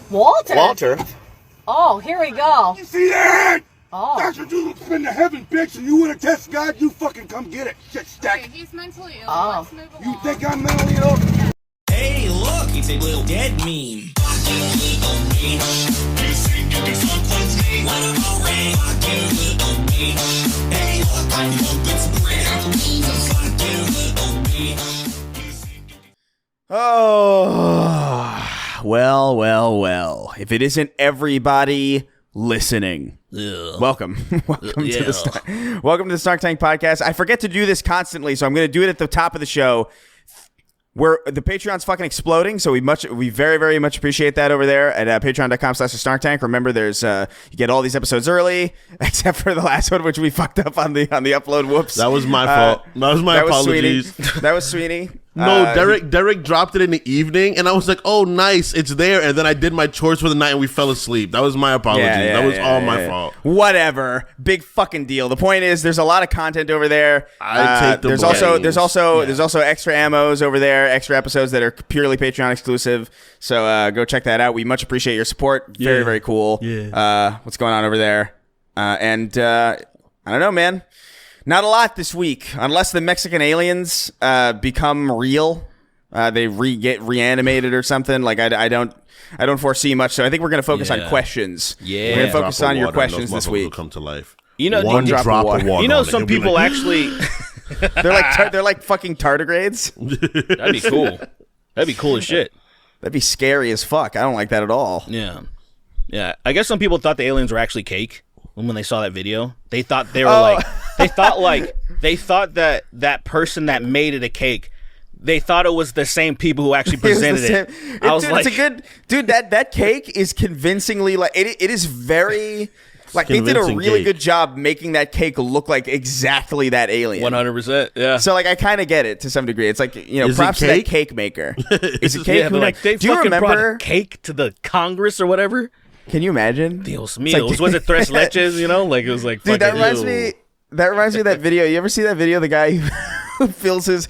Walter? Walter? Oh, here we go. You see that? Oh. That's what you been to heaven, bitch, and you want to test God? You fucking come get it, shit stack. Okay, he's mentally ill. Oh. Let's move along. You think I'm mentally ill? Hey, look, it's a little dead meme. Oh, well. If it isn't everybody listening, welcome to the Snark Tank podcast. I forget to do this constantly, so I'm going to do it at the top of the show. Where the Patreon's fucking exploding, so we very, very much appreciate that over there at patreon.com/SnarkTank. Remember, there's you get all these episodes early, except for the last one, which we fucked up on the upload. Whoops. That was my fault. That was my apologies. That was Sweeney. No, Derek dropped it in the evening, and I was like, "Oh, nice, it's there." And then I did my chores for the night, and we fell asleep. That was my apology. That was all my fault. Whatever, big fucking deal. The point is, there's a lot of content over there. I take the there's also extra ammos over there, extra episodes that are purely Patreon exclusive. So go check that out. We much appreciate your support. Very, very cool. Yeah. What's going on over there? And I don't know, man. Not a lot this week, unless the Mexican aliens become real. They get reanimated or something. Like I don't foresee much. So I think we're gonna focus on questions. Yeah, we're gonna focus on your questions this week. Will come to life. You know, one drop of water. You know, some people actually they're like fucking tardigrades. That'd be cool. That'd be cool as shit. That'd be scary as fuck. I don't like that at all. Yeah. I guess some people thought the aliens were actually cake when they saw that video. They thought they were they thought that person that made it a cake. They thought it was the same people who actually presented it. It's a good dude. That cake is convincingly like it is very. Like they did a really good job making that cake look like exactly that alien. 100%. Yeah. So like I kind of get it to some degree. It's like, you know, props to that cake maker. Is it cake? Yeah, like they do you fucking remember brought cake to the Congress or whatever? Can you imagine? Dios míos. Was it tres leches? You know, like it was like. Dude, that reminds me. That reminds me of that video. You ever see that video? The guy who fills his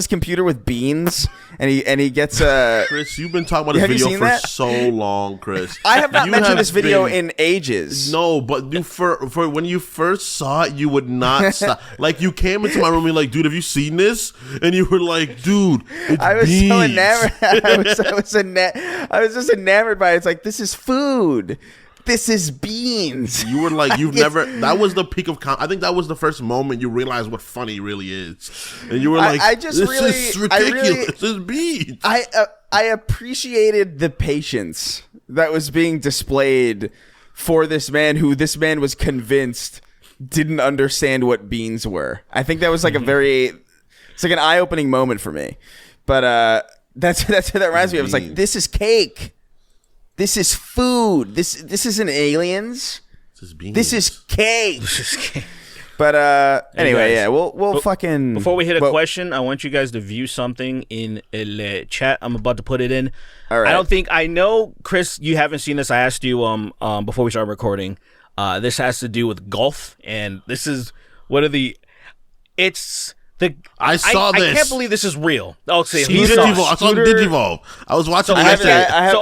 computer with beans, and he gets Chris, you've been talking about this video for so long, Chris. I have not mentioned this video in ages. No, but you for when you first saw it, you would not stop. Like you came into my room and you're like, dude, have you seen this? And you were like, dude, it's I was beans. so enamored. I was just enamored by it. It's like, this is food. This is beans. You were like, you've never. That was the peak of. I think that was the first moment you realized what funny really is, and you were like, "This is ridiculous. This is beans." I appreciated the patience that was being displayed for this man, who this man was convinced didn't understand what beans were. I think that was like it's like an eye-opening moment for me. But that's what that reminds me of. It's like, this is cake. This is food. This isn't aliens. This is cake. But anyway, guys, we'll fucking. Before we hit a question, I want you guys to view something in the chat. I'm about to put it in. All right. I know, Chris, you haven't seen this. I asked you before we started recording. This has to do with golf, and this is I saw this. I can't believe this is real. Oh, see, I saw Digivolve. I was watching yesterday. All right.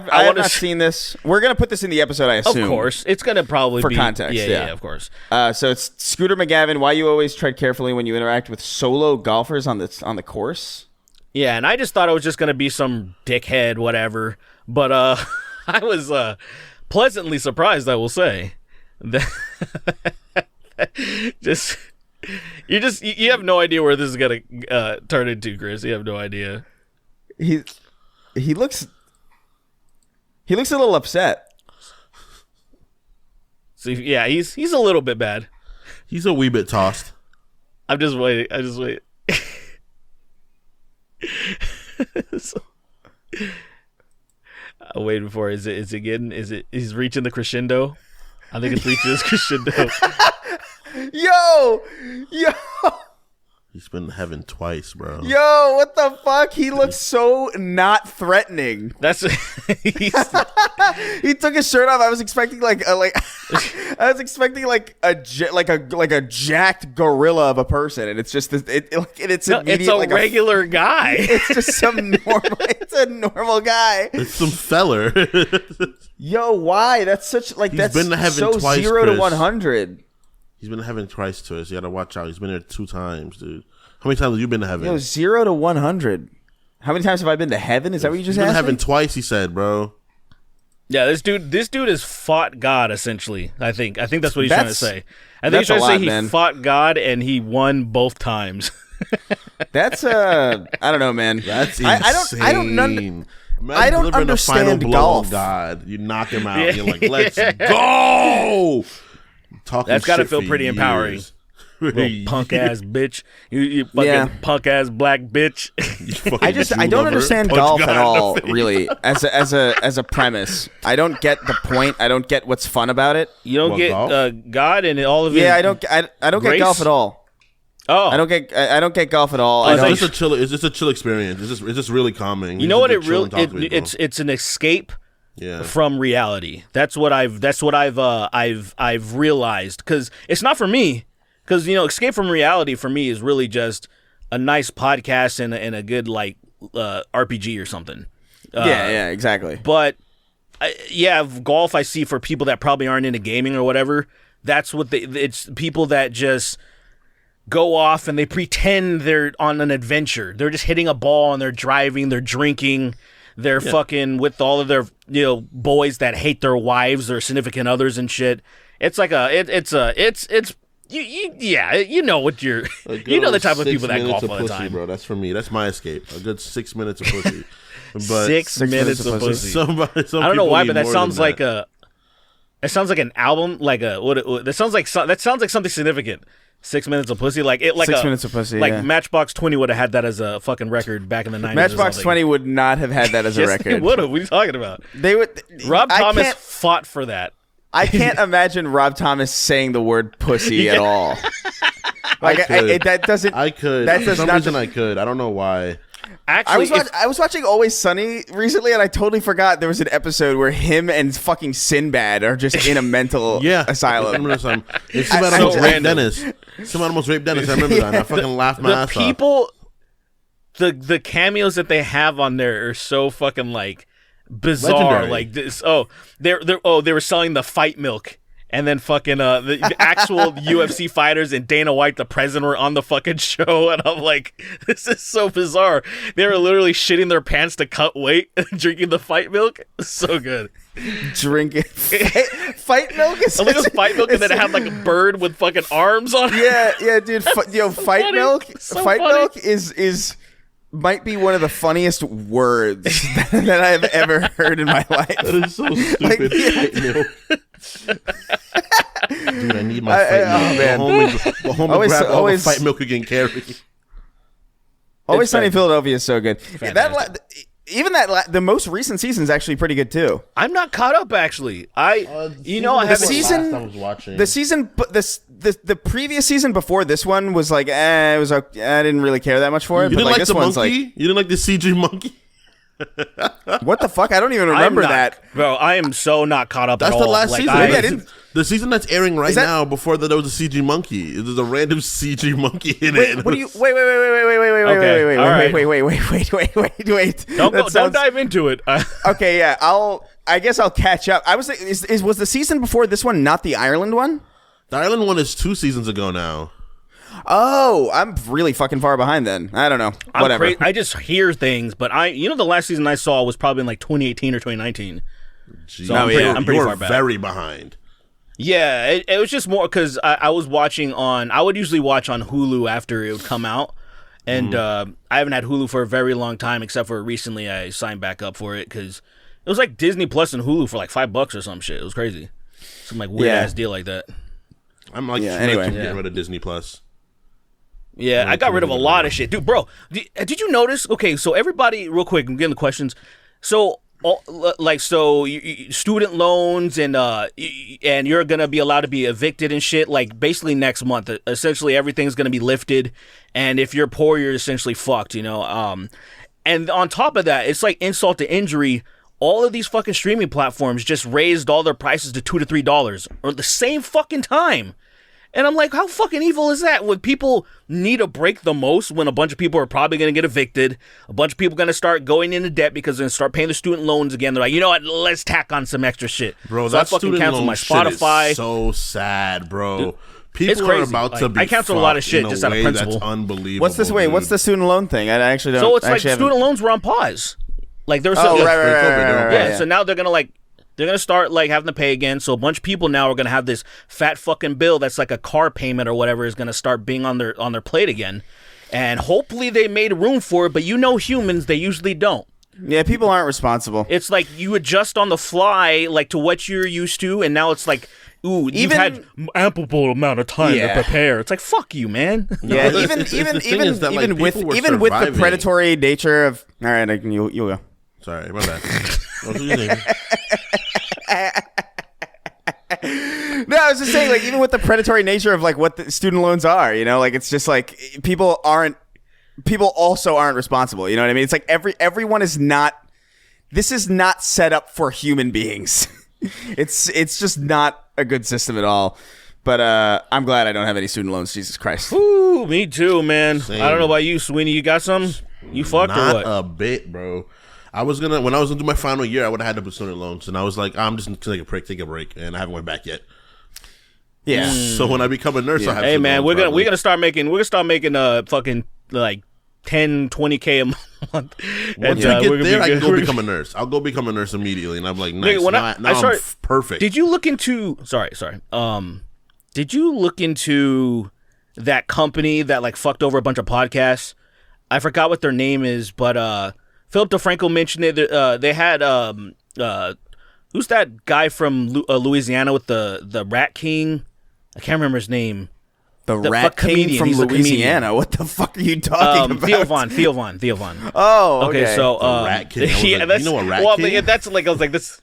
I have not seen this. We're gonna put this in the episode, I assume. Of course, it's gonna probably for be context. Yeah, of course. So it's Scooter McGavin. Why you always tread carefully when you interact with solo golfers on the course? Yeah, and I just thought it was just gonna be some dickhead, whatever. But I was pleasantly surprised, I will say. You have no idea where this is gonna turn into, Chris. You have no idea. He looks a little upset. So yeah, he's a little bit bad. He's a wee bit tossed. I'm just waiting. I'm waiting for it. Is it getting? He's reaching the crescendo? I think it's reaching his crescendo. Yo! He's been to heaven twice, bro. Yo, what the fuck? He looks so not threatening. That's He took his shirt off. I was expecting a jacked gorilla of a person, and it's just this. It's a regular guy. It's just some normal. It's a normal guy. It's some feller. Yo, why? That's such like He's that's been to heaven so twice, 0 Chris. to 100. He's been to heaven twice to us. You gotta watch out. He's been there 2 times, dude. How many times have you been to heaven? Yo, 0 to 100. How many times have I been to heaven? Is that what you just He's been asked to heaven me? twice. He said, bro. Yeah, this dude has fought God essentially. I think that's what he's trying to say. I think he's trying to say he fought God and he won both times. That's I don't know, man. That's insane. I don't understand golf. God, you knock him out. And you're like, let's go. That's got to feel pretty empowering. Little punk ass bitch, you fucking punk ass black bitch. I don't understand golf at all, really. As a premise, I don't get the point. I don't get what's fun about it. You don't get God and all of it. Yeah, I don't get golf at all. Oh, I don't get golf at all. It's just a chill experience. It's just really calming. You know what? It's an escape. Yeah. From reality. That's what I've realized, because it's not for me. Because, escape from reality for me is really just a nice podcast and a good, RPG or something. Yeah, exactly. But, golf I see for people that probably aren't into gaming or whatever. That's what it's people that just go off and they pretend they're on an adventure. They're just hitting a ball and they're driving, they're drinking, they're fucking with all of their, boys that hate their wives or significant others and shit. It's like you know what you're, the type of people that golf all the time, bro. That's for me. That's my escape. A good 6 minutes of pussy. But 6 minutes of pussy. Some I don't know why, but that sounds like that. It sounds like an album, that sounds like something significant. 6 minutes of pussy, 6 minutes of pussy. Matchbox 20 would have had that as a fucking record back in the 90s. Matchbox 20 would not have had that as a record. They would have. What are you talking about? They would. Rob Thomas fought for that. I can't imagine Rob Thomas saying the word pussy at all. That doesn't. I could. For some reason, I could. I don't know why. Actually, I was watching Always Sunny recently, and I totally forgot there was an episode where him and fucking Sinbad are just in a mental asylum. Sinbad almost raped Dennis. Sinbad almost raped Dennis. I remember that. And I fucking laughed my ass off. The cameos that they have on there are so fucking bizarre. Legendary. They were selling the fight milk. And then fucking the actual UFC fighters and Dana White, the president, were on the fucking show. And I'm like, this is so bizarre. They were literally shitting their pants to cut weight and drinking the fight milk. So good. Drinking fight milk? I think it was fight milk, and then it had a bird with fucking arms on it. Yeah, dude. Fight milk. So fight funny. Milk is might be one of the funniest words that I've ever heard in my life. That is so stupid. Fight milk. Dude, I need my fight milk. Oh, man. Go home and grab all the fight milk you can carry. Always Sunny in Philadelphia is so good. The most recent season is actually pretty good too. I'm not caught up actually. I haven't. The season, the previous season before this one was I didn't really care that much for it. You didn't like this the one's monkey? You didn't like the CG monkey? What the fuck? I don't even remember that. Bro, I am so not caught up That's at the all. last season. The season that's airing right now, before there was a CG monkey. There's a random CG monkey in it. What do you? Wait. Don't dive into it. Okay, yeah. I guess I'll catch up. I was was the season before this one not the Ireland one? The Ireland one is 2 seasons ago now. Oh, I'm really fucking far behind then. I don't know. Whatever. I just hear things, but the last season I saw was probably in 2018 or 2019. Jeez. So I'm pretty far back. Very behind. Yeah, it was just more because I was watching I would usually watch on Hulu after it would come out. And I haven't had Hulu for a very long time, except for recently I signed back up for it because it was like Disney Plus and Hulu for $5 or some shit. It was crazy. Some weird ass deal like that. I'm getting rid of Disney Plus. Yeah, I got rid of a lot of shit. Dude, bro, did you notice? Okay, so everybody, real quick, I'm getting the questions. So student loans and you're gonna be allowed to be evicted and shit. Like basically next month, essentially everything's gonna be lifted, and if you're poor, you're essentially fucked. And on top of that, it's like insult to injury. All of these fucking streaming platforms just raised all their prices to $2 to $3 or at the same fucking time. And I'm like, how fucking evil is that? When people need a break the most, when a bunch of people are probably going to get evicted, a bunch of people are going to start going into debt because they're going to start paying their student loans again. They're like, you know what? Let's tack on some extra shit. Bro, so that I fucking student canceled loan my Spotify. shit is so sad, bro. Dude, people are about to be I canceled a lot of shit just out of principle. That's unbelievable. What's this? Wait, what's the student loan thing? I actually don't. So it's like actually student loans were on pause. Like there's right. So now they're gonna start like having to pay again. So a bunch of people now are gonna have this fat fucking bill that's like a car payment or whatever is gonna start being on their plate again. And hopefully they made room for it, but humans, they usually don't. Yeah, people aren't responsible. It's like you adjust on the fly, like to what you're used to, and now it's like, ooh, you've had ample amount of time to prepare. It's like, fuck you, man. Yeah, even with the predatory nature of. All right, you'll go. Sorry, my bad. What was you saying? No, I was just saying, like, even with the predatory nature of like what the student loans are, like it's just like people also aren't responsible. You know what I mean? It's like everyone is not. This is not set up for human beings. It's just not a good system at all. But I'm glad I don't have any student loans. Jesus Christ. Ooh, me too, man. Same. I don't know about you, Sweeney. You got some? You fucked or what? Not a bit, bro. When I was gonna do my final year, I would have had to put student loans, and I was like, I'm just gonna take a break, and I haven't went back yet. Yeah. So when I become a nurse, I'll have hey man, we're probably. gonna start making fucking like 10, 20K a month. Once we get there, I can go become a nurse. I'll go become a nurse immediately, and I'm like, nice. Nigga, I'm perfect. Did you look into? Sorry. Did you look into that company that like fucked over a bunch of podcasts? I forgot what their name is, but Philip DeFranco mentioned it. They had who's that guy from Louisiana with the Rat King? I can't remember his name. The Rat King from Louisiana. What the fuck are you talking about? Theo Von. Oh, okay. So the Rat King. You know a Rat King? Yeah, that's like I was like this.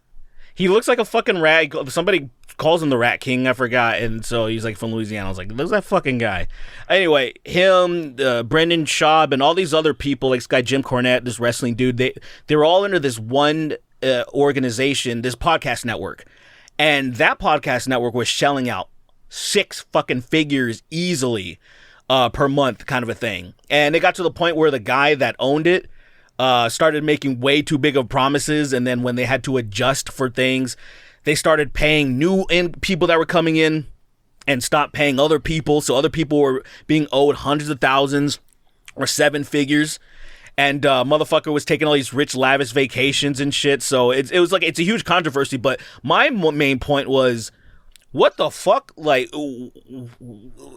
He looks like a fucking rat. Somebody calls him the Rat King. I forgot, and so he's like from Louisiana. I was like, "There's that fucking guy." Anyway, him, Brendan Schaub, and all these other people, like this guy Jim Cornette, this wrestling dude. They were all under this one organization, this podcast network, and that podcast network was shelling out 6 fucking figures easily per month, kind of a thing. And it got to the point where the guy that owned it started making way too big of promises, and then when they had to adjust for things, they started paying new people that were coming in and stopped paying other people, so other people were being owed hundreds of thousands or 7 figures, and motherfucker was taking all these rich lavish vacations and shit. So it was like, it's a huge controversy, but my main point was, what the fuck? Like,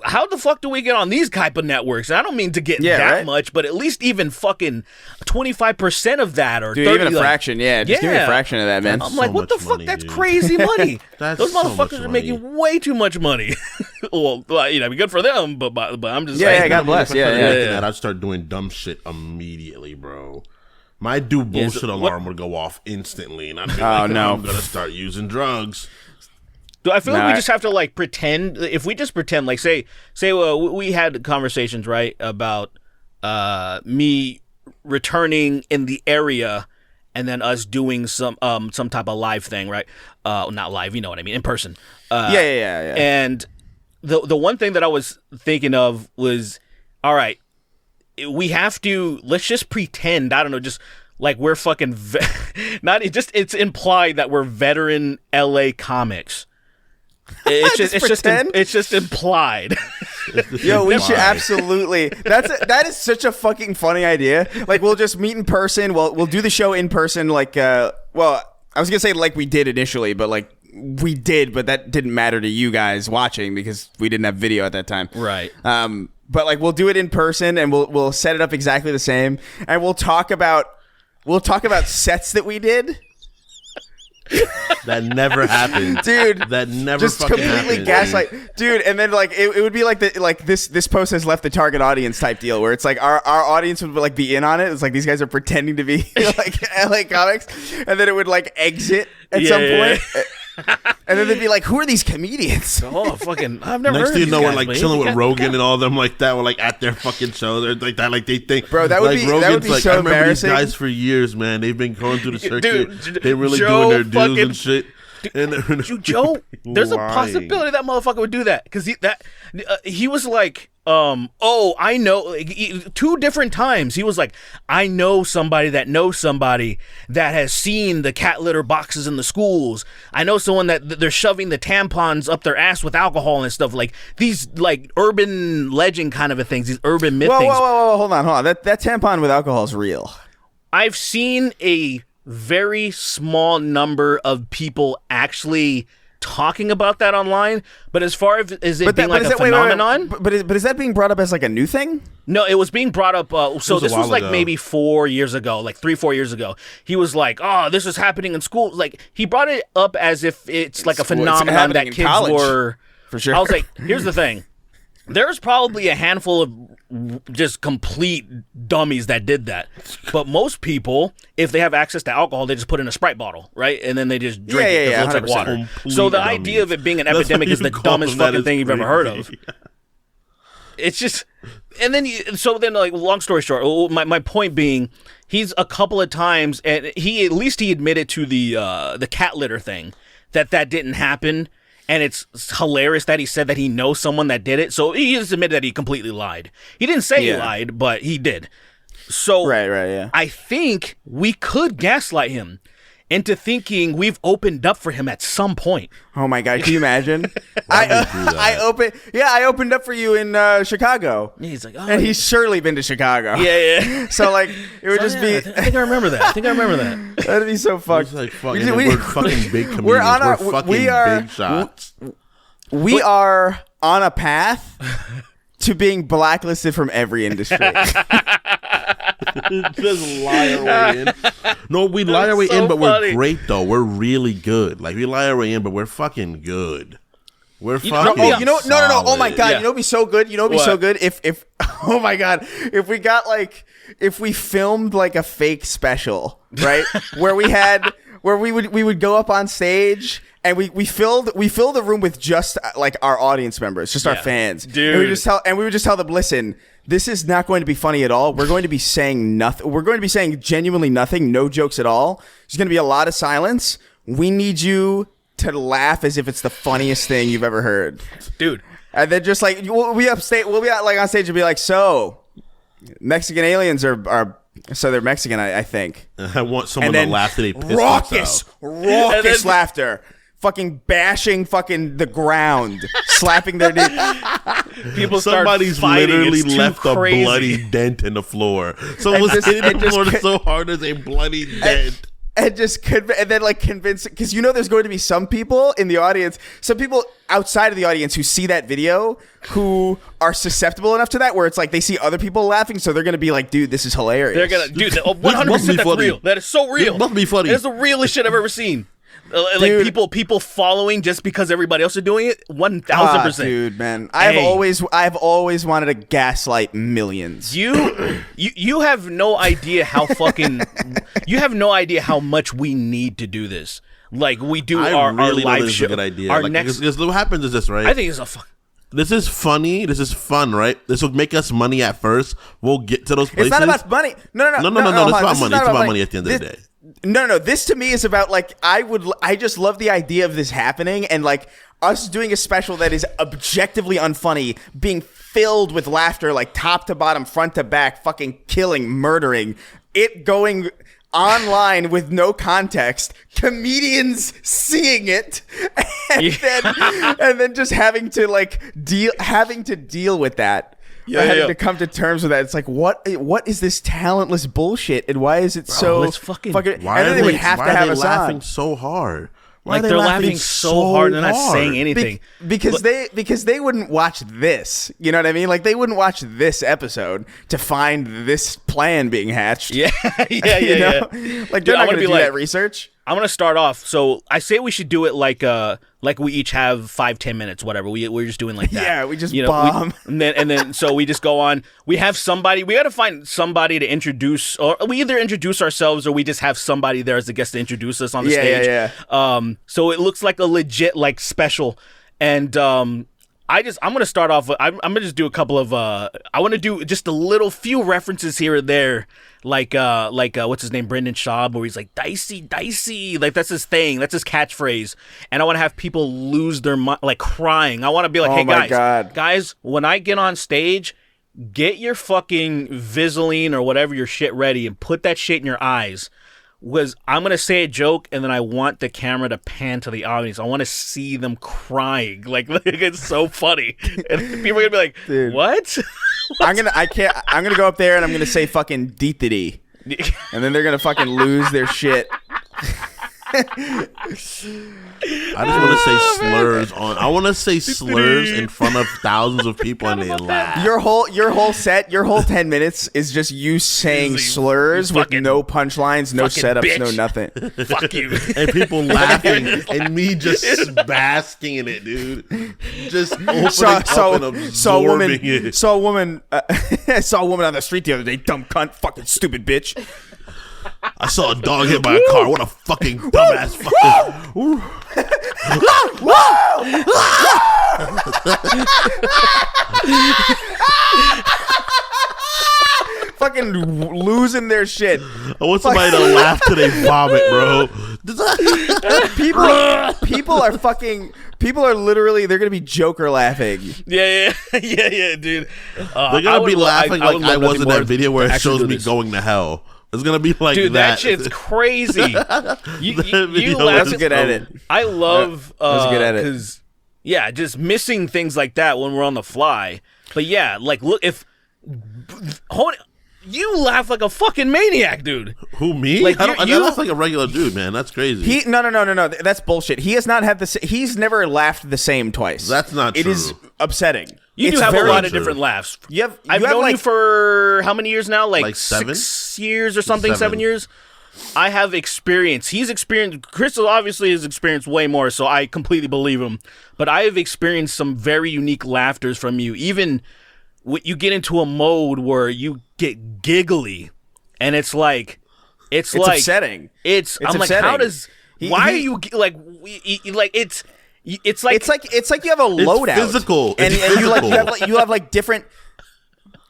how the fuck do we get on these type of networks? And I don't mean to get that much, but at least even fucking 25% of that, or dude, 30, even a fraction. Just give me a fraction of that, man. I'm like, what the fuck? Money, that's dude. crazy money. Those motherfuckers are making way too much money. Well, good for them, but I'm just saying. Yeah, God bless. Yeah. I'd start doing dumb shit immediately, bro. My bullshit alarm would go off instantly, and I'd be like, no. I'm gonna start using drugs. Do I feel like we just have to like pretend? If we just pretend, like say we had conversations, right, about me returning in the area, and then us doing some type of live thing, right? Not live, you know what I mean, in person. Yeah. And the one thing that I was thinking of was, all right, let's just pretend. I don't know, just like we're fucking it's implied that we're veteran LA comics. It's just implied. Yo, we should absolutely. That is such a fucking funny idea. Like, we'll just meet in person. We'll do the show in person. Like, I was gonna say like we did initially, but like we did, but that didn't matter to you guys watching because we didn't have video at that time. Right. But like we'll do it in person, and we'll set it up exactly the same, and we'll talk about sets that we did. That never happened, dude. That never just fucking completely happened. gaslight, dude. And then like it would be like this post has left the target audience type deal where it's like our audience would like be in on it. It's like these guys are pretending to be like LA comics, and then it would like exit at some point. And then they'd be like, "Who are these comedians?" Oh, fucking! I've never. Next heard thing you of know, these we're guys, like man. chilling with Yeah. Rogan and all them like that. We're like at their fucking show. They're like that. Like they think, Bro, that would like, be Rogan's like, so I remember embarrassing. these guys for years, man. They've been going through the circuit. Dude, They're really Joe doing their dues fucking- and shit. And Joe, there's a lying. possibility that motherfucker would do that because he was like, oh, I know. Like, 2 different times he was like, I know somebody that knows somebody that has seen the cat litter boxes in the schools. I know someone that they're shoving the tampons up their ass with alcohol and stuff, like these like urban legend kind of a things, these urban myth things. Whoa, hold on. That tampon with alcohol is real. I've seen a very small number of people actually talking about that online, but as far as it being like a phenomenon, but is that being brought up as like a new thing? no, it was being brought up. So this a was while like ago. maybe 4 years ago, like 3-4 years ago. He was like, "Oh, this is happening in school." Like he brought it up as if it's like a School, it's phenomenon happening that in kids college, were. for sure. I was like, "Here's the thing." There's probably a handful of just complete dummies that did that. But most people, if they have access to alcohol, they just put in a Sprite bottle, right? And then they just drink it because it looks like 100%. water. Complete So the dummies. idea of it being an That's epidemic what is you the call dumbest them. That fucking is thing you've ever heard of. crazy. It's just, and then like long story short, my point being, he's a couple of times, and he admitted to the cat litter thing that didn't happen. And it's hilarious that he said that he knows someone that did it. So he just admitted that he completely lied. He didn't say he lied, but he did. So Right, yeah. I think we could gaslight him into thinking we've opened up for him at some point. Oh my god, can you imagine? Why would you do that? I opened up for you in Chicago. Yeah, he's like, oh, And he's surely been to Chicago. yeah. So like it would just be I think I remember that. that'd be so fucked. It's like fucking, we're fucking big comedians. We're on our- we're fucking we are- big shots. We are on a path to being blacklisted from every industry. Just lie our way in. No, we lie our way so in, but funny. we're great though. We're really good. Like we lie our way in, but we're fucking good. We're know- fucking. oh, No. Oh my solid. god, Yeah. you know what'd be so good? You know what'd be so What? good? If oh my god, if we got like if we filmed like a fake special, right? where we would go up on stage and we filled the room with just like our audience members, just our Yeah. fans. Dude. And we would just tell them, listen, this is not going to be funny at all. We're going to be saying nothing. We're going to be saying genuinely nothing, no jokes at all. There's going to be a lot of silence. We need you to laugh as if it's the funniest thing you've ever heard. Dude. And then just like we'll be out like on stage and be like, so Mexican aliens are so they're Mexican, I think. I want someone And then to laugh till they piss raucous And then- laughter. Fucking bashing fucking the ground, slapping their knee. People start Somebody's fighting. literally It's too left crazy. a bloody dent in the floor. Someone's just- hitting and the just floor co- so hard as a bloody dent. And just and then like convince, because there's going to be some people in the audience, some people outside of the audience who see that video who are susceptible enough to that, where it's like they see other people laughing, so they're gonna be like, dude, this is hilarious. They're gonna, dude, This 100%. must be That's funny. real. That is so real. It must be funny. It's the realest shit I've ever seen. Like Dude. people following just because everybody else is doing it. 1,000%. Dude, man, I've always wanted to gaslight millions. You have no idea how fucking you have no idea how much we need to do this. Like we do I our really know live this is show. a good idea. Our Like, next, because what happens is this, right? I think it's a fuck. This is funny. This is fun, right? This will make us money at first. We'll get to those places. It's not about money. No. No, hold it's on. about This is money. not It's about money at the end of the day. No. This to me is about like I just love the idea of this happening and like us doing a special that is objectively unfunny, being filled with laughter, like top to bottom, front to back, fucking killing, murdering, it going online with no context, comedians seeing it, and then just having to deal with that. Having to come to terms with that. It's like, what is this talentless bullshit, and why is it so let's fucking- Why and then are they would have to have us laughing on so hard? Why Like are they they're laughing so hard, they're not hard? saying anything. because they wouldn't watch this. You know what I mean? Like they wouldn't watch this episode to find this plan being hatched. Yeah, You know? Like Dude, they're I not wanna going to be do like- that research. I'm gonna start off. So I say we should do it like we each have 5-10 minutes, whatever. We're just doing like that. Yeah, we just bomb. And then so we just go on. We have somebody. We got to find somebody to introduce, or we either introduce ourselves or we just have somebody there as a guest to introduce us on the stage. Yeah. So it looks like a legit like special, and I'm gonna start off. I'm gonna just do a couple of. I want to do just a little few references here or there, like what's his name, Brendan Schaub, where he's like dicey, like that's his thing, that's his catchphrase, and I want to have people lose their mind, like crying. I want to be like, hey guys, when I get on stage, get your fucking Vaseline or whatever your shit ready and put that shit in your eyes. Was I'm gonna say a joke and then I want the camera to pan to the audience. I want to see them crying, like it's so funny, and people are gonna be like, dude, "What?" I'm gonna go up there and I'm gonna say fucking deetity, and then they're gonna fucking lose their shit. I just want to say slurs on. I want to say slurs in front of thousands of people and they laugh. Your whole set, your whole 10 minutes is just you saying slurs with no punchlines, no setups, bitch. No nothing. Fuck you. And people laughing and me just basking in it, dude. Just opening up and absorbing it. Saw a woman on the street the other day. Dumb cunt, fucking stupid bitch. I saw a dog hit by a car. What a fucking dumbass fucking. Fucking losing their shit. I want somebody to laugh till they vomit, bro. People are literally, they're gonna be Joker laughing. Yeah, dude. They're gonna be laughing like I was in that video where it shows me going to hell. It's gonna be like dude, that. That shit's crazy. you laugh. That's good at it. I love. That's good at it. Because just missing things like that when we're on the fly. But yeah, like look if. You laugh like a fucking maniac, dude. Who, me? Like, I laugh like a regular dude, man. That's crazy. No. That's bullshit. He has not had he's never laughed the same twice. That's not true. It is upsetting. You do have a lot of different laughs. I've known you for how many years now? Like 6 years or something, 7 years? I have experience. Crystal obviously has experienced way more, so I completely believe him. But I have experienced some very unique laughters from you. Even you get into a mode where you get giggly, and it's like upsetting. I'm like, how does? Why are you like? It's like you have a loadout. Physical. And you have like different.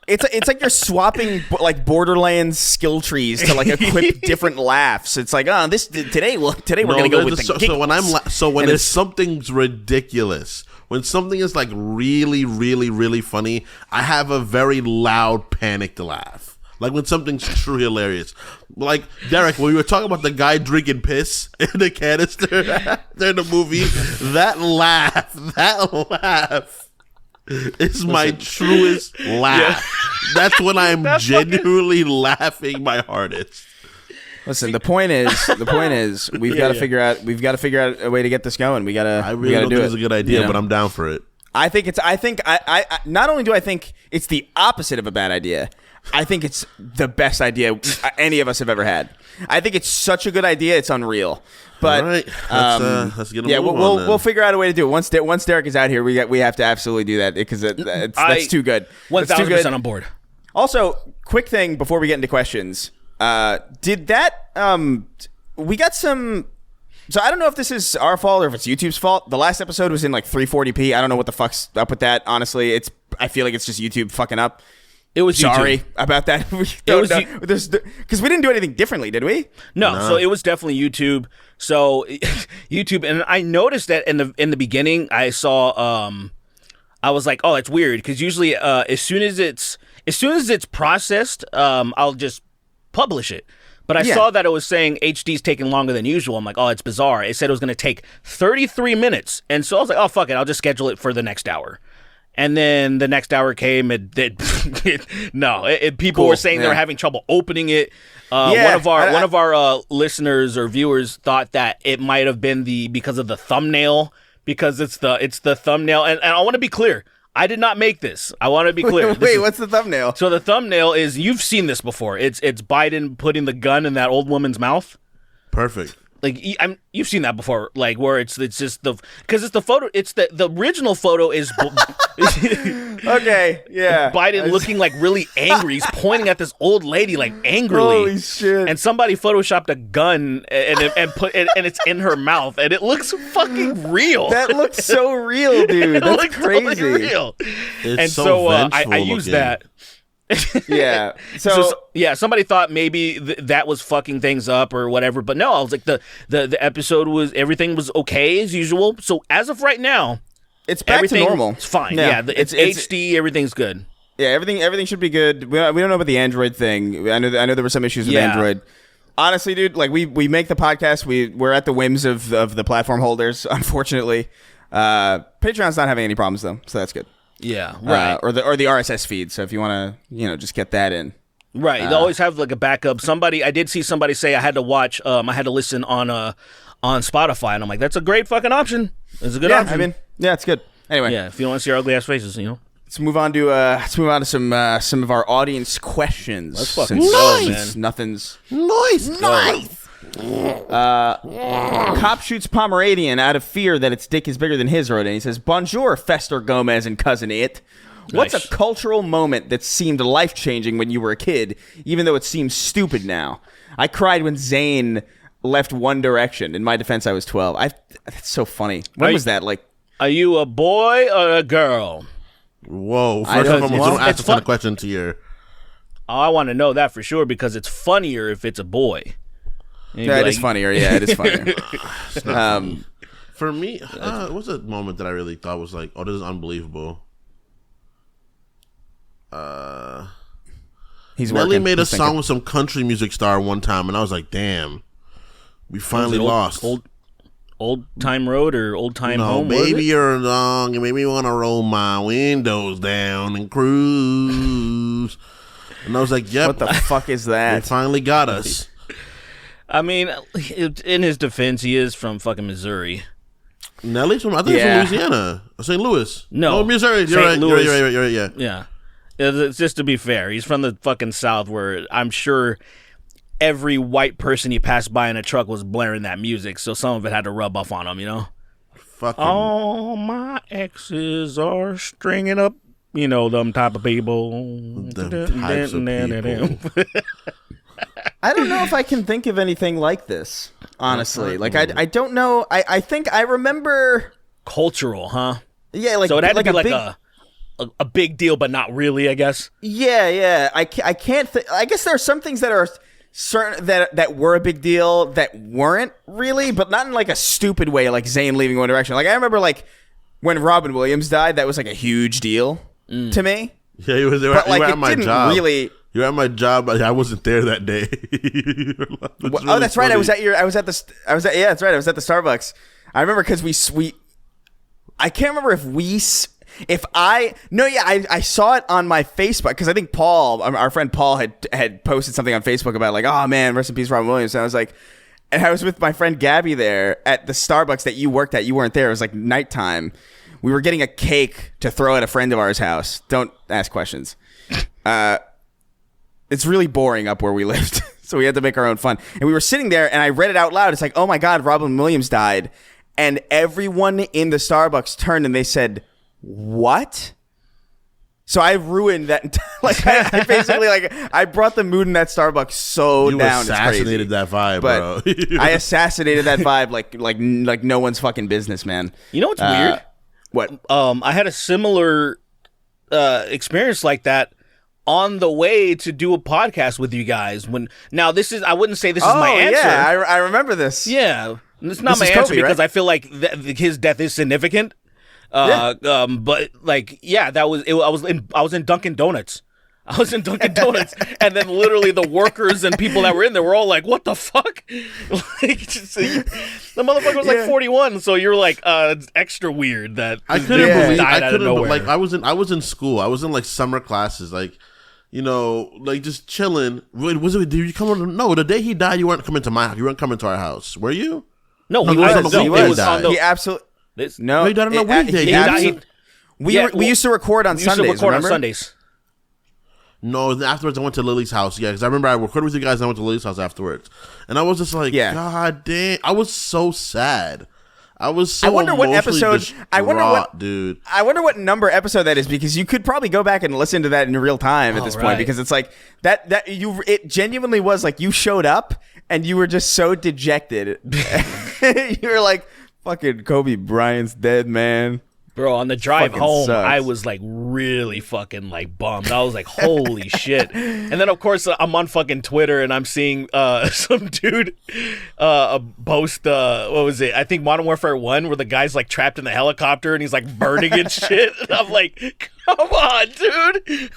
It's like you're swapping like Borderlands skill trees to like equip different laughs. It's like today we're gonna go with the giggles. When something's ridiculous, when something is like really, really, really funny, I have a very loud panicked laugh. Like when something's true hilarious. Like, Derek, when we were talking about the guy drinking piss in the canister in the movie, that laugh is my truest laugh. Yeah. That's when I'm genuinely laughing my hardest. Listen, the point is we've got to figure out a way to get this going. I really don't think it's a good idea, but I'm down for it. I not only do I think it's the opposite of a bad idea, I think it's the best idea any of us have ever had. I think it's such a good idea, it's unreal. But all right. Let's get a move on, we'll figure out a way to do it. Once Derek is out here, we have to absolutely do that because that's too good. 1,000% on board. Also, quick thing before we get into questions. Did that we got some. So I don't know if this is our fault or if it's YouTube's fault. The last episode was in like 340p. I don't know what the fuck's up with that. Honestly, I feel like it's just YouTube fucking up. It was sorry YouTube. About that. Because we didn't do anything differently, did we? No. So it was definitely YouTube. So YouTube, and I noticed that in the beginning, I saw. I was like, oh, it's weird because usually, as soon as it's processed, I'll just publish it. But I saw that it was saying HD's taking longer than usual. I'm like, oh, it's bizarre. It said it was going to take 33 minutes. And so I was like, oh, fuck it. I'll just schedule it for the next hour. And then the next hour came. People were saying they were having trouble opening it. One of our listeners or viewers thought that it might have been because of the thumbnail, because it's the thumbnail. And I want to be clear. I did not make this. I want to be clear. Wait, what's the thumbnail? So the thumbnail is, you've seen this before. It's Biden putting the gun in that old woman's mouth. Perfect. you've seen that before, like where it's just because it's the photo. It's the original photo is Okay, yeah. Biden looking like really angry. He's pointing at this old lady like angrily. Holy shit! And somebody photoshopped a gun and put it, and it's in her mouth, and it looks fucking real. That looks so real, dude. It That's looks crazy. Totally real. It's And so I vengeful used looking. that. Yeah. So somebody thought maybe that was fucking things up or whatever, but no, I was like the episode was everything was okay as usual. So as of right now, it's back to normal. It's fine. Yeah. Yeah, it's HD. Everything's good. Yeah, everything should be good. We don't know about the Android thing. I know there were some issues with Android. Honestly, dude, like we make the podcast. We're at the whims of the platform holders. Unfortunately, Patreon's not having any problems though, so that's good. Yeah, right. Or the RSS feed. So if you want to, just get that in. Right. They always have like a backup. I did see somebody say I had to watch. I had to listen on Spotify, and I'm like, that's a great fucking option. It's a good option. I mean, yeah, it's good. Anyway, yeah. If you don't want to see our ugly ass faces, let's move on to some of our audience questions. Let's fucking since nothing's Nice. Cop shoots Pomeranian out of fear that its dick is bigger than his, wrote in. He says, Bonjour, Fester Gomez and Cousin It. What's Nice. a cultural moment that seemed life-changing when you were a kid, even though it seems stupid now? I cried when Zayn left One Direction. In my defense, I was 12. That's so funny. When was that? Like, Are you a boy or a girl? Whoa. I First don't- of all, well, don't ask it's this kind fun- of question to your... Oh, I want to know that for sure because it's funnier if it's a boy. And you'd yeah, be it is funnier. Yeah, it is funnier. For me, what's a moment that I really thought was like, oh, this is unbelievable? He's Nelly working. made a He's song thinking. with some country music star one time, and I was like, damn, we finally lost. Old time road or old time No, home? What is baby, it? you're long, and made me want to roll my windows down and cruise. And I was like, yep, What the fuck is they that? finally got us. I mean, in his defense, he is from fucking Missouri. Nelly's from, I think Yeah. he's from Louisiana, St. Louis. No, Missouri. You're St. right. Louis. You're right. Yeah. Yeah. It's just to be fair, he's from the fucking South where I'm sure every white person he passed by in a truck was blaring that music, so some of it had to rub off on him, Fucking. All my exes are stringing up, them type of people. Them types of people. I don't know if I can think of anything like this, honestly. Like, I don't know. I think I remember... Cultural, huh? Yeah, like... So it had to be like big, a big deal, but not really, I guess. Yeah. I can't... I guess there are some things that are certain that were a big deal that weren't really, but not in like a stupid way, like Zayn leaving One Direction. Like, I remember like when Robin Williams died, that was like a huge deal to me. Yeah, he was there. But You were like, at it my didn't job. really... You were at my job. I wasn't there that day. Oh, that's right. I was at the the Starbucks. I remember because I can't remember I saw it on my Facebook because I think Paul, our friend Paul, had posted something on Facebook about like, oh man, rest in peace, Robin Williams. And I was like, and I was with my friend Gabby there at the Starbucks that you worked at. You weren't there. It was like nighttime. We were getting a cake to throw at a friend of ours' house. Don't ask questions. It's really boring up where we lived, so we had to make our own fun. And we were sitting there, and I read it out loud. It's like, oh my God, Robin Williams died. And everyone in the Starbucks turned and they said, what? So I ruined that. Like, I basically, I brought the mood in that Starbucks so You down. assassinated that vibe, But bro. I assassinated that vibe like no one's fucking business, man. You know what's weird? What? I had a similar experience like that on the way to do a podcast with you guys. I wouldn't say this is my answer. Yeah, I remember this. Yeah, it's not This my is answer Kobe, because right? I feel like his death is significant. But like, yeah, I was in Dunkin' Donuts. I was in Dunkin' Donuts, and then literally the workers and people that were in there were all like, "What the fuck?" Like, the motherfucker was like 41, so you're like, it's extra weird that I couldn't Yeah. believe. died I out of couldn't. nowhere. Like I was in school. I was in like summer classes. Like, like just chilling. Wait, did you come on? No, the day he died, you weren't coming to my house. You weren't coming to our house. Were you? No, he he was was. on the No, weekday it was died. on the. He absolutely This, no. he died on a it- weekday. he He died- absolutely- we used to record on we used Sundays. to record remember? on Sundays. No, afterwards I went to Lily's house. Yeah, because I remember I recorded with you guys and I went to Lily's house afterwards. And I was just like, God damn. I was so sad. I was so dude. I wonder what number episode that is, because you could probably go back and listen to that in real time at this point, because it's like it genuinely was like you showed up and you were just so dejected. You were like, fucking Kobe Bryant's dead, man. Bro, on the drive Fucking home, sucks. I was like really fucking like bummed. I was like, holy shit. And then of course I'm on fucking Twitter and I'm seeing some dude post what was it? I think Modern Warfare 1, where the guy's like trapped in the helicopter and he's like burning and shit. And I'm like, come on, dude.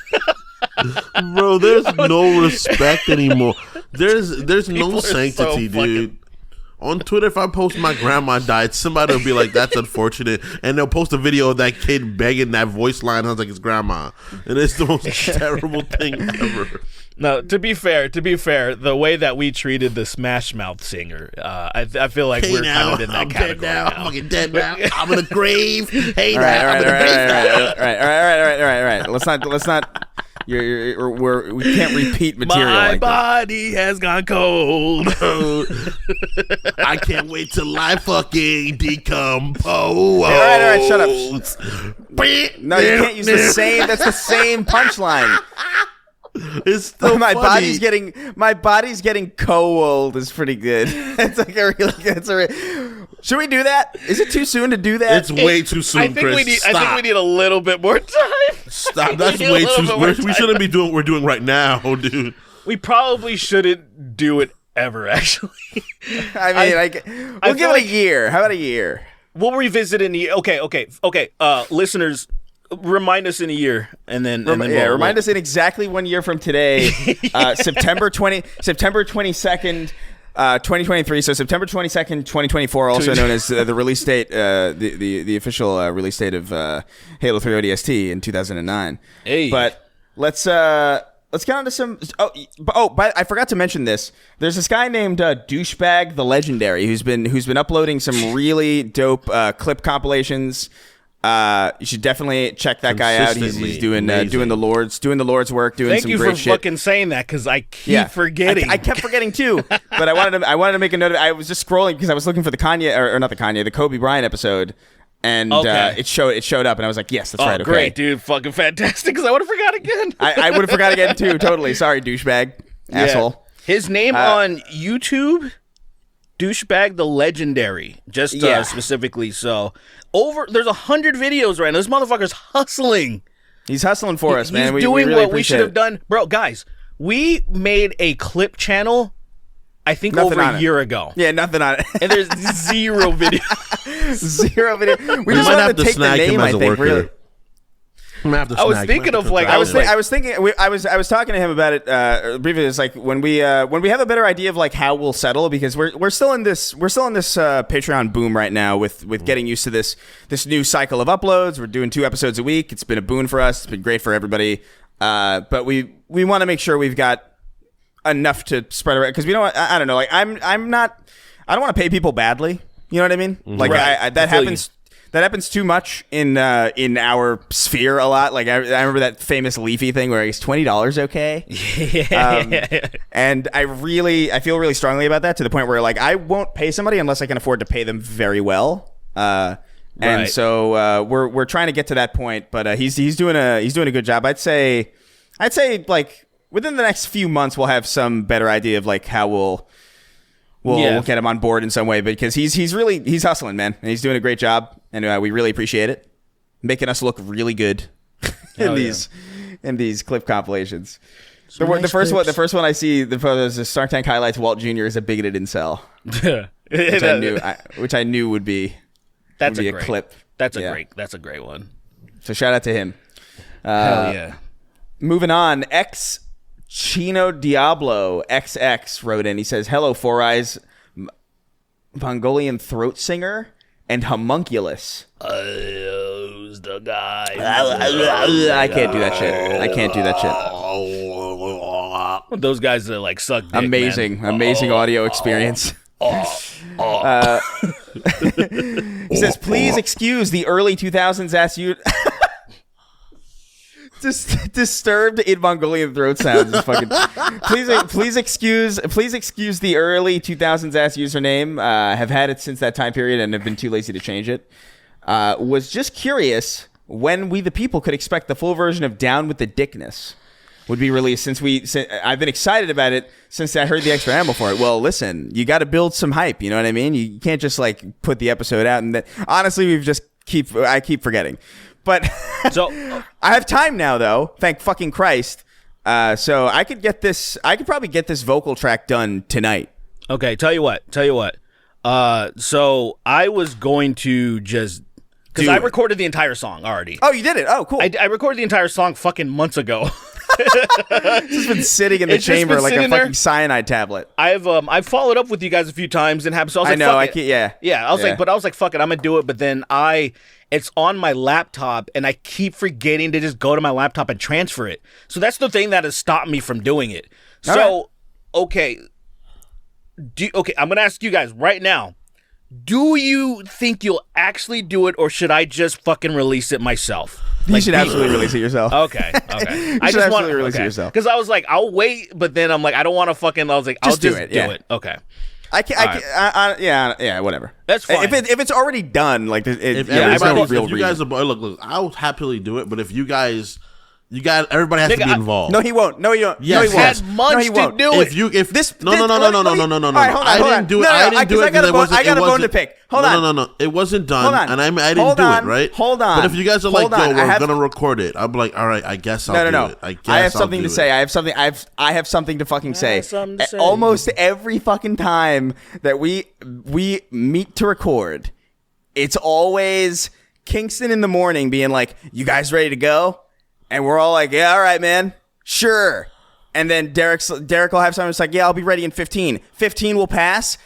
Bro, there's no respect anymore. There's no sanctity, dude. On Twitter, if I post my grandma died, somebody will be like, that's unfortunate. And they'll post a video of that kid begging that voice line. I was like, it's grandma. And it's the most terrible thing ever. No, to be fair, the way that we treated the Smash Mouth singer, I feel like we're kind of in that category dead now. now. I'm fucking dead now. I'm in a grave. Hey, All now. I'm in a grave now. right. Let's not. We can't repeat material. My like body has gone cold. I can't wait till I fucking decompose. All right, shut up. No, you can't use the same. That's the same punchline. It's still my funny. body's getting cold is pretty good. It's like a really. Should we do that? Is it too soon to do that? It's way too soon, I think Chris. we need. Stop. I think we need a little bit more time. Stop. That's way too soon. We shouldn't be doing what we're doing right now, dude. We probably shouldn't do it ever. Actually, I mean, we'll give it a year. How about a year? We'll revisit in a year. Okay. Listeners, remind us in a year, and then remind us in exactly 1 year from today, September 22nd. 2023, so September 22nd, 2024, also known as the release date, the official release date of Halo 3 ODST in 2009. Hey. But let's get on to some. But I forgot to mention this. There's this guy named Douchebag the Legendary who's been uploading some really dope clip compilations. You should definitely check that guy out. He's doing the Lord's work, doing Thank some you great for shit. fucking saying that, because I keep forgetting. I kept forgetting too, but I wanted to make a note of it. I was just scrolling because I was looking for the Kanye or not the Kanye, the Kobe Bryant episode, and it showed up, and I was like, yes, that's right. Okay, Great, dude, fucking fantastic. Because I would have forgot again. I would have forgot again too. Totally, sorry, douchebag, asshole. His name on YouTube. Douchebag the Legendary, just specifically. So there's 100 videos right now. This motherfucker's hustling. He's hustling for us, man. He's doing what we should have done, bro. Guys, we made a clip channel. I think over a year ago. Yeah, nothing on it, and there's zero video. Zero video. We just might wanted have to to take the snag him name. as I a think worker. really. I was thinking of like I was talking to him about it briefly. It's like when we have a better idea of like how we'll settle, because we're still in this Patreon boom right now with getting used to this new cycle of uploads. We're doing 2 episodes a week. It's been a boon for us. It's been great for everybody. But we want to make sure we've got enough to spread around, because we don't. I don't know. Like I don't want to pay people badly. You know what I mean? Like that happens. That happens too much in our sphere a lot. Like I remember that famous Leafy thing where it's $20 okay. And I feel really strongly about that, to the point where like I won't pay somebody unless I can afford to pay them very well. And so we're trying to get to that point, but he's doing a good job. I'd say like within the next few months we'll have some better idea of like how we'll get him on board in some way, because he's hustling, man, and he's doing a great job, and we really appreciate it, making us look really good in these clip compilations. The first one I see, the photos is Snark Tank highlights Walt Jr. as a bigoted incel, which I knew would be a clip. That's a great one. So shout out to him. Hell yeah. Moving on, Chino Diablo XX wrote in. He says, "Hello, Four Eyes, Mongolian throat singer, and homunculus." Who's the guy? I can't do that shit. Those guys that like suck dick, Amazing audio experience. He says, "Please excuse the early 2000s disturbed in Mongolian throat sounds is fucking. Please excuse the early 2000s ass username. Have had it since that time period and have been too lazy to change it. Was just curious when we the people could expect the full version of Down with the Dickness would be released. Since I've been excited about it since I heard the extra ammo for it. Well, listen, you got to build some hype. You know what I mean? You can't just like put the episode out and then. Honestly, I keep forgetting. But So I have time now, though. Thank fucking Christ. So I could probably get this vocal track done tonight. okay, tell you what. So I was going to just because I recorded the entire song already. Oh, you did it? Oh, cool. I recorded the entire song fucking months ago. It's just been sitting in the It's just chamber been like a sitting fucking there. cyanide tablet. I've followed up with you guys a few times and have. So I was like, I know. fuck I it. can't. Yeah. Yeah, I was like, fuck it, I'm gonna do it. But then it's on my laptop, and I keep forgetting to just go to my laptop and transfer it. So that's the thing that has stopped me from doing it. So, okay, I'm gonna ask you guys right now. Do you think you'll actually do it, or should I just fucking release it myself? You should absolutely release it yourself. Okay. You should absolutely release it yourself. Because I was like, I'll wait, but then I'm like, I don't want to fucking. I was like, I'll just do it. Okay. I can't. Yeah, whatever. That's fine. If it's already done, like, If there's no everybody, real if you reason. guys are look, I'll happily do it. But if you guys, everybody has to be involved. No, he won't. No, he won't. Yes, no, he won't. yes. Had months no, he to won't. do it. No. All right, hold on, I hold on. didn't do it. No, I didn't do it because I got a bone to pick. Hold on. No. It wasn't done, Hold on. and I didn't Hold do on. it. Right. Hold on. But if you guys are like, Hold on. yo, I we're have- gonna record it, I'm like, all right, I guess I'll do it. I have something to say. I have something to fucking say. something to say. Almost every fucking time that we meet to record, it's always Kingston in the morning being like, "You guys ready to go?" And we're all like, "Yeah, all right, man, sure." And then Derek will have something. It's like, "Yeah, I'll be ready in 15. 15 will pass."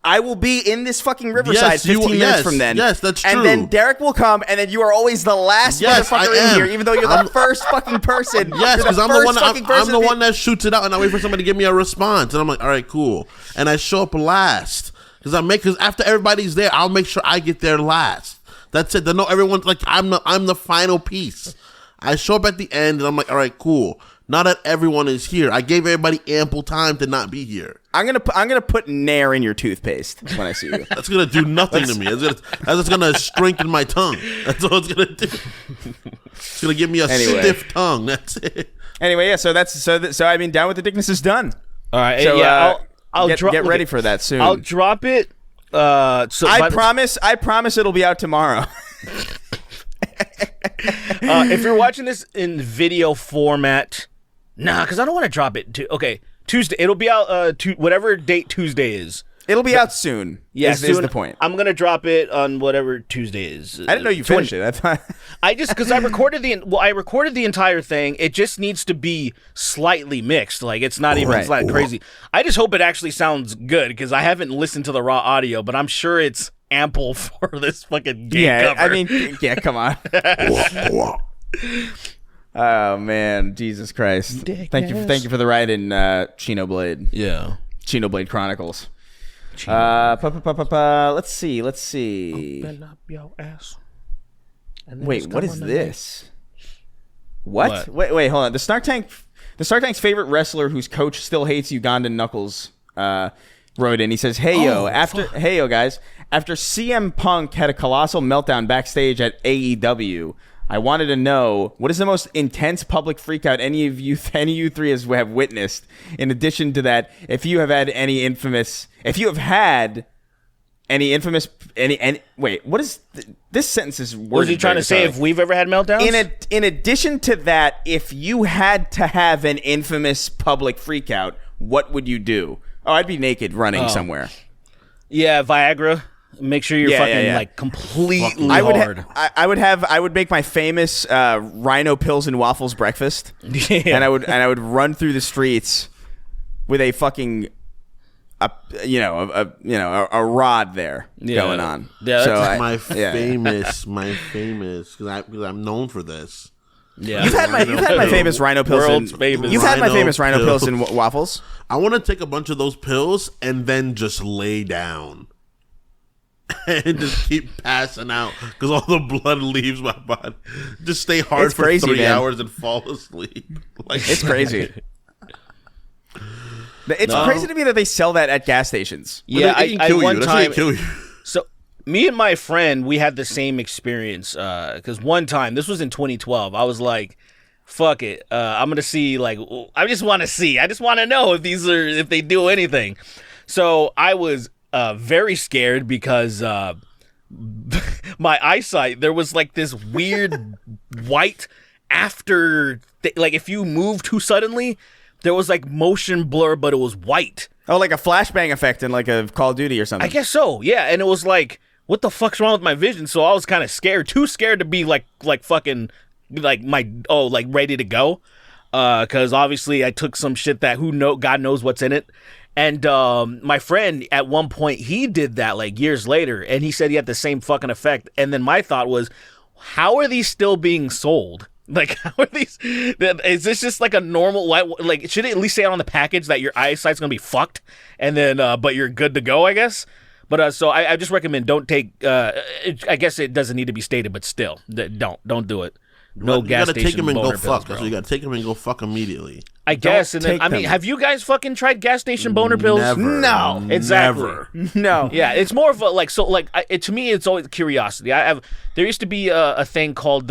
I will be in this fucking Riverside Yes, 15 minutes from then. Yes, that's And true. then Derek will come, and then you are always the last Yes, I motherfucker in am. here, even though you're the first fucking person. Yes, You're because I'm the one. fucking I'm person the to be- one that shoots it out, and I wait for somebody to give me a response, and I'm like, all right, cool. And I show up last because after everybody's there, I'll make sure I get there last. That's it. They know everyone's like I'm the final piece. I show up at the end, and I'm like, all right, cool. Now that everyone is here, I gave everybody ample time to not be here. I'm gonna put Nair in your toothpaste when I see you. That's gonna do nothing to me. That's gonna strengthen my tongue. That's all it's gonna do. It's gonna give me a stiff tongue. That's it. Anyway, yeah. So I mean, Down with the Dickness is done. All right. So yeah. I'll get ready for that soon. I'll drop it. I promise it'll be out tomorrow. If you're watching this in video format, because I don't want to drop it. Okay, Tuesday. It'll be out. Whatever date Tuesday is. It'll be out soon. Yeah, is soon. the point. I'm gonna drop it on whatever Tuesday is. I didn't know you finished it. I thought. I just because I recorded the entire thing. It just needs to be slightly mixed. Like it's not even it's not crazy. I just hope it actually sounds good because I haven't listened to the raw audio, but I'm sure it's ample for this fucking game cover. I mean, yeah, come on. Oh man, Jesus Christ! Thank you for the ride in Chino Blade. Yeah, Chino Blade Chronicles. Let's see. Open up your ass. Wait, what is this? What? Wait, hold on. The Snark Tank's favorite wrestler, whose coach still hates Ugandan Knuckles, wrote in. He says, "Hey yo, guys. After CM Punk had a colossal meltdown backstage at AEW, I wanted to know what is the most intense public freakout any of you three have witnessed. In addition to that, if you have had any infamous, wait, what is this sentence is worded? Was he trying to say if we've ever had meltdowns? In addition to that, if you had to have an infamous public freakout, what would you do? Oh, I'd be naked running somewhere. Yeah, Viagra. Make sure you're like completely hard. I would make my famous Rhino Pills and Waffles breakfast, and I would run through the streets with a fucking a rod there going on. Yeah, so that's my famous because I'm known for this. Yeah, you've had my famous Rhino Pills. World's famous You've had my Rhino famous Rhino Pills Pills. and Waffles. I want to take a bunch of those pills and then just lay down. and just keep passing out because all the blood leaves my body. Just stay hard It's for crazy, 3 man. hours and fall asleep. Like It's crazy. It's crazy to me that they sell that at gas stations. Yeah, It can I kill you. one That's time. what kill you. So me and my friend, we had the same experience because one time, this was in 2012, I was like, fuck it, I'm gonna see, like, I just want to know if they do anything. So I was very scared because my eyesight, there was like this weird white after like if you move too suddenly, there was like motion blur, but it was white. Oh, like a flashbang effect in like a Call of Duty or something. I guess so, yeah. And it was like, what the fuck's wrong with my vision? So I was kind of scared, too scared to be like fucking like like ready to go, because obviously I took some shit that God knows what's in it. And my friend at one point, he did that like years later, and he said he had the same fucking effect. And then my thought was, how are these still being sold? Like, how are these? Is this just like a normal? Like, should it at least say on the package that your eyesight's gonna be fucked, and then but you're good to go, I guess. But so I just recommend don't take. I guess it doesn't need to be stated, but still, don't do it. No gas You gotta station take him and go boner pills, fuck. bro. So you gotta take him and go fuck immediately. I guess, and then take I mean, them. have you guys fucking tried gas station boner pills? Never. No. Exactly. Never. No. Yeah, it's more of a like to me it's always curiosity. There used to be a thing called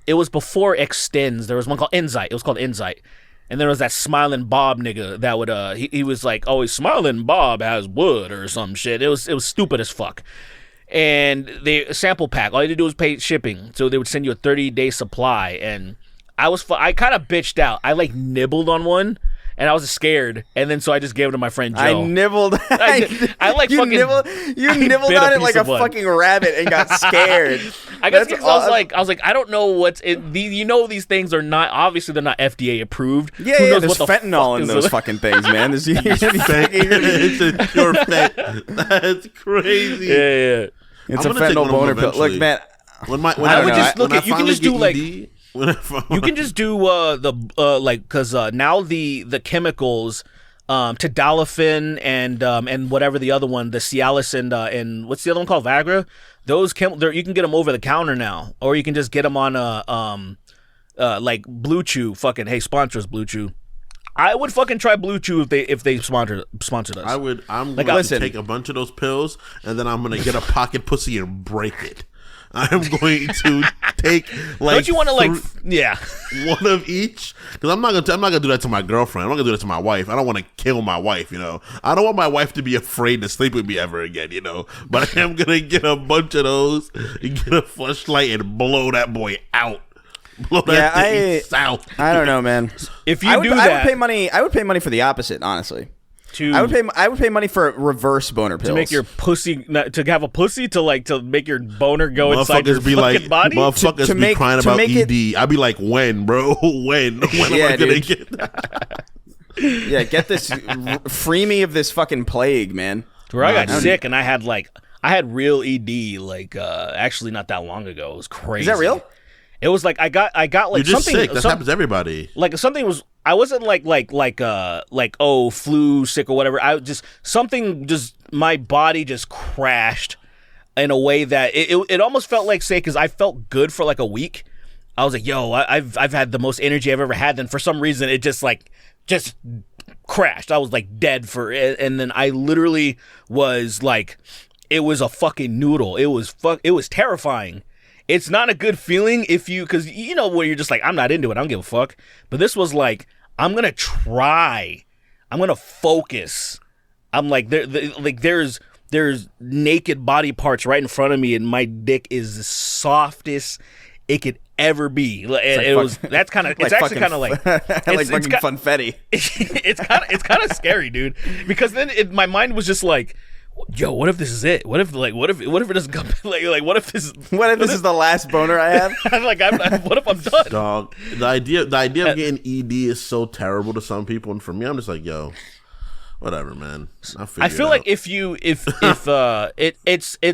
it was before Extends. There was one called Insight. It was called Insight. And there was that Smiling Bob nigga that would he was like, oh, Smiling Bob has wood or some shit. It was stupid as fuck. And they sample pack. All you had to do was pay shipping. So they would send you a 30-day supply. And I kind of bitched out. I like nibbled on one. And I was scared, and then so I just gave it to my friend Joe. I nibbled. I like you fucking. You I nibbled bit on it piece like a of one. fucking rabbit and got scared. I guess That's because I was like, I don't know what's it. These things are not obviously they're not FDA approved. Yeah, Who yeah. knows There's what the fentanyl fuck in is those it? fucking things, man. There's, It's a pure fact. That's crazy. Yeah. It's I'm a gonna take fentanyl one of boner them pill. Look, eventually. man. I would just look at- you can just do, like- you You can just do like because now the chemicals tadalafil and whatever the other one, the Cialis and what's the other one called, Viagra. Those you can get them over the counter now, or you can just get them on like Blue Chew. Fucking hey, sponsor us, Blue Chew. I would fucking try Blue Chew if they sponsored us. I'm Like, going listen. to take a bunch of those pills and then I'm going to get a pocket pussy and break it. I'm going to take like Don't you want to like yeah? one of each, because I'm not gonna do that to my girlfriend. I'm not gonna do that to my wife. I don't want to kill my wife. I don't want my wife to be afraid to sleep with me ever again. But I am gonna get a bunch of those and get a flashlight and blow that boy out. Blow that thing south. I don't know, man. If you I would, do I that, would pay money. I would pay money for the opposite, honestly. to I would pay money for reverse boner pills. to make your pussy to have a pussy to make your boner go inside your Motherfuckers be fucking like, body. motherfuckers To be make- crying to about make it- ED. I'd be like, when, bro? When am Yeah, I gonna dude. get that? Yeah, get this. Free me of this fucking plague, man. Where I got sick and I had real ED actually not that long ago. It was crazy. Is that real? It was like I got like You're just something. sick. That happens to everybody. Like something was. I wasn't like oh flu sick or whatever. I just my body just crashed in a way that it almost felt like sick because I felt good for like a week. I was like, yo, I've had the most energy I've ever had. Then for some reason it just crashed. I was like dead and then I literally was like, it was a fucking noodle. It was terrifying. It's not a good feeling because where you're just like, I'm not into it. I don't give a fuck. But this was like, I'm going to try. I'm going to focus. I'm like, there's naked body parts right in front of me and my dick is the softest it could ever be. It's actually kind of like like it's fucking funfetti. it's kind of scary, dude. Because then my mind was just like, yo, what if this is it? What if it doesn't come? What if this? What if this is the last boner I have? What if I'm done? Dog. The idea of getting ED is so terrible to some people, and for me, I'm just like, yo, whatever, man. I feel like if it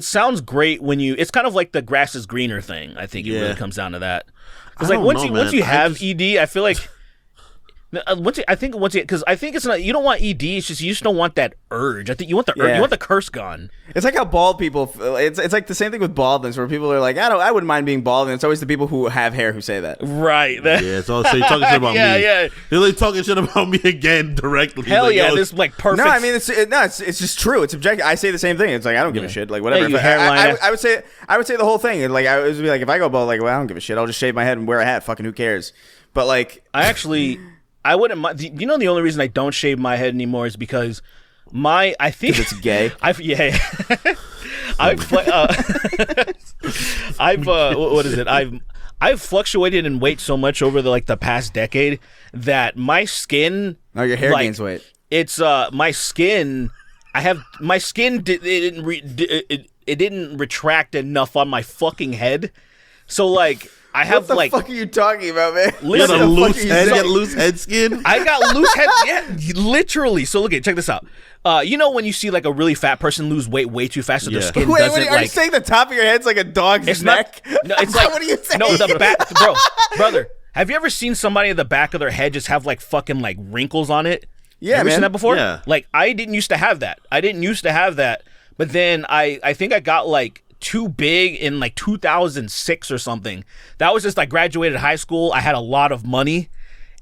sounds great when it's kind of like the grass is greener thing. I think it really comes down to that. Because I like don't know, once you man. have ED, I feel like Because I think it's not. You don't want ED. It's just you just don't want that urge. I think you want the urge. You want the curse gone. It's like how bald people. It's like the same thing with baldness, where people are like, I wouldn't mind being bald, and it's always the people who have hair who say that. Right. Yeah. So you're talking shit about me. Yeah. You're like talking shit about me again directly. Hell like, yeah, this is like perfect. No, I mean it's just true. It's objective. I say the same thing. It's like I don't give a shit. Like whatever. Hey, I would say the whole thing. Like I would be like, if I go bald, like well, I don't give a shit. I'll just shave my head and wear a hat. Fucking who cares? But like, I wouldn't mind. You know, the only reason I don't shave my head anymore is because I think it's gay. What is it? I've fluctuated in weight so much over the past decade that my skin. Oh, your hair gains weight. It's my skin. My skin it didn't retract enough on my fucking head, so like. I have what the fuck are you talking about, man? You got a loose head, loose head skin? I got loose head, yeah, literally. So look at check this out. You know when you see like a really fat person lose weight way too fast, so their skin doesn't are you saying the top of your head's like a dog's neck? No, it's like what are you saying? No, the back, brother. Have you ever seen somebody in the back of their head just have like fucking like wrinkles on it? Yeah, have you seen that before? Yeah. Like I didn't used to have that. But then I think I got like too big in like 2006 or something. That was just I graduated high school. I had a lot of money,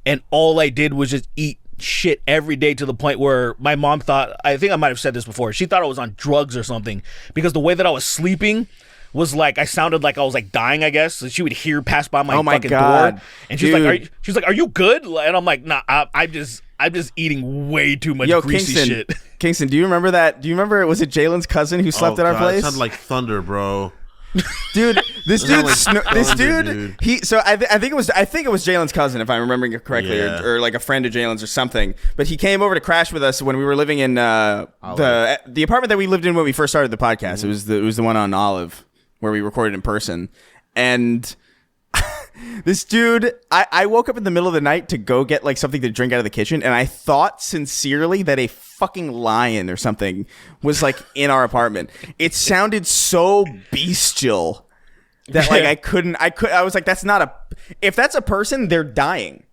and all I did was just eat shit every day to the point where my mom thought, I think I might have said this before, she thought I was on drugs or something because the way that I was sleeping was like I sounded like I was like dying, I guess. So she would hear pass by my fucking door, and she's like, "Are you good?" And I'm like, "Nah, I'm just eating way too much greasy shit." Kingston, do you remember that? Do you remember was it Jalen's cousin who slept at our place? It sounded like thunder, bro. Dude, this dude, I think it was Jalen's cousin, if I'm remembering it correctly, or like a friend of Jalen's or something. But he came over to crash with us when we were living in the apartment that we lived in when we first started the podcast. Mm-hmm. It was the one on Olive where we recorded in person, and this dude, I woke up in the middle of the night to go get like something to drink out of the kitchen, and I thought sincerely that a fucking lion or something was like in our apartment. It sounded so bestial that like I was like, that's not if that's a person, they're dying.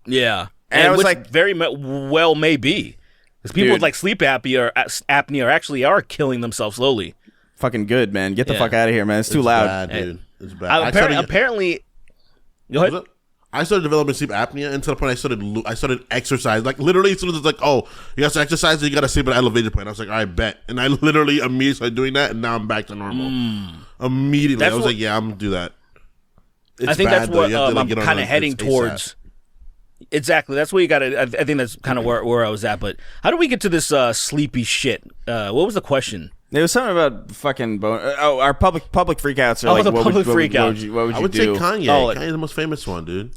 Yeah. And I was which like, very well may be. Because people with like sleep apnea actually are killing themselves slowly. Fucking good, man. Get the fuck out of here, man. It's too loud. Bad, dude. It's bad. Apparently, go ahead. I started developing sleep apnea until the point I started exercise. Like literally, as soon as it's like, oh, you got to exercise, you got to sleep at an elevator point. I was like, all right, bet. And I literally immediately started doing that, and now I'm back to normal. Immediately, I was like, yeah, I'm gonna do that. I think that's what I'm kind of heading towards. Exactly. That's where you got to. I think that's kind of where I was at. But how do we get to this sleepy shit? What was the question? It was something about fucking our public freakouts. Are like, the public freakouts. What would you I would do? say Kanye. Kanye's the most famous one, dude.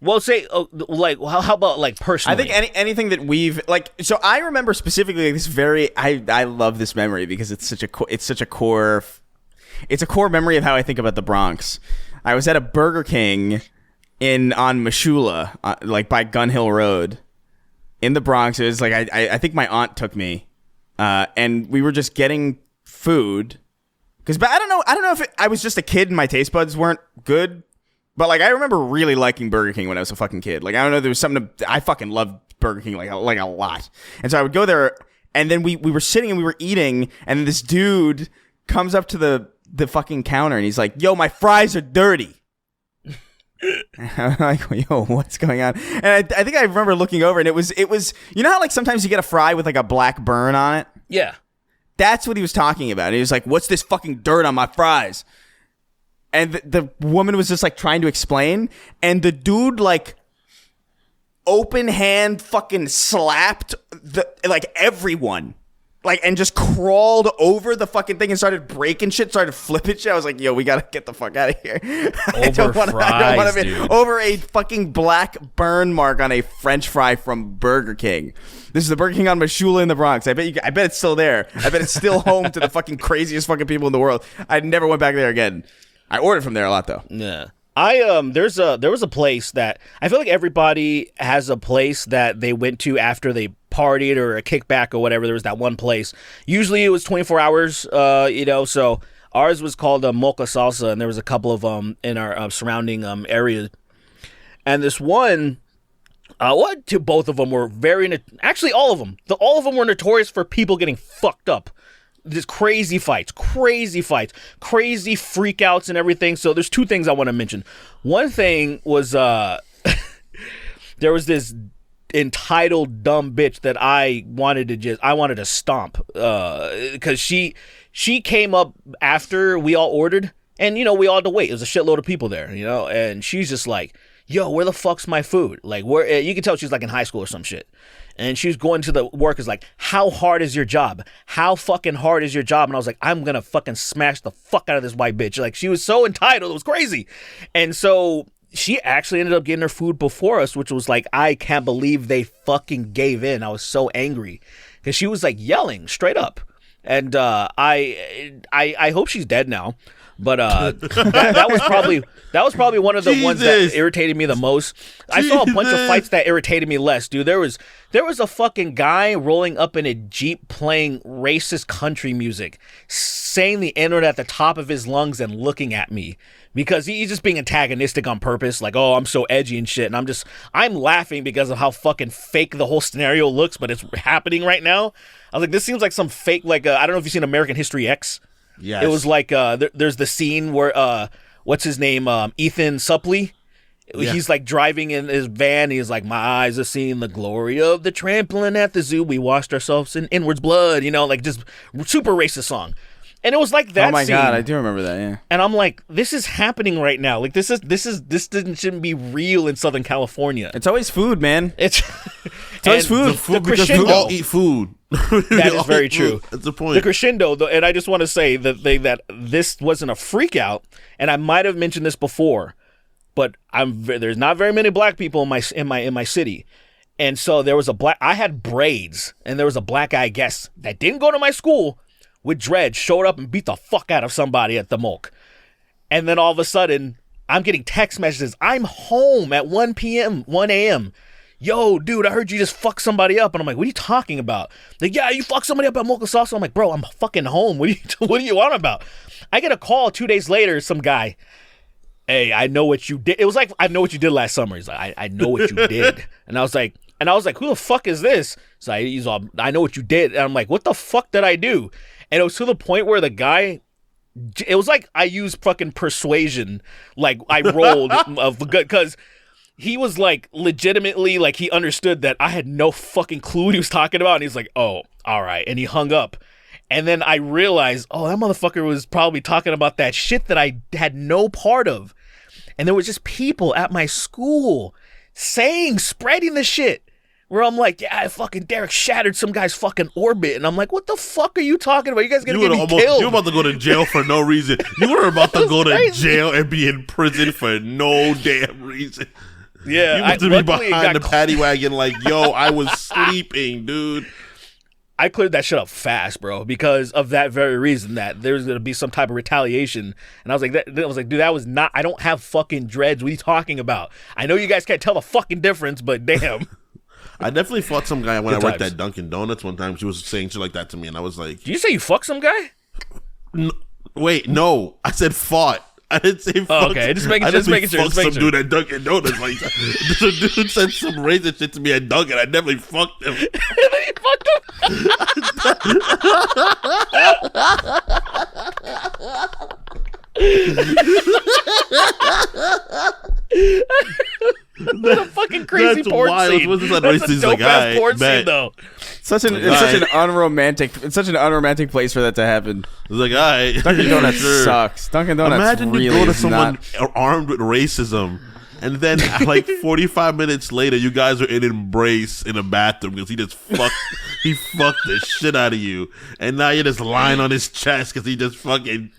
Well, say like how about like personally? I think anything that we've like. So I remember specifically this very. I love this memory because it's such a core memory of how I think about the Bronx. I was at a Burger King on Meshulah, like by Gun Hill Road, in the Bronx. It was like I think my aunt took me, and we were just getting food because, but I don't know if I was just a kid and my taste buds weren't good. But like I remember really liking Burger King when I was a fucking kid. Like I don't know, there was something I fucking loved Burger King like a lot. And so I would go there, and then we were sitting and we were eating, and this dude comes up to the fucking counter and he's like, "Yo, my fries are dirty." And I'm like, "Yo, what's going on?" And I think I remember looking over, and it was you know how like sometimes you get a fry with like a black burn on it? Yeah. That's what he was talking about. He was like, "What's this fucking dirt on my fries?" And the woman was just like trying to explain, and the dude like open hand fucking slapped everyone, like, and just crawled over the fucking thing and started breaking shit, started flipping shit. I was like, "Yo, we gotta get the fuck out of here." I don't want to be over a fucking black burn mark on a French fry from Burger King. This is the Burger King on Meshulah in the Bronx. I bet it's still there. I bet it's still home to the fucking craziest fucking people in the world. I never went back there again. I ordered from there a lot though. Yeah. There was a place that I feel like everybody has a place that they went to after they partied or a kickback or whatever. There was that one place. Usually it was 24 hours, so ours was called Mocha Salsa, and there was a couple of in our surrounding area. And this one What? Both of them were actually all of them. All of them were notorious for people getting fucked up. Just crazy fights, crazy freakouts and everything. So there's two things I want to mention. One thing was there was this entitled dumb bitch that I wanted to stomp because she came up after we all ordered, and we all had to wait. It was a shitload of people there, and she's just like, yo, where the fuck's my food? Like, where? You can tell she's like in high school or some shit. And she was going to the workers like, how hard is your job? How fucking hard is your job? And I was like, I'm gonna fucking smash the fuck out of this white bitch. Like, she was so entitled, it was crazy. And so she actually ended up getting her food before us, which was like, I can't believe they fucking gave in. I was so angry because she was like yelling straight up. And I hope she's dead now. But that was probably one of the ones that irritated me the most. I saw a bunch of fights that irritated me less, dude. There was a fucking guy rolling up in a Jeep playing racist country music, saying the N-word at the top of his lungs and looking at me because he's just being antagonistic on purpose, like, oh, I'm so edgy and shit. And I'm laughing because of how fucking fake the whole scenario looks, but it's happening right now. I was like, this seems like some fake, like, I don't know if you've seen American History X. Yes. It was like there's the scene where what's his name, Ethan Suplee. Yeah. He's like driving in his van. He's like, my eyes have seen the glory of the trampling at the zoo. We washed ourselves in inwards blood. Like just super racist song. And it was like that. Oh my scene. God, I do remember that. Yeah. And I'm like, this is shouldn't be real in Southern California. It's always food, man. It's always food. The food because we all eat food. That is very true. That's the point. The crescendo, though, and I just want to say that this wasn't a freak out, and I might have mentioned this before, but there's not very many black people in my city, and so I had braids, and there was a black guy, I guess, that didn't go to my school with dreads, showed up and beat the fuck out of somebody at the Mulk, and then all of a sudden I'm getting text messages. I'm home at 1 a.m. Yo, dude, I heard you just fuck somebody up. And I'm like, what are you talking about? Like, yeah, you fucked somebody up at Mocha Salsa. I'm like, bro, I'm fucking home. What are you on about? I get a call 2 days later, some guy, hey, I know what you did. It was like, I know what you did last summer. He's like, I know what you did. And I was like, who the fuck is this? So he's all, I know what you did. And I'm like, what the fuck did I do? And it was to the point where the guy, it was like I used fucking persuasion. Like I rolled because he was like legitimately like he understood that I had no fucking clue what he was talking about. And he's like, oh, all right. And he hung up. And then I realized, oh, that motherfucker was probably talking about that shit that I had no part of. And there was just people at my school spreading the shit. Where I'm like, yeah, fucking Derek shattered some guy's fucking orbit. And I'm like, what the fuck are you talking about? You guys gonna get me killed. You were about to go to jail for no reason. You were about to go to jail and be in prison for no damn reason. Yeah. You have to be behind the paddy wagon like, yo, I was sleeping, dude. I cleared that shit up fast, bro, because of that very reason, that there's going to be some type of retaliation. And I was like, dude, that was not, I don't have fucking dreads. What are you talking about? I know you guys can't tell the fucking difference, but damn. I definitely fought some guy when I worked at Dunkin' Donuts one time. She was saying shit like that to me, and I was like... Did you say you fucked some guy? Wait, no. I said fought. I didn't say fuck. Oh, okay, just making sure. Fuck some dude at Dunkin' Donuts. Like, some dude said some racist shit to me at Dunkin'. I definitely fucked him. You fucked What a fucking crazy porn scene. That's a dope ass porn scene, though. It's such an unromantic place for that to happen. It's like, all right. Dunkin' Donuts sucks. Dunkin' Donuts Imagine really you go to is someone not... armed with racism, and then like 45 minutes later, you guys are in embrace in a bathroom because he fucked the shit out of you, and now you're just lying on his chest because he just fucking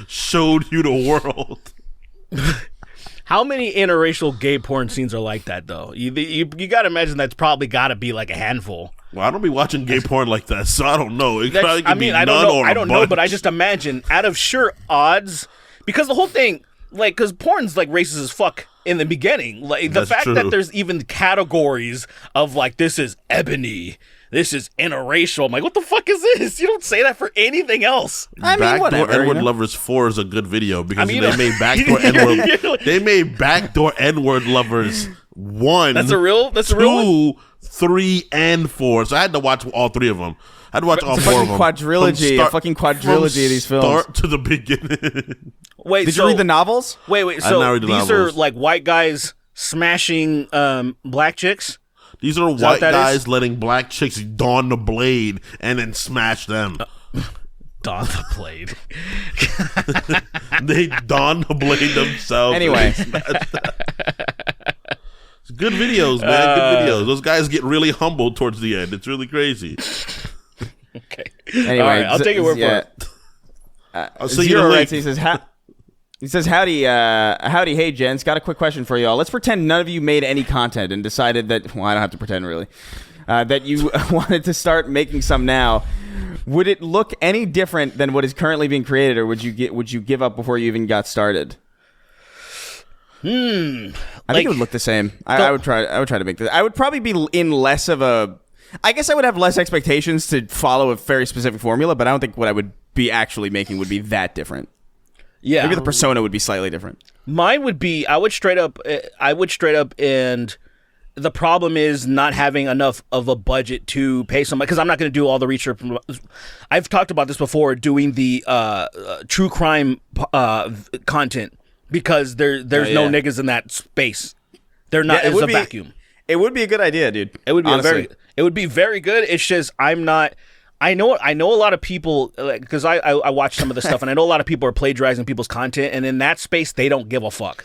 showed you the world. How many interracial gay porn scenes are like that, though? You got to imagine that's probably got to be like a handful. Well, I don't be watching gay porn like that, so I don't know. It probably could be I don't know, but I just imagine out of sheer odds, because the whole thing, like, because porn's like racist as fuck in the beginning. Like the fact that there's even categories of like, this is ebony, this is interracial. I'm like, what the fuck is this? You don't say that for anything else. I mean, Backdoor N-word Lovers 4 is a good video because they made Backdoor N-word. They made Backdoor N-word Lovers 1. That's a real one? 2, 3, and 4. So I had to watch all 3 of them. I had to watch all 4 of them. A fucking quadrilogy of these films. Start to the beginning. Wait, Did you read the novels? Wait. I did not So read the these novels. are like white guys smashing black chicks? These are that white what that guys is? letting black chicks don the blade and then smash them. Don the blade. They don the blade themselves. Anyway. It's good videos, man. Good videos. Those guys get really humbled towards the end. It's really crazy. Okay. Anyway, All right, I'll take your word for it. I'll send you Zero the link. Reds, he says, howdy, hey, gents. Got a quick question for y'all. Let's pretend none of you made any content and decided that, well, I don't have to pretend really, that you wanted to start making some now. Would it look any different than what is currently being created, or would you give up before you even got started? I think it would look the same. I would try to make this. I would probably be in less of a. I guess I would have less expectations to follow a very specific formula, but I don't think what I would be actually making would be that different. Yeah. Maybe the persona would be slightly different. Mine would be I would straight up, and the problem is not having enough of a budget to pay somebody, because I'm not going to do all the research. I've talked about this before, doing the true crime content, because there's no niggas in that space. They're not. It's a vacuum. It would be a good idea, dude. It would be honestly. it would be very good. It's just I'm not. I know a lot of people, because I watch some of the stuff, and I know a lot of people are plagiarizing people's content, and in that space they don't give a fuck.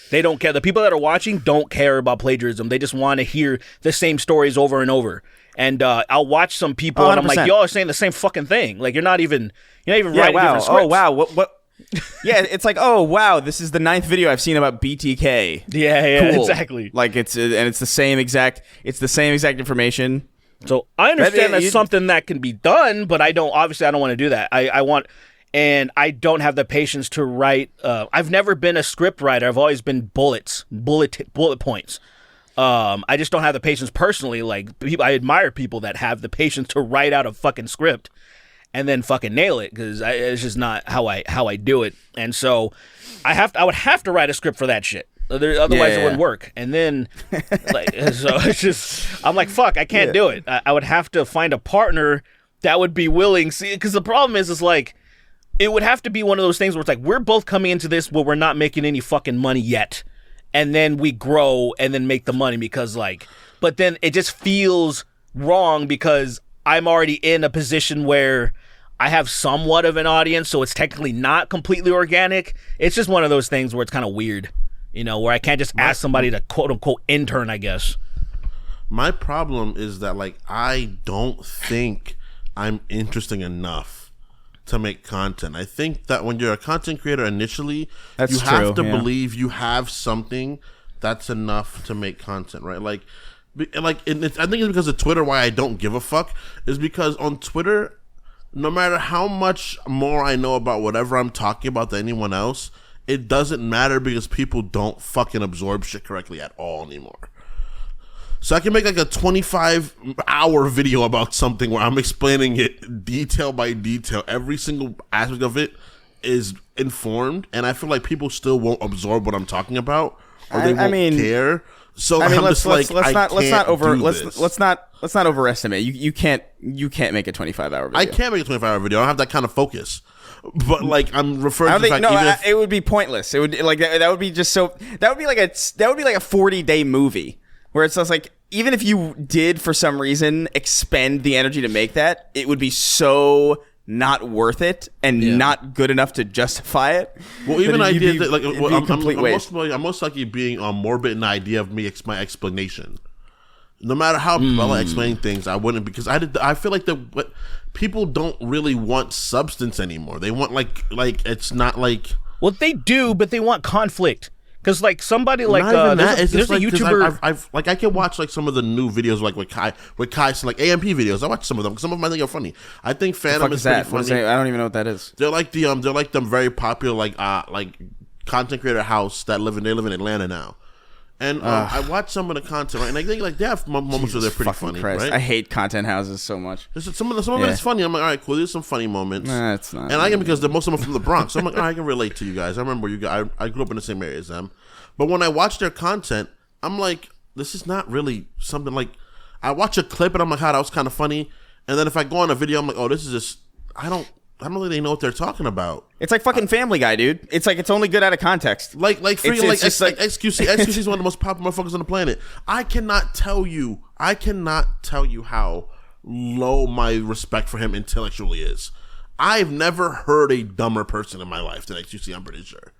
They don't care. The people that are watching don't care about plagiarism. They just want to hear the same stories over and over. And I'll watch some people, and I'm like, y'all are saying the same fucking thing. Like you're not even writing different scripts. Oh wow, what? Yeah, it's like, oh wow, this is the 9th video I've seen about BTK. Yeah, cool. Exactly. Like it's the same exact information. So I understand that's something that can be done, but I don't want to do that. And I don't have the patience to write. I've never been a script writer. I've always been bullet points. I just don't have the patience personally. Like I admire people that have the patience to write out a fucking script and then fucking nail it, because it's just not how I do it. And so I would have to write a script for that shit. Otherwise it wouldn't work. And then so it's just, I'm like, fuck, I can't do it. I would have to find a partner that would be willing. See, because the problem is like, it would have to be one of those things where it's like, we're both coming into this where we're not making any fucking money yet, and then we grow and then make the money, because like, but then it just feels wrong because I'm already in a position where I have somewhat of an audience, so it's technically not completely organic. It's just one of those things where it's kind of weird, where I can't just ask somebody to quote unquote intern, I guess. My problem is that like I don't think I'm interesting enough to make content. I think that when you're a content creator initially, you have to believe you have something that's enough to make content, right? Like I think it's because of Twitter why I don't give a fuck is because on Twitter, no matter how much more I know about whatever I'm talking about than anyone else, it doesn't matter because people don't fucking absorb shit correctly at all anymore. So I can make like a 25-hour video about something where I'm explaining it detail by detail. Every single aspect of it is informed, and I feel like people still won't absorb what I'm talking about, or they won't care. So let's not overestimate. You can't make a 25-hour video. I can't make a 25-hour video. I don't have that kind of focus. But like I'm referring to the fact, it would be pointless. It would like that would be just so that would be like a 40-day movie where it's just like, even if you did for some reason expend the energy to make that, it would be so not worth it and not good enough to justify it. Well, even ideas that like I'm most likely being morbid in the idea of my explanation. No matter how well I explain things, I wouldn't, because I feel like people don't really want substance anymore. They want like it's not like, well, they do, but they want conflict. Because like somebody like there's a YouTuber, I've I can watch like some of the new videos like with Kai some like AMP videos. I watch some of them. Some of them I think are funny. I think Phantom is pretty funny. I don't even know what that is. They're like them very popular like content creator house they live in Atlanta now. And I watch some of the content, right, and I think like they have moments where they're pretty funny. Christ. Right? I hate content houses so much. Some of it is funny. I'm like, all right, cool. There's some funny moments. Nah, it's not. And I can, because most of them are from the Bronx, so I'm like, all right, I can relate to you guys. I remember you guys. I grew up in the same area as them. But when I watch their content, I'm like, this is not really something like. I watch a clip and I'm like, "How that was kind of funny," and then if I go on a video, I'm like, "Oh, this is just." I don't really know what they're talking about. It's like fucking Family Guy, dude. It's like it's only good out of context. Like freaking like XQC. XQC is one of the most popular motherfuckers on the planet. I cannot tell you how low my respect for him intellectually is. I've never heard a dumber person in my life than XQC. I'm pretty sure.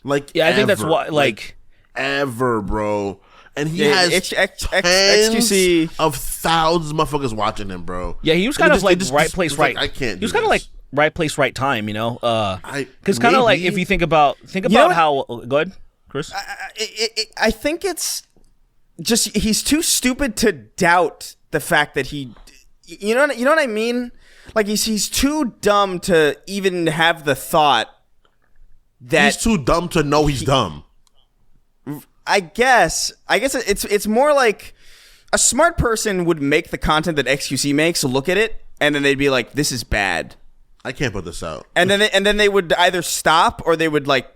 Like, yeah, I think that's why. Like ever, bro. And he Yeah, has XQC tens of thousands of motherfuckers watching him, bro. Yeah, he was kind of like right place, right. I can't. He was kind of like right place, right time. You know, because kind maybe. of like if you think about how. Go ahead, Chris. I think it's just he's too stupid to doubt the fact that he. You know what I mean? Like he's too dumb to even have the thought that he's too dumb to know he's dumb. I guess it's more like a smart person would make the content that XQC makes, look at it, and then they'd be like, "This is bad." I can't put this out. And then they would either stop or they would like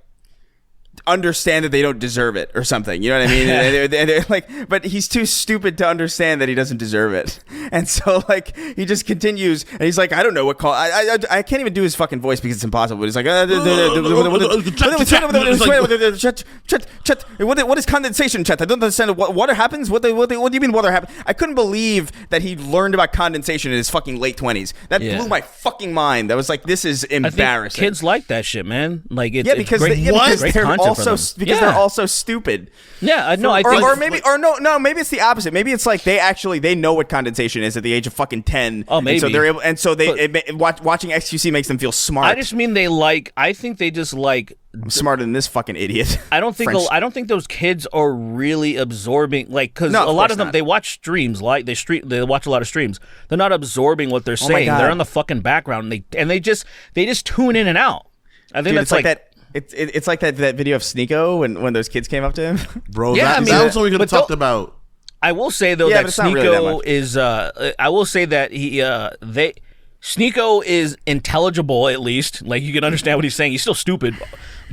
understand that they don't deserve it or something. You know what I mean? and they're like, but he's too stupid to understand that he doesn't deserve it. And so like he just continues and he's like, I don't know what call. I can't even do his fucking voice because it's impossible. But he's like, what is condensation, Chet? I don't understand. What water happens? What do you mean water happens? I couldn't believe that he learned about condensation in his fucking late 20s. That blew my fucking mind. That was like, this is embarrassing. I think kids like that shit, man. Like it's because great, they're content they're also stupid. Yeah, no, I think, maybe it's the opposite. Maybe it's like they know what condensation is at the age of fucking 10. Oh, maybe. And so they're able, and so watching XQC makes them feel smart. I just mean I think they just like. I'm smarter than this fucking idiot. I don't think those kids are really absorbing, like, because a lot of them they watch streams, like they watch a lot of streams. They're not absorbing what they're saying. They're in the fucking background, and they just tune in and out. I think that's like that. It's like that video of Sneeko when those kids came up to him. Bro, that was what we could have talked about. I will say though that Sneeko is I will say that Sneeko is intelligible, at least. Like, you can understand what he's saying. He's still stupid,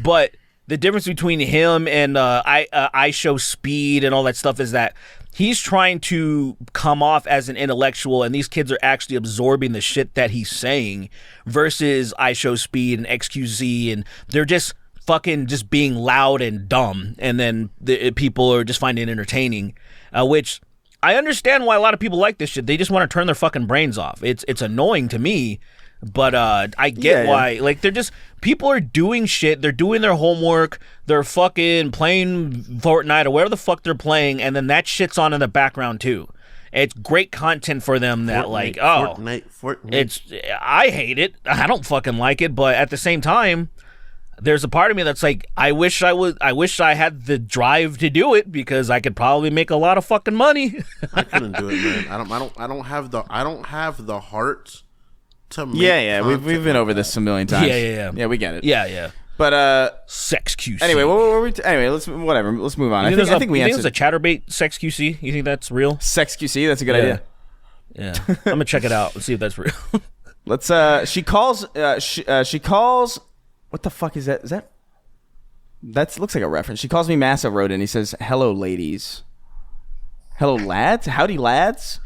but the difference between him and I Show Speed and all that stuff is that he's trying to come off as an intellectual, and these kids are actually absorbing the shit that he's saying, versus I Show Speed and XQZ, and they're just fucking just being loud and dumb, and then people are just finding it entertaining, which I understand why a lot of people like this shit. They just want to turn their fucking brains off. It's annoying to me, but I get why. Like, they're just, people are doing shit. They're doing their homework. They're fucking playing Fortnite or whatever the fuck they're playing, and then that shit's on in the background too. It's great content for them that Fortnite. I hate it. I don't fucking like it, but at the same time, there's a part of me that's like, I wish I had the drive to do it, because I could probably make a lot of fucking money. I couldn't do it, man. I don't have the heart to make we've been over this a million times. Yeah, we get it. Yeah. But sex QC. Anyway, what were we anyway, let's move on. I think we answered. There's a Chatterbait sex QC. You think that's real? Sex QC, that's a good idea. Yeah. I'm gonna check it out and see if that's real. Let's she calls what the fuck is that? That looks like a reference. She calls me Massa Rodin. He says, "Hello, ladies. Hello, lads. Howdy, lads.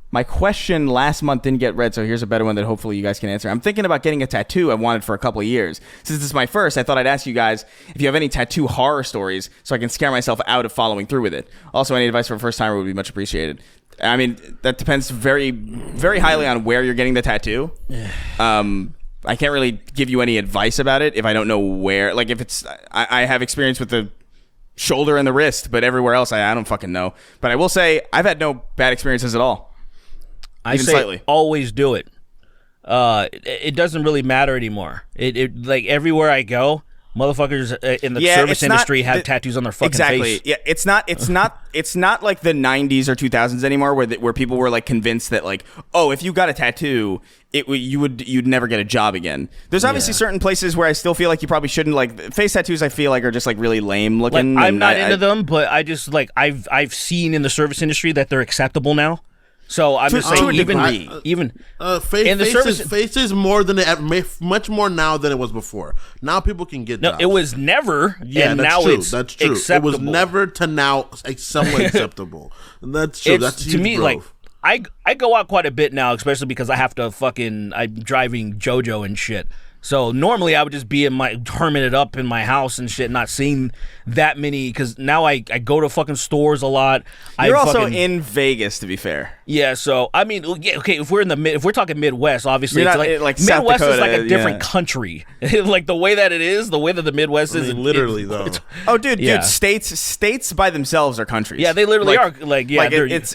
My question last month didn't get read, so here's a better one that hopefully you guys can answer. I'm thinking about getting a tattoo I've wanted for a couple of years. Since this is my first, I thought I'd ask you guys if you have any tattoo horror stories so I can scare myself out of following through with it. Also, any advice for a first timer would be much appreciated." I mean, that depends very, very highly on where you're getting the tattoo. I can't really give you any advice about it if I don't know where. Like, if it's, I have experience with the shoulder and the wrist, but everywhere else, I don't fucking know. But I will say, I've had no bad experiences at all. I say slightly. Always do it. It doesn't really matter anymore. It like, everywhere I go, motherfuckers in the service industry have tattoos on their fucking face. Yeah, it's not like the 90s or 2000s anymore where people were like convinced that like, oh, if you got a tattoo, you'd never get a job again. There's obviously certain places where I still feel like you probably shouldn't, like face tattoos. I feel like are just like really lame looking. Like, I'm not into them, but I just like I've seen in the service industry that they're acceptable now. So I'm just to saying, a degree. even Face, the service face is more than much more now than it was before. Now people can get no, jobs. it was never, Yeah, and that's now true. it's That's true. acceptable. It was never to now somewhat acceptable. And that's true. It's, That's to huge me growth. like I go out quite a bit now, especially because I'm driving JoJo and shit. So normally I would just be herming it up in my house and shit, not seeing that many, because now I go to fucking stores a lot. You're also in Vegas, to be fair. Yeah, so I mean, yeah, okay. If we're talking Midwest, obviously, You're it's not, like South Midwest is Dakota, like a different country. Like the way that it is, the way that the Midwest is, literally though. Oh, dude, Yeah. states by themselves are countries. Yeah, they literally are. Like, yeah, it's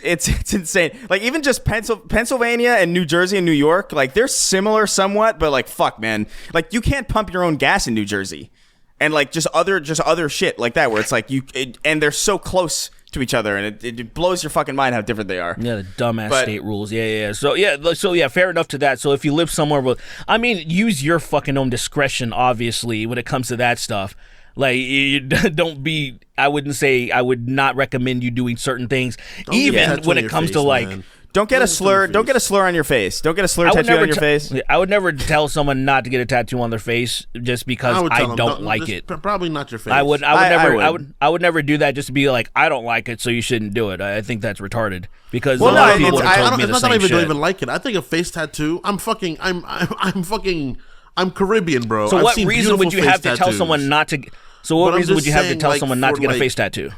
insane. Like even just Pennsylvania and New Jersey and New York, like they're similar somewhat, but like fuck, man, like you can't pump your own gas in New Jersey, and like just other shit like that, where it's like and they're so close to each other, and it blows your fucking mind how different they are. Yeah, the dumbass state rules. Yeah. So yeah, fair enough to that. So if you live somewhere, I mean, use your fucking own discretion, obviously, when it comes to that stuff. Like, you don't be. I would not recommend you doing certain things, even when it comes to like. Man. Don't get a slur. Don't get a slur on your face. Don't get a slur tattoo on your face. I would never tell someone not to get a tattoo on their face just because I don't like it. Probably not your face. I would never do that just to be like, I don't like it, so you shouldn't do it. I think that's retarded because a lot of people have told me the same shit. I don't even like it. I think a face tattoo. I'm Caribbean, bro. So I've what seen reason would you beautiful have face to tell tattoos. someone not to? So what But I'm reason would just you have to saying, tell like, someone not for, to get a like- face tattoo?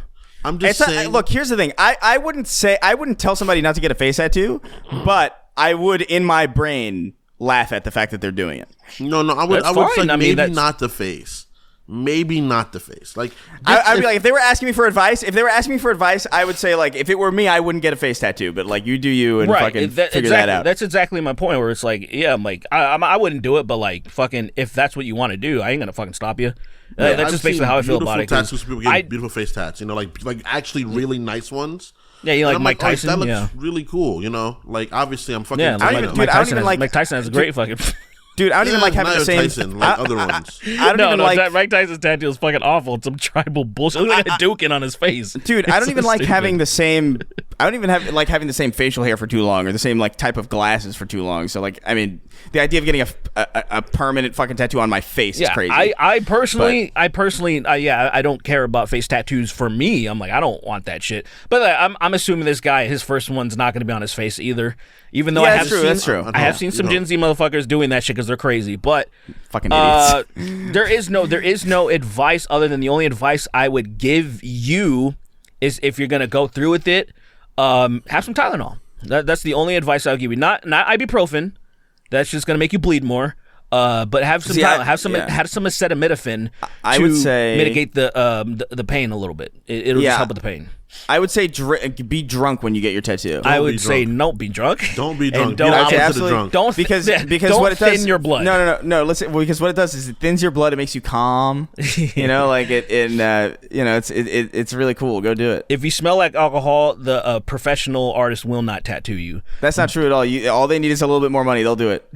I'm just saying. Look, here's the thing. I wouldn't tell somebody not to get a face tattoo, but I would in my brain laugh at the fact that they're doing it. No, I would That's say fine. I mean, maybe not the face. Maybe not the face. Like I'd be like, if they were asking me for advice, I would say like, if it were me, I wouldn't get a face tattoo, but like you do you and fucking figure that out. That's exactly my point. Where it's like, yeah, I'm like, I wouldn't do it, but like, fucking, if that's what you want to do, I ain't gonna fucking stop you. That's I've just basically seen how I feel about it. Tattoos, people get beautiful face tats. You know, like actually really nice ones. Yeah, you And like I'm Mike Tyson. that looks yeah, really cool. You know, like obviously I'm fucking. yeah. Mike Tyson has a great fucking. Dude, I don't even like having the same. Tyson, like other ones. I don't even like. Mike Tyson's tattoo is fucking awful. It's some tribal bullshit. It looks like a duking on his face. Dude, I don't even like having the same. I don't even like having the same facial hair for too long, or the same like type of glasses for too long. So like, I mean, the idea of getting a permanent fucking tattoo on my face is crazy. I personally, I don't care about face tattoos. For me, I'm like, I don't want that shit. But I'm assuming this guy, his first one's not going to be on his face either. Even though that's true. I have seen some Gen Z motherfuckers doing that shit because they're crazy. But fucking idiots. there is no advice other than the only advice I would give you is if you're gonna go through with it, have some Tylenol. That's the only advice I'll give you. Not ibuprofen. That's just gonna make you bleed more. But have some Tylenol. Have some acetaminophen I to would say mitigate the pain a little bit. It'll just help with the pain. I would say be drunk when you get your tattoo. I would say don't be drunk. Don't be drunk. And don't Be the opposite of absolutely drunk. don't because don't what it does thin your blood. No. Listen, because what it does is it thins your blood. It makes you calm. You know, like it's really cool. Go do it. If you smell like alcohol, the professional artist will not tattoo you. That's not true at all. All they need is a little bit more money. They'll do it.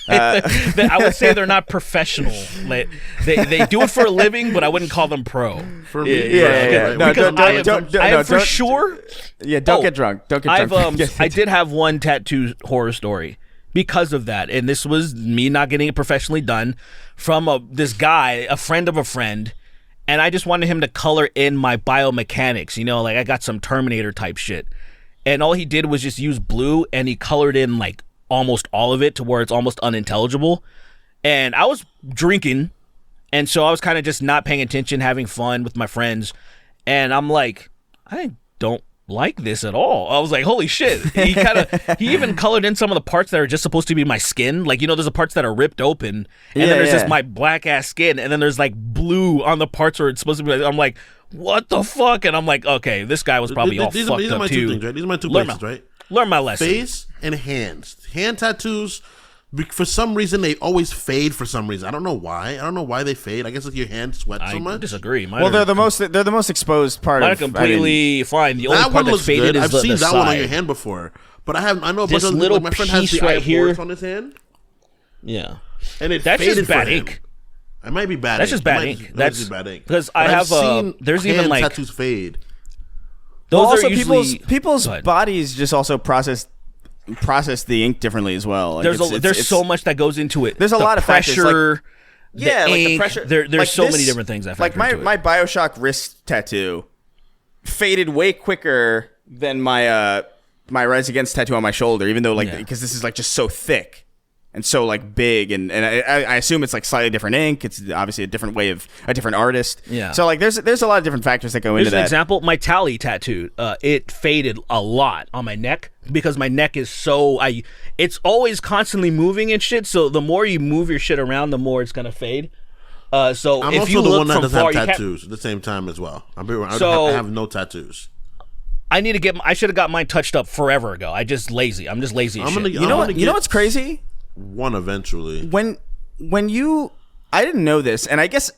I would say they're not professional. Like, they do it for a living, but I wouldn't call them pro. For me, Yeah. No, Because don't I have for sure. Yeah, don't get drunk. Don't get drunk. I did have one tattoo horror story because of that, and this was me not getting it professionally done from this guy, a friend of a friend, and I just wanted him to color in my biomechanics. You know, like I got some Terminator type shit, and all he did was just use blue, and he colored in like almost all of it to where it's almost unintelligible. And I was drinking, and so I was kind of just not paying attention, having fun with my friends, and I'm like, I don't like this at all. I was like, holy shit. He even colored in some of the parts that are just supposed to be my skin. Like, you know, there's the parts that are ripped open, and then there's just my black ass skin, and then there's like blue on the parts where it's supposed to be. I'm like, what the fuck? And I'm like, okay, this guy was probably all fucked up too. These are my two things, right? These are my two places, right? Learn my lesson. Face and hands. Hand tattoos, for some reason, they always fade for some reason. I don't know why. I don't know why they fade. I guess if your hand sweat so much. I disagree. Well, they're the most exposed part mine of. are completely fine. The only That part one that's looks faded good. is I've the seen that side. one on your hand before, but I know a bunch This of little my friend has piece the right eye of here. Horus on his hand, Yeah. and it That's faded just bad for him. ink. It might be bad. That's ink. just bad It might ink. just That's be bad ink. because But I have I've seen there's even hand like tattoos fade. those Also, are usually people's Go ahead. bodies just also process process the ink differently as well. Like there's so much that goes into it. There's a lot of factors, pressure. Yeah, like the ink, pressure. There's like so many different things that factor like into it. my BioShock wrist tattoo faded way quicker than my Rise Against tattoo on my shoulder, even though because this is like just so thick and so like big, and I assume it's like slightly different ink. It's obviously a different way of a different artist. Yeah. So like there's a lot of different factors that go into that. Here's an example. My Tally tattoo, it faded a lot on my neck because my neck is it's always constantly moving and shit. So the more you move your shit around, the more it's gonna fade. So I'm if also you the look one that from doesn't far, have tattoos at the same time as well. I have no tattoos. I need to get. I should have got mine touched up forever ago. I'm just lazy as shit. You know what's crazy? One eventually. When I didn't know this, and I guess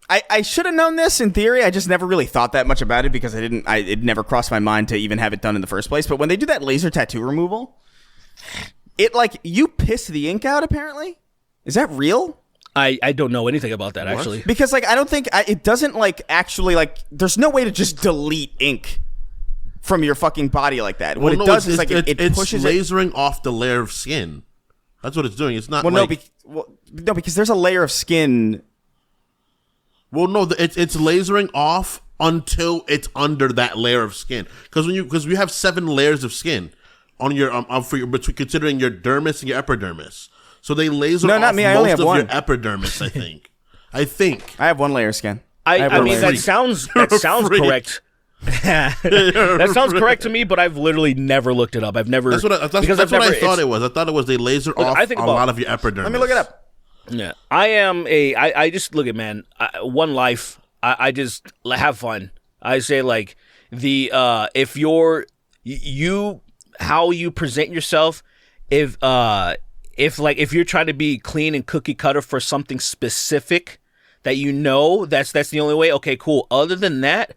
I should have known this in theory. I just never really thought that much about it because it never crossed my mind to even have it done in the first place. But when they do that laser tattoo removal, it like you piss the ink out. Apparently, is that real? I don't know anything about that actually. Because like I don't think it doesn't like actually like there's no way to just delete ink from your fucking body like that. What it does is like it pushes lasering off the layer of skin. That's what it's doing. It's not no, because there's a layer of skin. Well, no, it's lasering off until it's under that layer of skin. Because you have 7 layers of skin on your considering your dermis and your epidermis. So they laser off not me. I only have most of one. your epidermis. I think. I have one layer of skin. I mean that sounds correct. That sounds correct to me, but I've literally never looked it up. I've never. That's what I thought it was. I thought it was they laser off a lot of your epidermis. Let me look it up. Yeah, I just look at man. One life. I just have fun. I say like if you're how you present yourself, if you're trying to be clean and cookie cutter for something specific that that's the only way. Okay, cool. Other than that,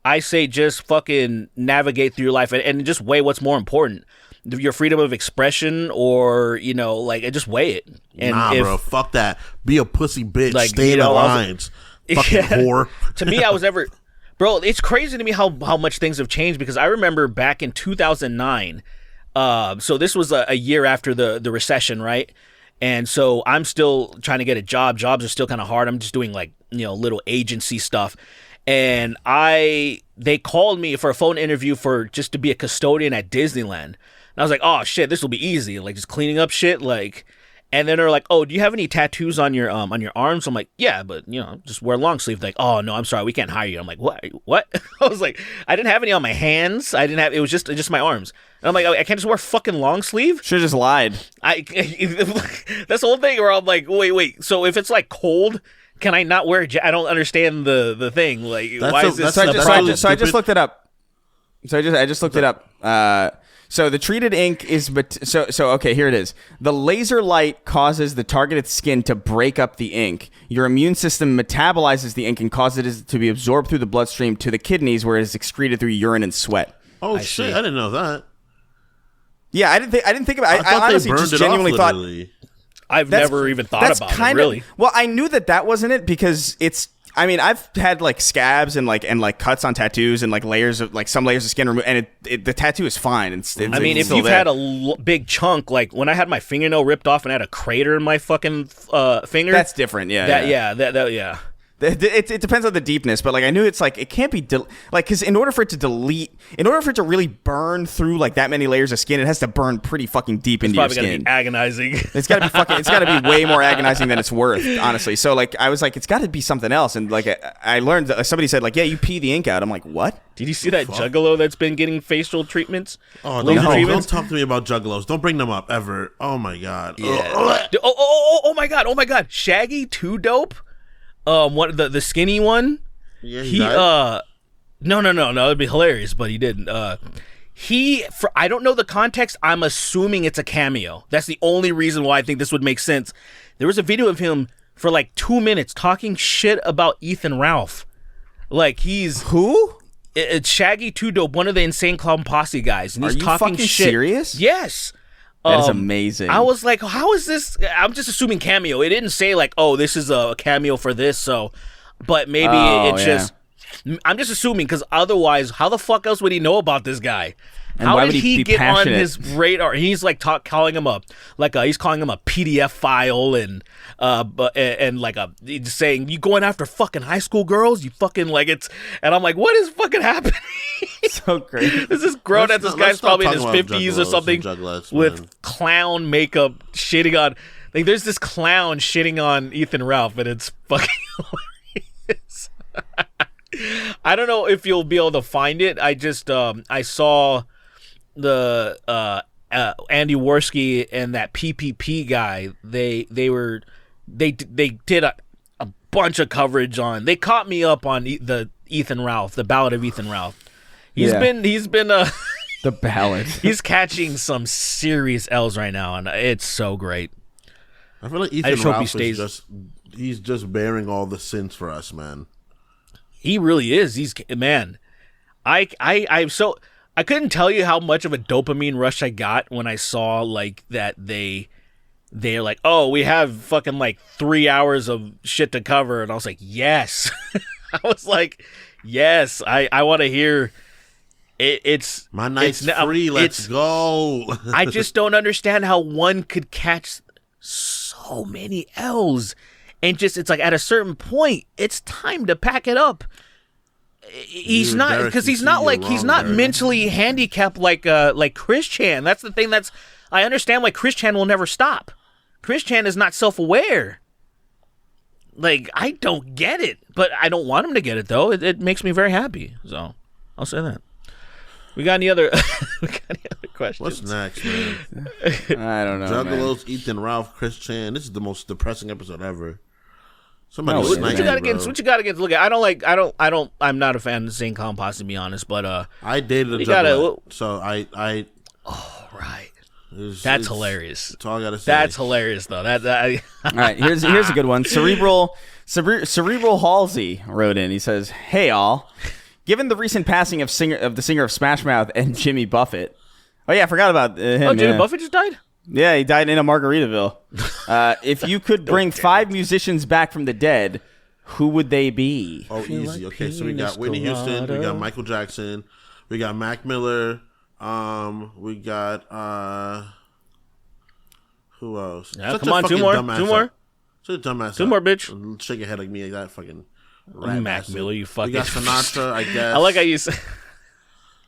I say just fucking navigate through your life and just weigh what's more important. Your freedom of expression or, just weigh it. And bro, fuck that. Be a pussy bitch. Like, Stay in the lines. Fucking whore. To me, bro, it's crazy to me how much things have changed because I remember back in 2009, so this was a year after the recession, right? And so I'm still trying to get a job. Jobs are still kind of hard. I'm just doing little agency stuff. And they called me for a phone interview just to be a custodian at Disneyland. And I was like, oh shit, this will be easy. Like just cleaning up shit. And then they're like, oh, do you have any tattoos on your arms? I'm like, yeah, but just wear long sleeve. Like, oh no, I'm sorry, we can't hire you. I'm like, what? I was like, I didn't have any on my hands. It was just my arms. And I'm like, I can't just wear fucking long sleeve? Should have just lied. That's the whole thing where I'm like, wait. So if it's like cold, can I not wear I don't understand the thing. Like, why is this so a problem? I just looked it up. I just looked it up. So the treated ink is okay, here it is. The laser light causes the targeted skin to break up the ink. Your immune system metabolizes the ink and causes it to be absorbed through the bloodstream to the kidneys where it is excreted through urine and sweat. Oh shit, I didn't know that. Yeah, I didn't think about it. I honestly just genuinely thought I've never even thought about it, really. Well, I knew that wasn't it because I've had like scabs and cuts on tattoos and like layers of some layers of skin removed, and the tattoo is fine. If you've had a big chunk, like when I had my fingernail ripped off and I had a crater in my fucking finger, that's different. Yeah. It depends on the deepness, but I knew it's it can't be because in order for it to really burn through that many layers of skin, it has to burn pretty fucking deep into your skin. Probably gotta be agonizing. It's gotta be way more agonizing than it's worth, honestly. So I was like, it's got to be something else, and I learned somebody said yeah, you pee the ink out. I'm like, what? Did you see that juggalo that's been getting facial treatments? Oh, don't talk to me about juggalos. Don't bring them up ever. Oh my god. Yeah. Oh my god. Shaggy too dope. What the skinny one? Yeah, he died? No, it'd be hilarious, but he didn't. I don't know the context. I'm assuming it's a cameo. That's the only reason why I think this would make sense. There was a video of him for 2 minutes talking shit about Ethan Ralph. He's who? It's Shaggy Two Dope, one of the Insane Clown Posse guys, and he's Are you talking fucking shit. Serious? Yes. That is amazing. I was like, how is this? I'm just assuming cameo. It didn't say oh, this is a cameo for this. So, but maybe it's just I'm just assuming because otherwise, how the fuck else would he know about this guy? And How why did would he be get passionate? on his radar? He's like calling him he's calling him a PDF file and like he's saying you going after fucking high school girls, you fucking like it's, and I'm like, what is fucking happening? So great. This is grown Let's at this not- guy's let's stop probably in his talking about 50s or juggalos something and juggalettes, with man. clown makeup shitting on. Like there's this clown shitting on Ethan Ralph, and it's fucking hilarious. I don't know if you'll be able to find it. I just I saw the Andy Worski and that PPP guy. They did a bunch of coverage on. They caught me up on the Ethan Ralph, the Ballad of Ethan Ralph. He's been the ballad. he's catching some serious L's right now, and it's so great. I feel like I Ethan just hope he Ralph stays- he's just bearing all the sins for us, man. He really is. He's man. I'm so I couldn't tell you how much of a dopamine rush I got when I saw like that they're like, oh, we have fucking like 3 hours of shit to cover, and I was like, yes. I was like, yes, I want to hear it. It's My night's it's, free. Let's go. I just don't understand how one could catch so many L's and just it's like at a certain point it's time to pack it up. He's Dude, not Derek, because you he's see not you're like he's wrong, not Derek. mentally handicapped like Chris Chan. That's the thing that's I understand why Chris Chan will never stop. Chris Chan is not self-aware. Like I don't get it, but I don't want him to get it though. It makes me very happy. So I'll say that. We got any other questions? What's next, man? I don't know. man. Juggalos, Ethan Ralph, Chris Chan. This is the most depressing episode ever. Somebody No, snipe What me, you got bro. against? What you got against? Look, I'm not a fan of St. Compass to be honest, but I dated a You gotta- juggalo, so I right. it's- That's it's- hilarious. That's all I gotta say. That's hilarious though. That All right, here's a good one. Cerebral Halsey wrote in. He says, "Hey all, given the recent passing of the singer of Smash Mouth and Jimmy Buffett." Oh yeah, I forgot about him. Oh, Jimmy yeah. Buffett just died? Yeah, he died in a Margaritaville. If you could bring 5 musicians back from the dead, who would they be? Oh, easy. like Okay, so we got pina Whitney Houston, we colada. got Michael Jackson, we got Mac Miller, we got who else? Yeah, Such come a on, two fucking more, dumbass two more. up. Such a dumbass. Two up. more, bitch. Shake your head like me like that fucking rat Mac bastard. Miller, you We fucking. got Sinatra, I guess. I like how you say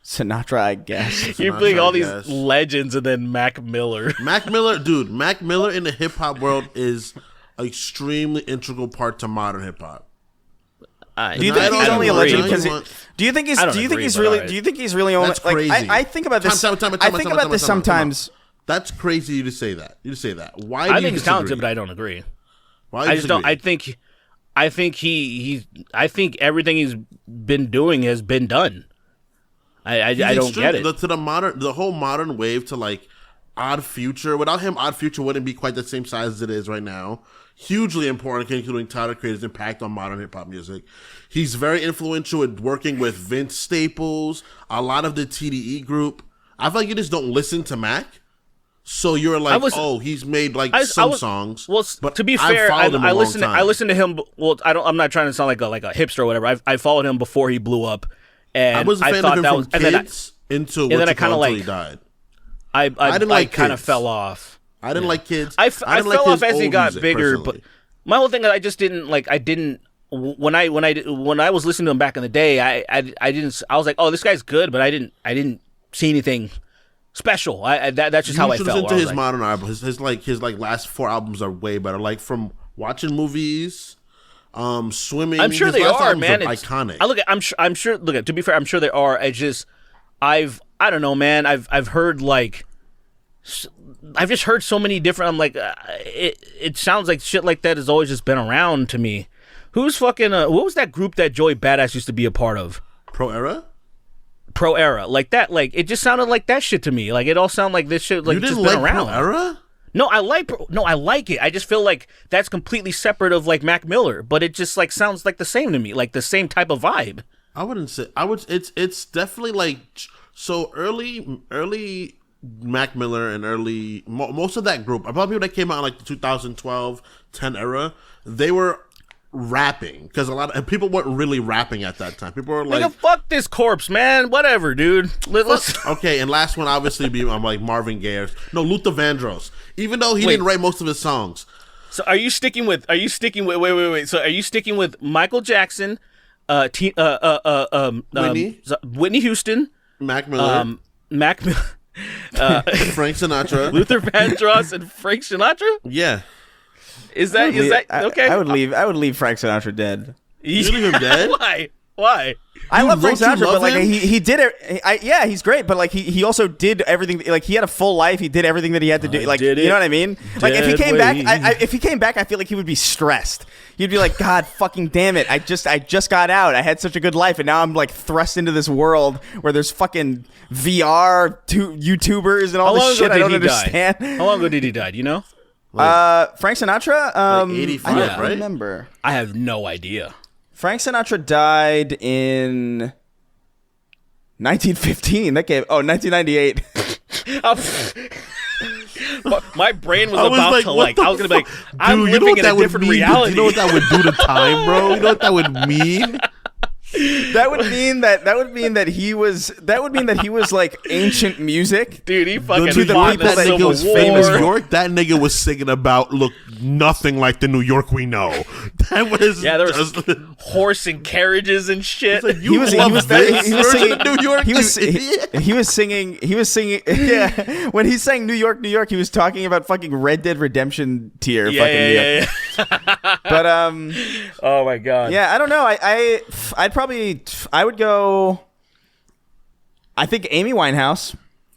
Sinatra, I guess. you're Sinatra, putting all I these guess. legends and then Mac Miller. Mac Miller, dude. Mac Miller in the hip hop world is an extremely integral part to modern hip hop. Do you I think don't he's only a agree. legend because? I don't Do you think he's? I don't Do you think agree, he's but really? alright. Do you think he's really only? That's like crazy. I think about this. Time I think about this sometimes. That's crazy you to say that. You to say that. Why? I do you think he's disagree? talented, but I don't agree. Why do you I just don't. disagree? I think everything he's been doing has been done. I don't get it. The whole modern wave to like Odd Future. Without him, Odd Future wouldn't be quite the same size as it is right now. Hugely important, including Tyler Creator's impact on modern hip hop music. He's very influential in working with Vince Staples, a lot of the TDE group. I feel like you just don't listen to Mac. So you're like, oh, he's made like some songs. Well, but to be I've fair, followed him a I long listened. time. I listened to him. Well, I'm not trying to sound like a hipster or whatever. I followed him before he blew up, and I was a fan thought of him that from was, and then Kids into then I kind of like- he died. I didn't like kind of Kids. fell off. I didn't like Kids. I didn't like fell off his as he old got music, bigger, personally. but my whole thing is I just didn't like. I didn't when I was listening to him back in the day. I didn't. I was like, oh, this guy's good, but I didn't see anything special. That's just how I should felt. listen to I was his like, modern albums. His last 4 albums are way better. Like from watching movies, swimming. I'm sure his they last are, albums man. Are It's iconic. I'm sure. Look, to be fair, I'm sure they are. It's just I don't know, man. I've heard like. I've just heard so many different. I'm like, it sounds like shit like that has always just been around to me. Who's fucking? What was that group that Joey Badass used to be a part of? Pro Era. Pro Era, like that. Like it just sounded like that shit to me. Like it all sounded like this shit. Like You didn't just been like around. Pro Era? No, I like it. I just feel like that's completely separate of like Mac Miller, but it just like sounds like the same to me, like the same type of vibe. I wouldn't say. I would. It's definitely like so early Mac Miller and early most of that group. A lot of people that came out in like the 2012, 10 era. They were rapping, because a lot of people weren't really rapping at that time. People were like, Nigga, fuck this corpse, man. Whatever, dude. Let's. okay, and last one obviously be I'm like Marvin Gaye. No, Luther Vandross. Even though he didn't write most of his songs. So are you sticking with? Wait. So are you sticking with Michael Jackson, Whitney Houston, Mac Miller, Frank Sinatra, Luther Vandross, and Frank Sinatra? Yeah. Is that okay? I would leave Frank Sinatra dead. You leave him dead? Why? I love Frank don't you Sinatra, love but like him? he did it. Yeah, he's great, but like he also did everything. Like he had a full life. He did everything that he had to do. Like you know what I mean? Like if he came back, I feel like he would be stressed. He'd be like, God fucking damn it! I just got out. I had such a good life, and now I'm like thrust into this world where there's fucking VR YouTubers and all this shit I don't understand. How long ago did he die? Do you know? Frank Sinatra, like 85, I don't right? remember. I have no idea. Frank Sinatra died in 1915. 1998. My brain was I was about like, to what like. the I was gonna be like, fuck? I'm Dude, living in a different reality. You know what that would do to time, bro? You know what that would mean? That would mean that he was like ancient music. Dude, he fucking To the fought in people that Civil he was War. famous New York, that nigga was singing about look nothing like the New York we know. That was Yeah, there was horse and carriages and shit. like, He was love this he was version singing of New York. He was singing. Yeah, when he sang New York, New York, he was talking about fucking Red Dead Redemption tier. yeah. But Oh my god. yeah, I don't know. I would go. I think Amy Winehouse.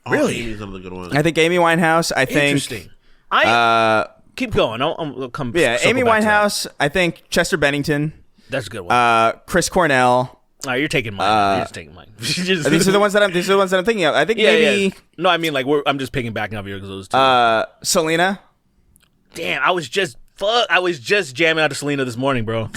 Really? He's another good one. I think Amy Winehouse. I think. Interesting. I keep going. I'll come. Yeah, circle Amy back to that. Winehouse. I think Chester Bennington. That's a good one. Chris Cornell. Oh, you're taking mine. You're just taking mine. These are the ones that I'm thinking of. I think maybe Yeah. No, I mean like I'm just picking back up here because those two. Selena. Damn, I was just jamming out to Selena this morning, bro.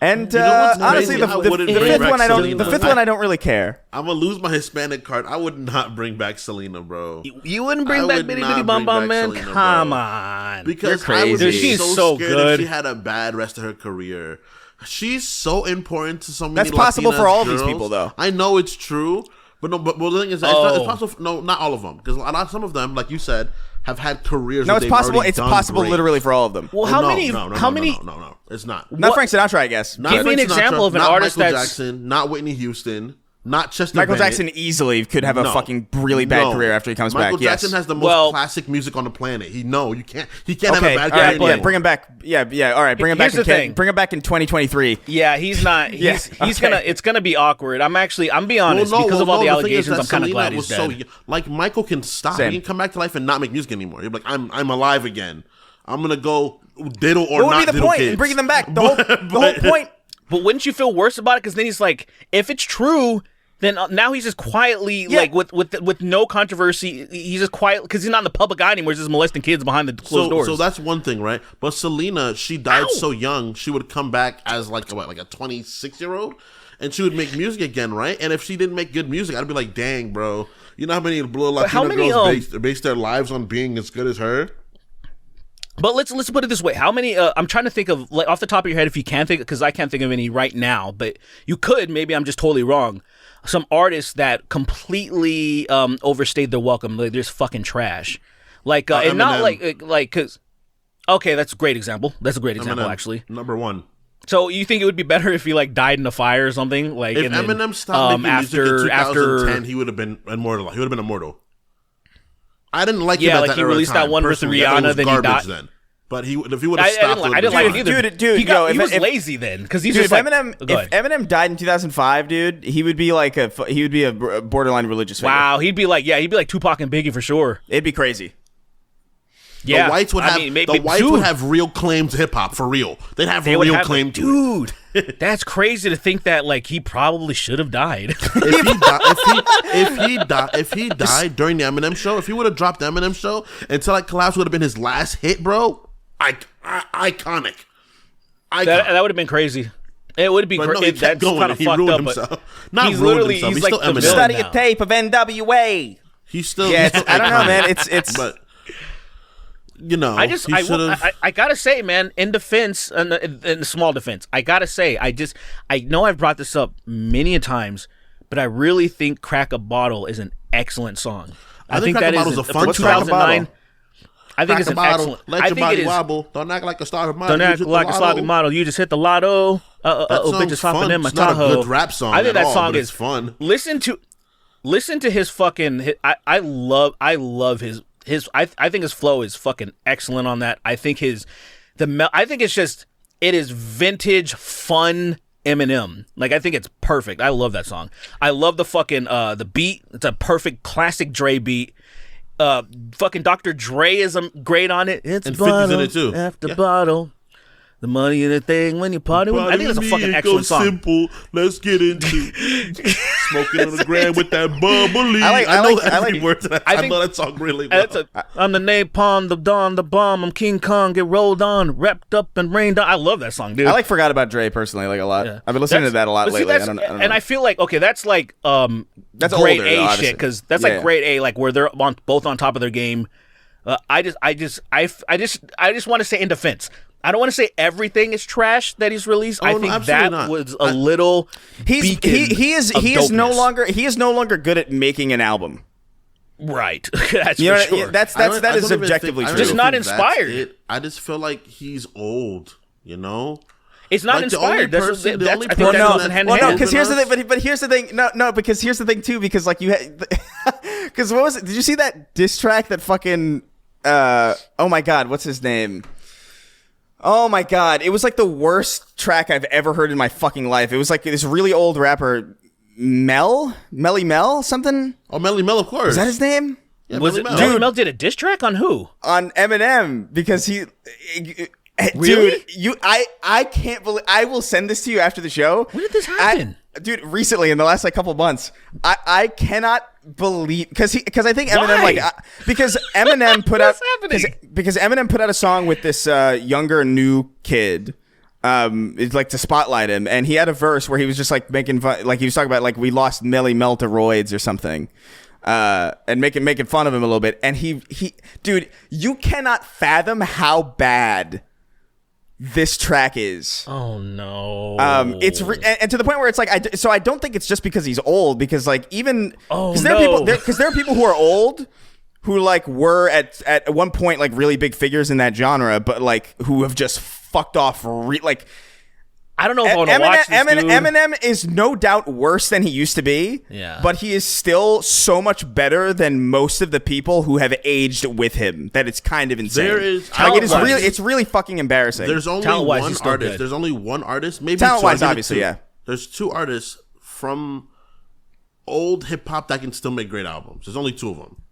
And You know what's honestly, crazy? the I wouldn't bring fifth back one I don't. Selena. The fifth one I don't really care. I'm gonna lose my Hispanic card. I would not bring back Selena, bro. You wouldn't I bring back would Bitty not Bitty Bum bring Bum, back man? Selena, Come bro. on. Because You're I would crazy. be Dude, she's so so scared good. if she had a bad rest of her career. She's so important to so many. That's possible Latinas for all of these girls. people, though. I know it's true, but no. But the thing is, it's possible. No, not all of them, because some of them, like you said, have had careers. No, where it's they've possible. already It's done possible, great. literally, for all of them. Well, how No, many? No, it's not. Not Frank Sinatra, I guess. Not Give me an Frank Sinatra, example of an not artist Michael that's- Jackson, not Whitney Houston, not Chester Michael Bennett. Jackson easily could have a No. fucking really bad No. career after he comes Michael back. Yes. Jackson has the most Well- classic music on the planet. You can't Okay. have a bad All career. right. Yeah. anymore. Bring him back. Yeah. All right. Bring him back. Here's the thing. Bring him back in 2023. Yeah, he's not. He's okay. It's gonna be awkward. I'm be honest because of all the allegations. I'm kind of glad he's dead. Like Michael can stop. Same. He can come back to life and not make music anymore. He'll be like, I'm alive again. I'm gonna go diddle or What not would be the diddle point kids. in bringing them back? The whole point. But wouldn't you feel worse about it? Because then he's like, if it's true, then now he's just quietly Yeah. like with no controversy. He's just quiet because he's not in the public eye anymore. He's just molesting kids behind the closed doors. So that's one thing, right? But Selena, she died so young. She would come back as like a 26-year-old, and she would make music again, right? And if she didn't make good music, I'd be like, dang, bro. You know how many little how Latina many, girls base their lives on being as good as her? But let's put it this way: how many? I'm trying to think of like off the top of your head, if you can think, because I can't think of any right now. But you could. Maybe I'm just totally wrong. Some artists that completely overstayed their welcome. Like there's fucking trash. Like and not Eminem. like because. Okay, that's a great example. That's a great example, Eminem, actually. number one. So you think it would be better if he like died in a fire or something? Like If and then, Eminem stopped making music in 2010, after he would have been immortal. He would have been immortal. I didn't like him Yeah, at like that he era of released that time, one with personally. I thought it Rihanna, was then he garbage died. Then. But if he would have stopped, I didn't like it either. Dude, he yo, was if- lazy then because he's Dude, just if like Eminem died in 2005, dude, he would be like a borderline religious figure. wow. He'd be like Tupac and Biggie for sure. It'd be crazy. Yeah, The whites would have dude, would have real claim to hip hop for real. They'd have they would real have, claim to it. dude. That's crazy to think that like he probably should have died. If he died during the Eminem show, if he would have dropped the Eminem show until like Collapse would have been his last hit, bro. Iconic. that would have been crazy. It would be But no, crazy. he kept That's going. kind of He fucked ruined up. himself. But Not he's ruined literally himself. he's He's like still the Eminem. villain Study now. a tape of NWA. He's still. Yeah, he's still I don't know, iconic. man. It's But I gotta say, man, in defense, in small defense, I gotta say, I know I've brought this up many a times, but I really think "Crack a Bottle" is an excellent song. I think that is a fun for 2009. I think it's an bottle, excellent. Let I your think body it is. wobble. Don't act like a sloppy model. Don't act like a sloppy model. You just hit the lotto. Bitches hopping in my It's not Tahoe. a good rap song. I think that song is is fun. Listen to his fucking. I love his. I think his flow is fucking excellent on that. I think I think it is vintage fun Eminem. Like, I think it's perfect. I love that song. I love the fucking the beat. It's a perfect classic Dre beat. Fucking Dr. Dre is great on it. It's And bottle 50's in it too. after bottle. The money in the thing when you party with. I think it's a fucking excellent song. Simple. Let's get into smoking on the ground with that bubbly. I know every word to that. I know that song really well. I'm the napalm, the dawn, the bomb. I'm King Kong, get rolled on, wrapped up and rained on. I love that song, dude. I Forgot About Dre personally, like, a lot. Yeah. I've been listening to that a lot lately. I don't know. And I feel like, okay, that's like That's grade older, A obviously. shit, because that's like grade A, like where they're both on top of their game. I just want to say in defense. I don't want to say everything is trash that he's released. I think that was a little. He is no longer good at making an album. Right. That's You know for what I- sure. that is objectively true. Just not inspired. I just feel like he's old. You know. It's not Like, the only inspired. That's, person- the that's, only I think person that that- goes in hand in Well, no, hand. because here's the thing. But here's the thing. No, because here's the thing too. Because like you had, because what was it? Did you see that diss track that fucking? Oh my god, what's his name? Oh my god, it was like the worst track I've ever heard in my fucking life. It was like this really old rapper, Melly Mel, something. Oh, Melly Mel, of course. Is that his name? Yeah, Was Melly it Mel. Melly Mel did a diss track on who? On Eminem, because he. Really? Dude, I can't believe. I will send this to you after the show. When did this happen? Dude, recently, in the last like couple months, I cannot believe because I think Eminem Why? because Eminem put out What's happening? because Eminem put out a song with this younger new kid, it's like to spotlight him, and he had a verse where he was just like making fun, like he was talking about like we lost Melly Mel to roids or something, and making fun of him a little bit, and he dude, you cannot fathom how bad this track is. Oh no! It's and to the point where it's like I don't think it's just because he's old, because like even there are people who are old who like were at one point like really big figures in that genre, but like who have just fucked off like. I don't know if I want to watch this dude. Eminem is no doubt worse than he used to be. Yeah. But he is still so much better than most of the people who have aged with him that it's kind of insane. There is like talent-wise. it's really fucking embarrassing. There's only Talent-wise, one he's still artist. good. There's only one artist. Maybe Talent-wise, two. obviously, yeah. There's two artists from old hip hop that can still make great albums. There's only two of them.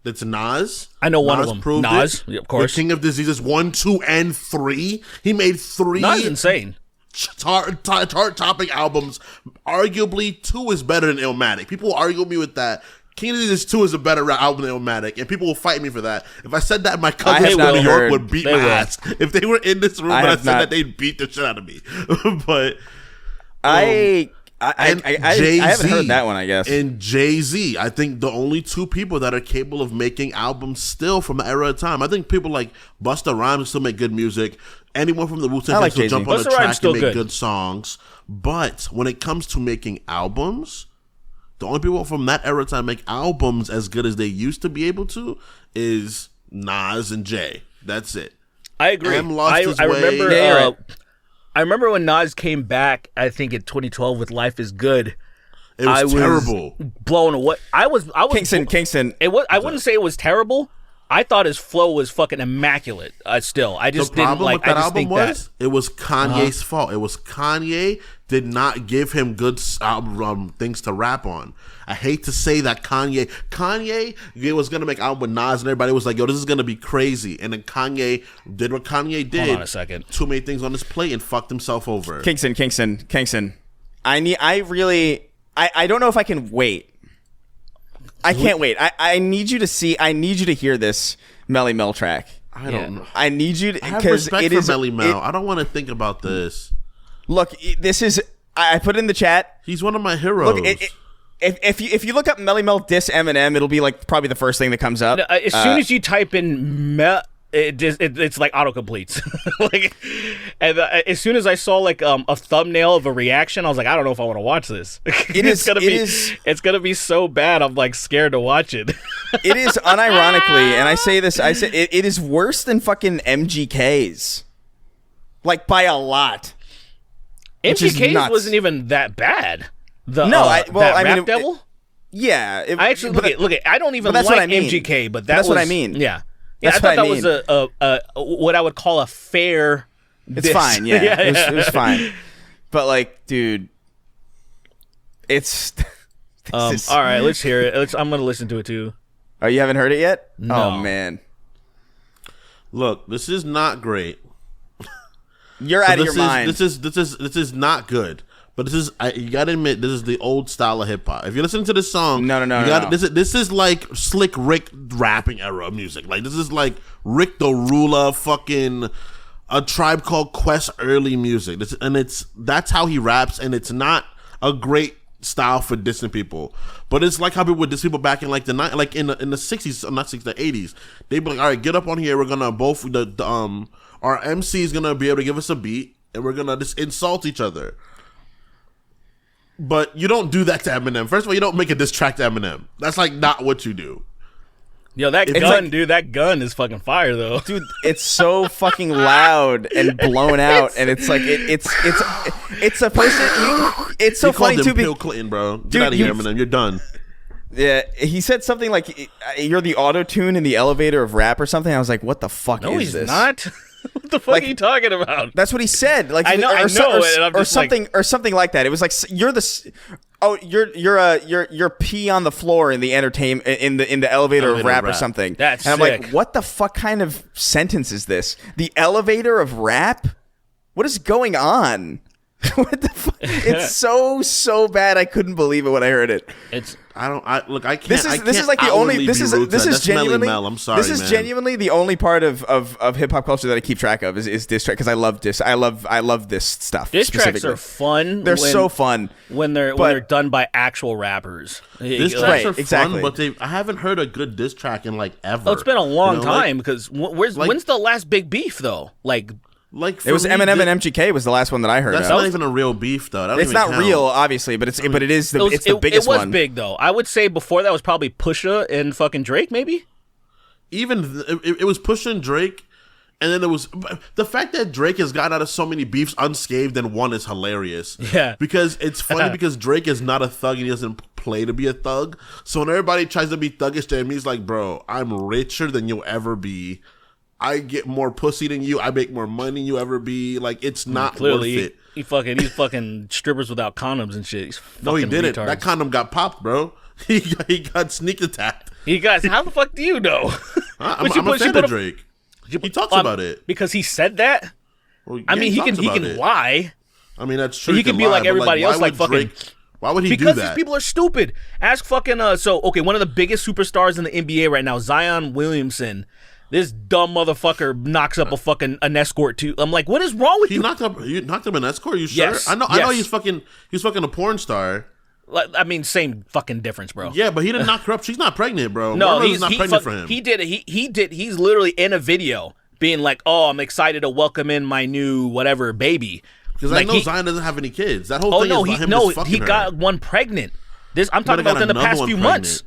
It's Nas. I know one of them. Proved Nas, it. of course. The King of Diseases 1, 2, and 3. He made 3 Nas is insane. chart-topping albums. Arguably, 2 is better than Illmatic. People will argue with me with that. King of Diseases 2 is a better album than Illmatic, and people will fight me for that. If I said that, my cousins have from not New York heard- would beat they my will. ass. If they were in this room and I have said not- that, they'd beat the shit out of me. But I Jay-Z haven't heard that one, I guess. And Jay-Z, I think the only two people that are capable of making albums still from the era of time. I think people like Busta Rhymes still make good music. Anyone from the Wu-Tang I like Clan will Jay-Z. jump on Busta the Rhymes track still and make good. good songs. But when it comes to making albums, the only people from that era of time make albums as good as they used to be able to is Nas and Jay. That's it. I agree. Em lost his I way. remember. Yeah, you're right. I remember when Nas came back. I think in 2012 with "Life Is Good." It was terrible. Blown away. I was Kingston. It was. I wouldn't say it was terrible. I thought his flow was fucking immaculate. Still, I just The didn't problem like. with that I just album think was that it was Kanye's fault. It was Kanye did not give him good things to rap on. I hate to say that Kanye was gonna make an album with Nas and everybody was like, "Yo, this is gonna be crazy," and then Kanye did what Kanye did. Hold on a second. Too many things on his plate and fucked himself over. Kingston. I don't know if I can wait. I can't wait. I need you to see. I need you to hear this Melly Mel track. I don't know. I need you to, I have because respect it for is. Melly Mel. I don't want to think about this. Look, this is. I put it in the chat. He's one of my heroes. Look, if you look up Melly Mel diss Eminem, it'll be like probably the first thing that comes up. as soon as you type in it's like autocompletes. Like, and as soon as I saw like a thumbnail of a reaction, I was like, I don't know if I want to watch this. It's gonna be so bad. I'm like scared to watch it. It is unironically, and I say it is worse than fucking MGK's, like by a lot. MGK's wasn't even that bad. Rap Devil. Yeah, I actually look at. I don't even like MGK, but that's what I mean. Yeah. Yeah, I thought that was a what I would call a fair. It's fine, yeah. It was fine, but like, dude, it's. All right, let's hear it. I'm gonna listen to it too. Oh, you haven't heard it yet? No. Oh man, Look, this is not great. You're out of your mind. This is not good. But you gotta admit, this is the old style of hip hop. If you listen to this song, no. This is like Slick Rick rapping era of music. Like this is like Rick the Ruler, fucking A Tribe Called Quest early music. That's how he raps, and it's not a great style for dissing people. But it's like how people would diss people back in like in the 60s, not 60s, the 80s. They'd be like, all right, get up on here. We're gonna our MC is gonna be able to give us a beat, and we're gonna just insult each other. But you don't do that to Eminem. First of all, you don't make a diss track to Eminem. That's like not what you do. Yo, that gun is fucking fire though. Dude, it's so fucking loud and blown out, and it's like it's a person. It's so funny too. Bill Clinton, bro. Get out of here, Eminem. You're done. Yeah, he said something like, "You're the auto-tune in the elevator of rap" or something. I was like, "What the fuck is this?" No, he's not. What the fuck are you talking about? That's what he said. Like I know, or something like that. It was like you're pee on the floor in the entertainment in the elevator of rap or something. That's and I'm sick. like, what the fuck kind of sentence is this? The elevator of rap? What is going on? What the fuck? It's so bad. I couldn't believe it when I heard it. I can't. This is like the only. This is genuinely. Mel. I'm sorry, this is genuinely the only part of hip hop culture that I keep track of is diss track, because I love diss. I love this stuff. Diss tracks are fun. They're so fun when they're done by actual rappers. Diss tracks are fun, but I haven't heard a good diss track in like ever. Oh, it's been a long time because when's the last big beef though? Like it was Eminem and MGK was the last one that I heard. That's not even a real beef though. It's not real, obviously, but it's the biggest one. It was big though. I would say before that was probably Pusha and fucking Drake, maybe. Even it was Pusha and Drake, and then there was the fact that Drake has gotten out of so many beefs unscathed and one is hilarious. Yeah, because it's funny because Drake is not a thug and he doesn't play to be a thug. So when everybody tries to be thuggish to him, he's like, "Bro, I'm richer than you'll ever be. I get more pussy than you. I make more money than you ever be. Like, it's not worth it." He's fucking strippers without condoms and shit. No, he didn't. Retards. That condom got popped, bro. He got sneak attacked. How the fuck do you know? I'm a fan of Drake. He talks about it because he said that. Well, yeah, I mean, he can lie. I mean, that's true. He can be like everybody else, like fucking. Why would he do because that? These people are stupid. Ask fucking one of the biggest superstars in the NBA right now, Zion Williamson. This dumb motherfucker knocks up an escort too. I'm like, what is wrong with you? You knocked up an escort? Are you sure? Yes. I know he's fucking a porn star. I mean, same fucking difference, bro. Yeah, but he didn't knock her up. She's not pregnant, bro. No, he's not pregnant for him. He did. He's literally in a video being like, "Oh, I'm excited to welcome in my new whatever baby." Because I know Zion doesn't have any kids. That whole thing is about him just fucking he her. got one pregnant. I'm talking about within the past few months.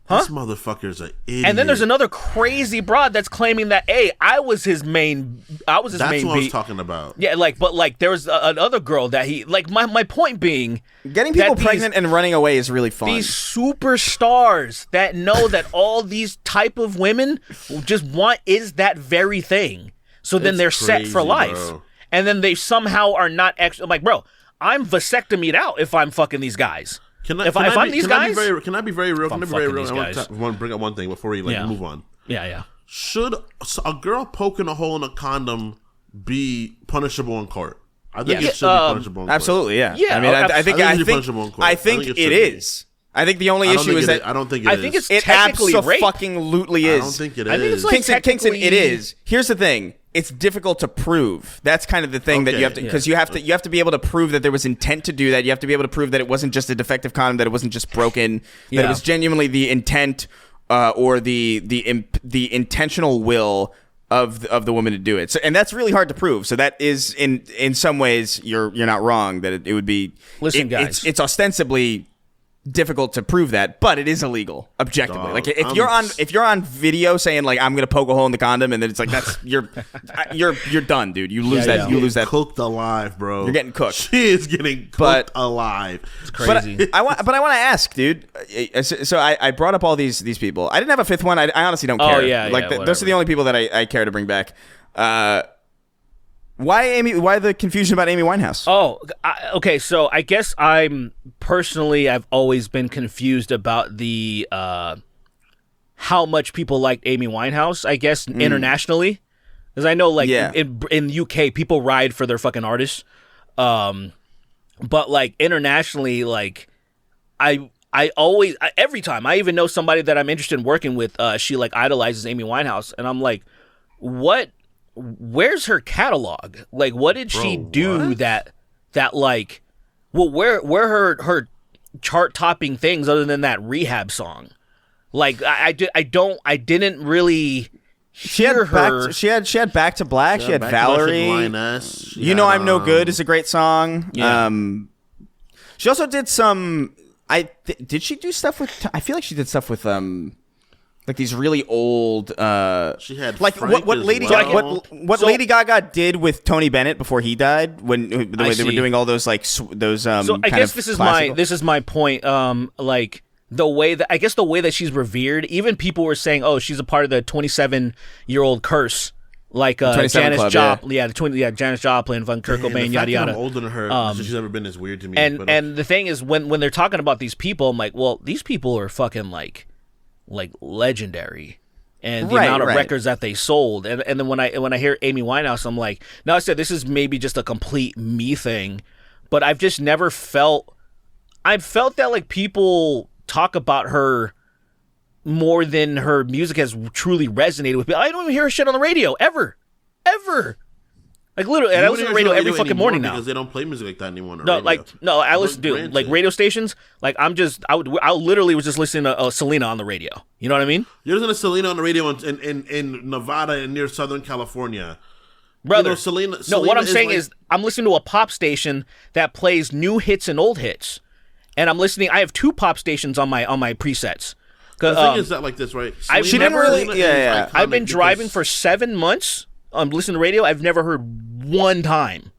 Huh? This motherfucker's an idiot. And then there's another crazy broad that's claiming that, hey, I was his main. That's what I was talking about. Yeah, but there was another girl that he my point being, getting people pregnant and running away is really fun. These superstars that know that all these type of women just is that very thing. So then they're set for life, bro. And then they somehow are not extra. I'm like, bro, I'm vasectomied out if I'm fucking these guys. Can I be very real? I want to bring up one thing before we move on. Yeah. Should a girl poking a hole in a condom be punishable in court? I think it should be punishable in court. Absolutely, yeah. Yeah, I mean, I think it is. I think the only issue is that I don't think it is. I think it's it technically rape. Absolutely is. I don't think it is. I think it's like Kingston, it is. Here's the thing. It's difficult to prove. That's kind of the thing that you have to, because you have to be able to prove that there was intent to do that. You have to be able to prove that it wasn't just a defective condom, that it wasn't just broken, that it was genuinely the intent or the intentional will of the woman to do it. So, and that's really hard to prove. So that is in some ways you're not wrong that it would be. Listen, guys, it's ostensibly difficult to prove that, but it is illegal objectively. Like if you're on video saying like I'm gonna poke a hole in the condom, and then it's like that's you're done, dude. You lose that. You lose that. Cooked alive, bro. You're getting cooked. She is getting cooked alive. It's crazy. But I want to ask, dude. So I brought up all these people. I didn't have a fifth one. I honestly don't care. Oh yeah, like yeah, those are the only people that I care to bring back. Why Amy? Why the confusion about Amy Winehouse? Oh, okay. So I guess I've always been confused about the how much people liked Amy Winehouse. I guess internationally, because I know like in UK people ride for their fucking artists, but like internationally, like I always every time I even know somebody that I'm interested in working with, she like idolizes Amy Winehouse, and I'm like, what? Where's her catalog? Like, what did she do that like, well, where her chart topping things other than that Rehab song? Like, I didn't really hear her. She had Back to Black. She had Valerie. You Know I'm No Good is a great song. Yeah. She also did some. Did she do stuff with? I feel like she did stuff with like these really old she had like Frank what as Lady well. what Lady Gaga did with Tony Bennett before he died, when the way they were doing all those like those so I guess this is my point, like the way that she's revered. Even people were saying, oh, she's a part of the 27-year-old curse, like Janis Joplin, Janis Joplin, Van Kurt Cobain, yada yada. I'm older than her. She's never been as weird to me. And the thing is, when they're talking about these people, I'm like, well, these people are fucking like legendary, and the amount of records that they sold, and then when I hear Amy Winehouse, I'm like, now I said this is maybe just a complete me thing, but I've just never felt that like people talk about her more than her music has truly resonated with me. I don't even hear her shit on the radio ever. Like literally, and I listen to the radio every fucking morning now because they don't play music like that anymore. I listen to like radio stations. Like I literally was just listening to Selena on the radio. You know what I mean? You're listening to Selena on the radio in Nevada and near Southern California, brother. Selena. No, what I'm saying is I'm listening to a pop station that plays new hits and old hits, and I'm listening. I have two pop stations on my presets. The thing is that like this, right? She didn't really. Yeah. I've been driving for 7 months. I'm listening to radio. I've never heard one time.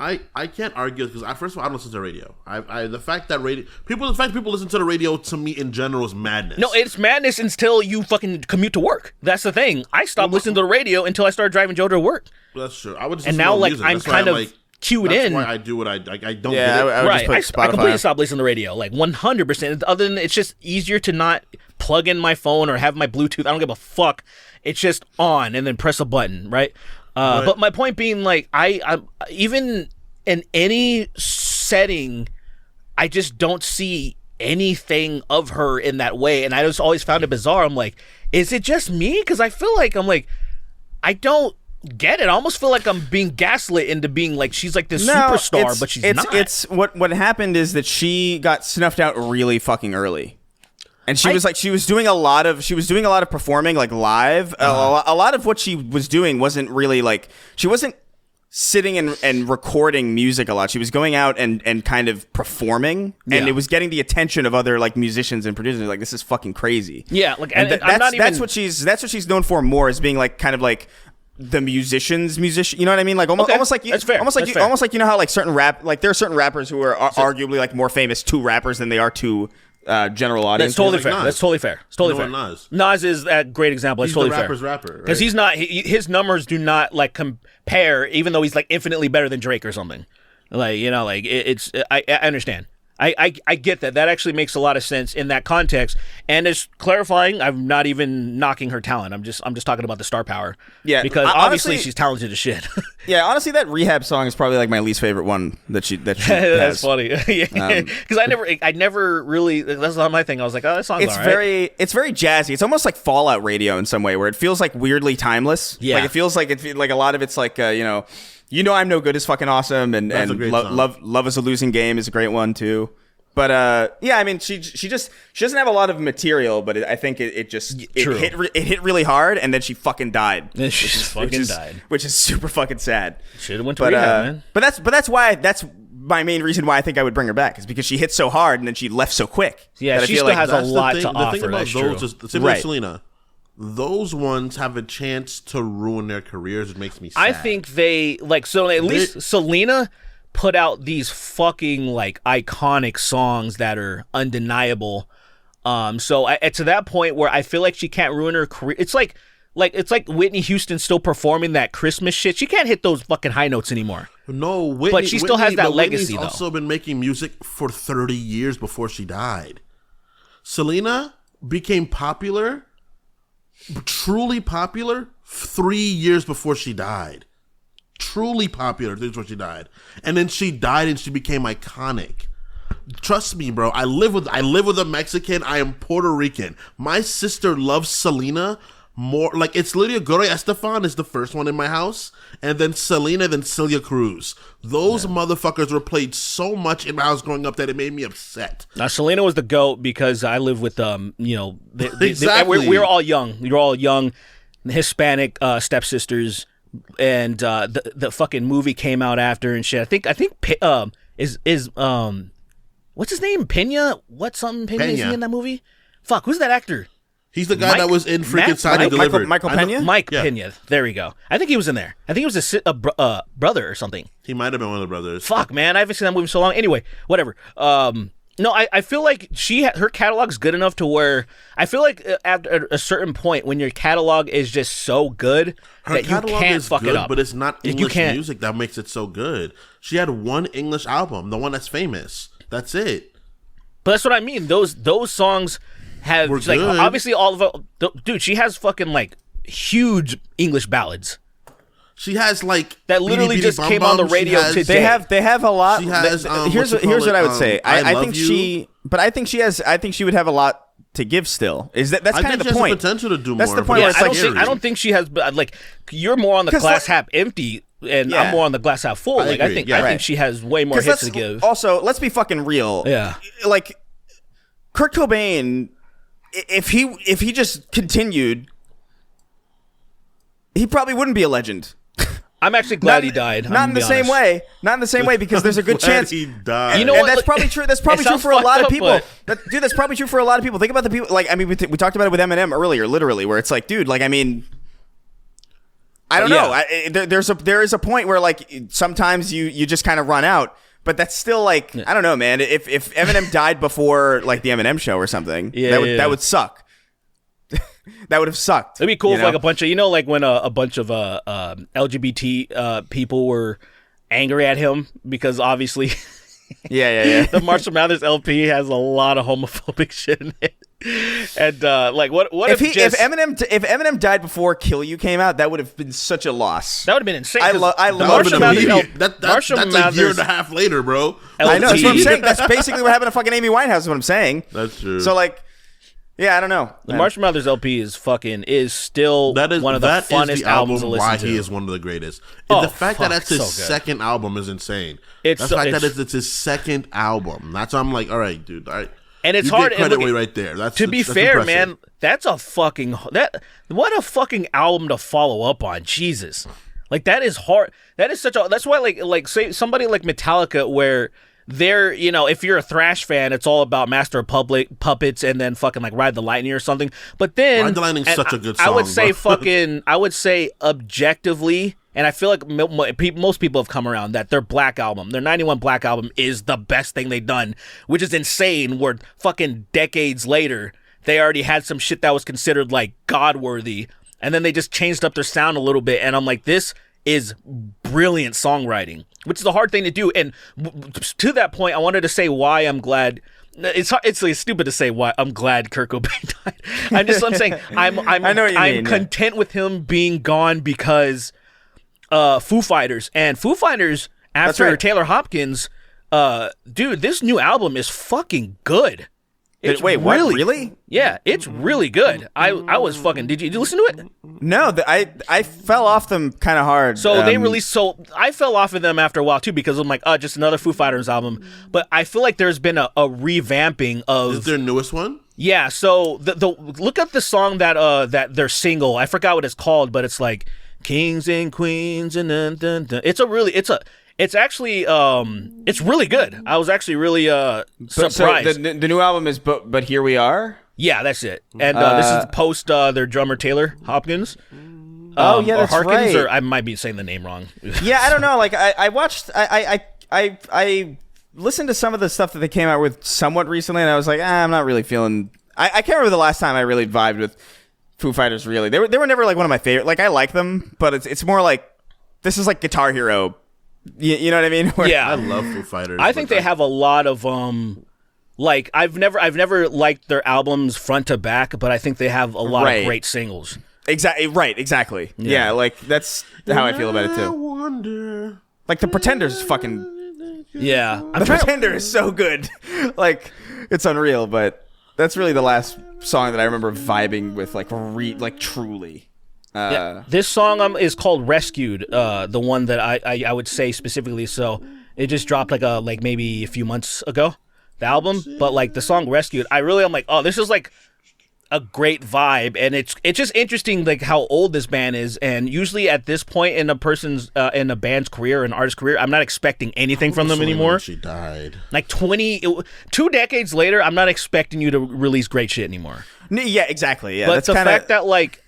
I can't argue because first of all I don't listen to radio. The fact that people listen to the radio to me in general is madness. No, it's madness until you fucking commute to work. That's the thing. I stopped listening to the radio until I started driving Joe to work. That's true. I would just and now like music. I'm that's kind of like, cued in. That's why I do what I don't get it. I would just put Spotify. I completely stopped listening to the radio, like 100%. Other than it's just easier to not plug in my phone or have my Bluetooth. I don't give a fuck. It's just on and then press a button, right? But my point being, like, I even in any setting, I just don't see anything of her in that way, and I just always found it bizarre. I'm like, is it just me? Because I feel like I don't get it. I almost feel like I'm being gaslit into being like she's like this superstar, but she's not. It's what happened is that she got snuffed out really fucking early. And she was doing a lot of performing like live. A lot of what she was doing wasn't really like, she wasn't sitting and recording music a lot. She was going out and kind of performing, and it was getting the attention of other like musicians and producers. Like, this is fucking crazy. Yeah, like that's what she's known for more, as being like kind of like the musician. You know what I mean? Like almost like that's fair. Almost like you know how like certain like there are certain rappers who are arguably like more famous to rappers than they are to general audience. That's totally fair. That's totally fair. It's totally fair. Nas is a great example. It's totally fair. He's the rapper's rapper, because he's not. His numbers do not like compare, even though he's like infinitely better than Drake or something. Like, you know, like it's. I understand. I get that. That actually makes a lot of sense in that context. And it's clarifying, I'm not even knocking her talent. I'm just talking about the star power. Yeah, because obviously she's talented as shit. Yeah, honestly, that Rehab song is probably like my least favorite one that she That's has. funny. Because I never really. That's not my thing. I was like, oh, that song's alright. It's very jazzy. It's almost like Fallout radio in some way, where it feels like weirdly timeless. Yeah, like it feels like a lot of it's like You Know I'm No Good is fucking awesome, and Love Is a Losing Game is a great one too. But yeah, I mean, she doesn't have a lot of material, but I think it hit really hard, and then she fucking died. Then she fucking died, which is super fucking sad. Should have went to rehab, man. But that's my main reason why I think I would bring her back is because she hit so hard and then she left so quick. Yeah, she still has a lot to offer. The thing about those is, similar right. to Selena, those ones have a chance to ruin their careers. It makes me sad. I think they at least Selena put out these fucking like iconic songs that are undeniable. So to that point where I feel like she can't ruin her career. It's like Whitney Houston still performing that Christmas shit. She can't hit those fucking high notes anymore. No, Whitney, but she still has that legacy. Whitney's though. Also been making music for 30 years before she died. Selena became popular, truly popular, 3 years before she died. Truly popular before she died, and then she died and she became iconic. Trust me, bro. I live with a Mexican. I am Puerto Rican. My sister loves Selena more. Like, it's literally Gloria Estefan is the first one in my house, and then Selena, then Celia Cruz. Those motherfuckers were played so much in my house growing up that it made me upset. Now, Selena was the GOAT because I live with Exactly. We're all young. We're all young Hispanic stepsisters. And the fucking movie came out after and shit. I think what's his name? Pena? Pena? Is he in that movie? Fuck, who's that actor? He's the guy that was in freaking Signed and Delivered. Michael Pena? Mike Pena. There we go. I think he was in there. I think he was a brother or something. He might have been one of the brothers. Fuck, man. I haven't seen that movie in so long. Anyway, whatever. No, I feel like her catalog's good enough to where I feel like at a certain point when your catalog is just so good that you can't fuck it up. But it's not English music that makes it so good. She had one English album, the one that's famous. That's it. But that's what I mean. Those songs have like good. Obviously all of it. Dude, she has fucking like huge English ballads. She has like that literally Beady just Bum came Bum. on the radio today. They have a lot. She has, here's what I would say. I think You. I think she would have a lot to give still. That's kind of the point. She has the potential to do That's more. the point. but Where it's it's like I don't think she has. Like, you're more on the glass half empty, and Yeah. I'm more on the glass half full. Like, I agree. think Yeah. I Right. think she has way more hits to give. Also, let's be fucking real. Yeah. Like, Kurt Cobain, if he just continued, he probably wouldn't be a legend. I'm actually glad he died. Not in the same way. Not in the same way, because there's a good chance he died. You know and what? that's probably true. That's probably It true sounds for a lot of fucked people. up, Dude, that's probably true for a lot of people. Think about the people. Like, I mean, we talked about it with Eminem earlier, literally, where it's like, dude, like, I mean, I don't know. There is a point where like sometimes you just kind of run out. But that's still like, I don't know, man. If Eminem died before like the Eminem show or something, that would suck. That would have sucked. It'd be cool if like a bunch of, like when a bunch of LGBT people were angry at him because obviously yeah. the Marshall Mathers LP has a lot of homophobic shit in it. And like what if Eminem died before Kill You came out, that would have been such a loss. That would have been insane. I love Marshall Mathers. That's a year and a half later, bro. I know, that's what I'm saying. That's basically what happened to fucking Amy Winehouse, is what I'm saying. That's true. So like, yeah, I don't know. The Marshall Mathers LP is still one of the funnest albums to listen why to. he is one of the greatest. Oh, the fact that that's his so good. second album is insane. It's his second album. That's why I'm like, all right, dude. All right. And it's you hard. Get credit and look, right there. That's fair, impressive. man, that's a fucking what a fucking album to follow up on. Jesus, like that is hard. That is such a. That's why like say somebody like Metallica, where they're if you're a thrash fan, it's all about Master of Puppets and then fucking like Ride the Lightning or something. But then Ride the Lightning's such a good song. I would say bro. I would say objectively. And I feel like most people have come around that their Black album, their 91 Black album is the best thing they've done, which is insane, where fucking decades later, they already had some shit that was considered like God-worthy, and then they just changed up their sound a little bit, and I'm like, this is brilliant songwriting, which is a hard thing to do. And to that point, I wanted to say why I'm glad. It's like stupid to say why I'm glad Kurt Cobain died. I'm saying I know what you mean, content with him being gone because Foo Fighters after right. Taylor Hopkins, dude, this new album is fucking good. It's Wait, what? Really? Yeah, it's really good. I was fucking. Did you listen to it? No, I fell off them kind of hard. So they released. So I fell off of them after a while too because I'm like, oh, just another Foo Fighters album. But I feel like there's been a revamping of. Is their newest one? Yeah. So the look up the song that their single. I forgot what it's called, but it's like Kings and Queens and dun, dun, dun. It's actually it's really good. I was actually really surprised. So the new album is but Here We Are. Yeah, that's it. And this is post their drummer Taylor Hopkins. Oh yeah, that's or Harkins, right. or I might be saying the name wrong. Yeah, I don't know. Like I watched I listened to some of the stuff that they came out with somewhat recently, and I was like, I'm not really feeling. I can't remember the last time I really vibed with Foo Fighters. Really, they were never like one of my favorite. Like I like them, but it's more like this is like Guitar Hero. You know what I mean? Yeah, I love Foo Fighters. I think they have a lot of like I've never liked their albums front to back, but I think they have a lot of great singles. Exactly. Right. Exactly. Yeah. Like that's how I feel about it too. Wonder. Like the Pretenders, fucking. Yeah, The Pretender is so good. Like it's unreal, but that's really the last song that I remember vibing with, like truly. Yeah. This song is called Rescued, the one that I would say specifically. So it just dropped like maybe a few months ago, the album. But like the song Rescued, I'm like, oh, this is like a great vibe, and it's just interesting like how old this band is. And usually at this point in a person's in a band's career, an artist's career, I'm not expecting anything from them anymore. She died. Like 2 decades later, I'm not expecting you to release great shit anymore. Yeah, exactly. Yeah, But that's the kinda... fact that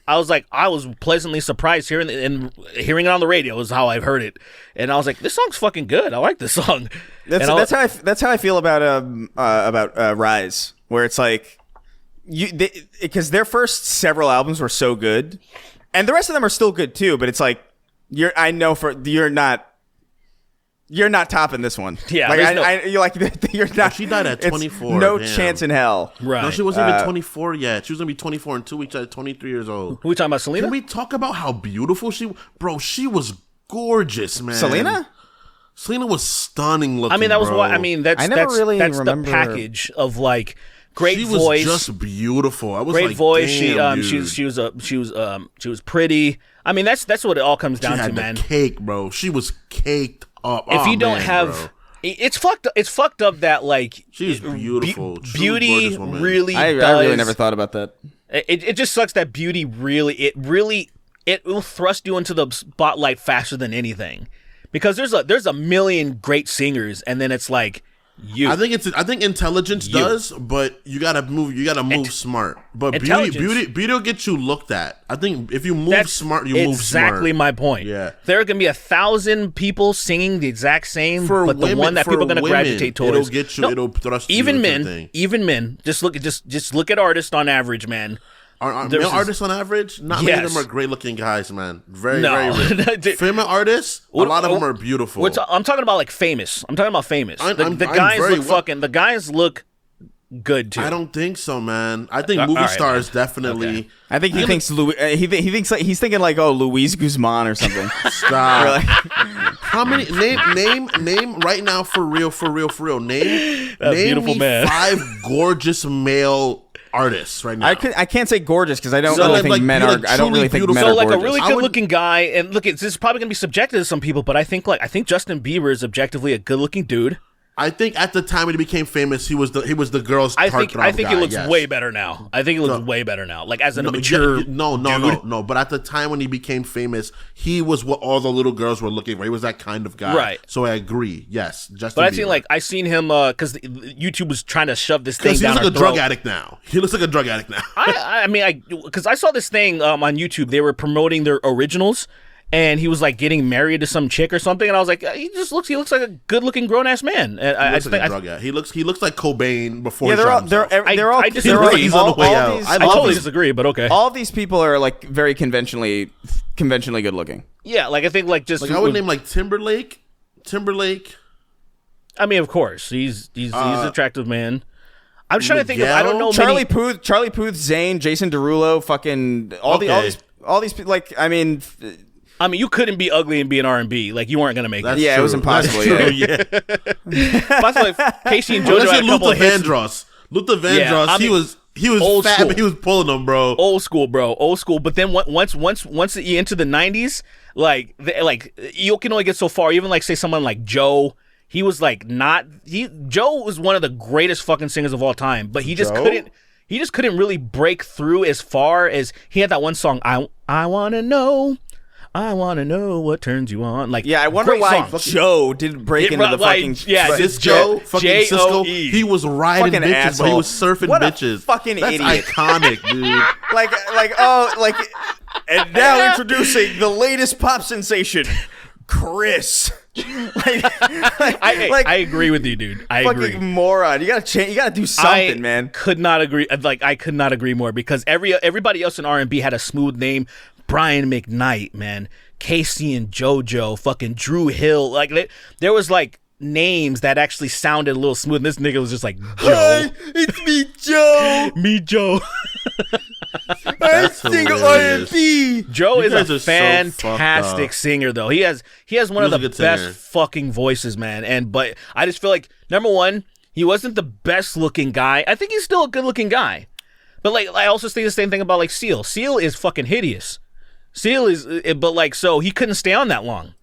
I was pleasantly surprised hearing it on the radio is how I've heard it, and I was like, this song's fucking good. I like this song. That's how I feel about Rise, where it's like because their first several albums were so good, and the rest of them are still good too. But it's like you're not topping this one. Yeah, like you're like you're not. She died at 24. No damn. chance in hell. Right. No, she wasn't even 24 yet. She was gonna be 24 in 2 weeks at 23 years old. Who we talking about, Selena? Can we talk about how beautiful bro? She was gorgeous, man. Selena was stunning looking. I mean, that was bro. why. I mean, that's remember... the package of like great she voice. She was just beautiful. I was great like, voice. damn, She was pretty. I mean, that's what it all comes down she to, had man. the cake, bro. She was caked up. If you don't man, have. bro. It's fucked up that like she's beautiful. Beauty really. I really never thought about that. It just sucks that beauty really it will thrust you into the spotlight faster than anything, because there's a million great singers, and then it's like you. I think intelligence does, but you gotta move smart. But beauty will get you looked at. I think if you move smart, you move smart. Exactly my point. Yeah, there are gonna be 1,000 people singing the exact same, but the one that people are gonna gravitate towards. It'll get you. It'll thrust you. Even men. Just look at artists on average, man. Male artists on average, not many of them are great looking guys, man. Very rich. Female artists, a lot of them are beautiful. I'm talking about like famous. I'm talking about famous. The guys look good too. I don't think so, man. I think movie stars definitely. Okay. I think he thinks he's thinking like Luis Guzman or something. Stop. How many name right now for real? Name beautiful me man. 5 gorgeous male artists right now. I can't say gorgeous because I don't really think men are. I don't really think men are gorgeous. A really good-looking guy, and look, this is probably gonna be subjective to some people, but I think Justin Bieber is objectively a good-looking dude. I think at the time when he became famous, he was the girl's. I think he looks yes. way better now. Way better now. Like as a mature. No. But at the time when he became famous, he was what all the little girls were looking for. He was that kind of guy. Right. So I agree. Yes, Justin. But I Bieber. think like I seen him because YouTube was trying to shove this thing down. He looks like a drug addict now. He looks like a drug addict now. Because I saw this thing on YouTube. They were promoting their originals. And he was like getting married to some chick or something, and I was like, he looks like a good-looking grown-ass man. He looks like Cobain before. Yeah, I disagree. He's on the way out. I totally disagree, but okay. All of these people are like very conventionally good-looking. Yeah, like I think like just I would name like Timberlake. I mean, of course, he's an attractive man. I'm just trying to think of I don't know Charlie Puth, Zayn, Jason Derulo, fucking all these people. Like I mean, you couldn't be ugly and be an R&B. Like, you weren't going to make it. It was impossible. Yeah. Possibly, Casey and JoJo had a couple of hits. Luther Vandross, he was old fat, school. but he was pulling them, bro. Old school, bro. Old school. But then once you into the 90s, like you can only get so far. Even like say someone like Joe, he was like Joe was one of the greatest fucking singers of all time, but he just couldn't really break through as far as he had that one song I want to know. I want to know what turns you on. Like, Yeah, I wonder great why song. Joe didn't break into the fucking. This Joe, fucking Cisco, J-O-E. he was riding Fucking bitches, but he asshole. was surfing What a bitches. fucking That's idiot. iconic, dude. And now introducing the latest pop sensation, Chris. I agree with you, dude. I Fucking agree. moron. You gotta change. You gotta do something, man. Could not agree. Like, I could not agree more because everybody else in R&B had a smooth name. Brian McKnight, man, Casey and JoJo, fucking Drew Hill. Like, there was like names that actually sounded a little smooth. And this nigga was just like, Joe. It's me, Joe. Me, Joe. I That's sing hilarious. R&B. Joe You is guys a are so fucked fantastic up. singer, though. He has one of He was a the good best singer. fucking voices, man. But I just feel like, number one, he wasn't the best looking guy. I think he's still a good looking guy. But like, I also say the same thing about like Seal. Seal is fucking hideous. Seal is, but like, so he couldn't stay on that long.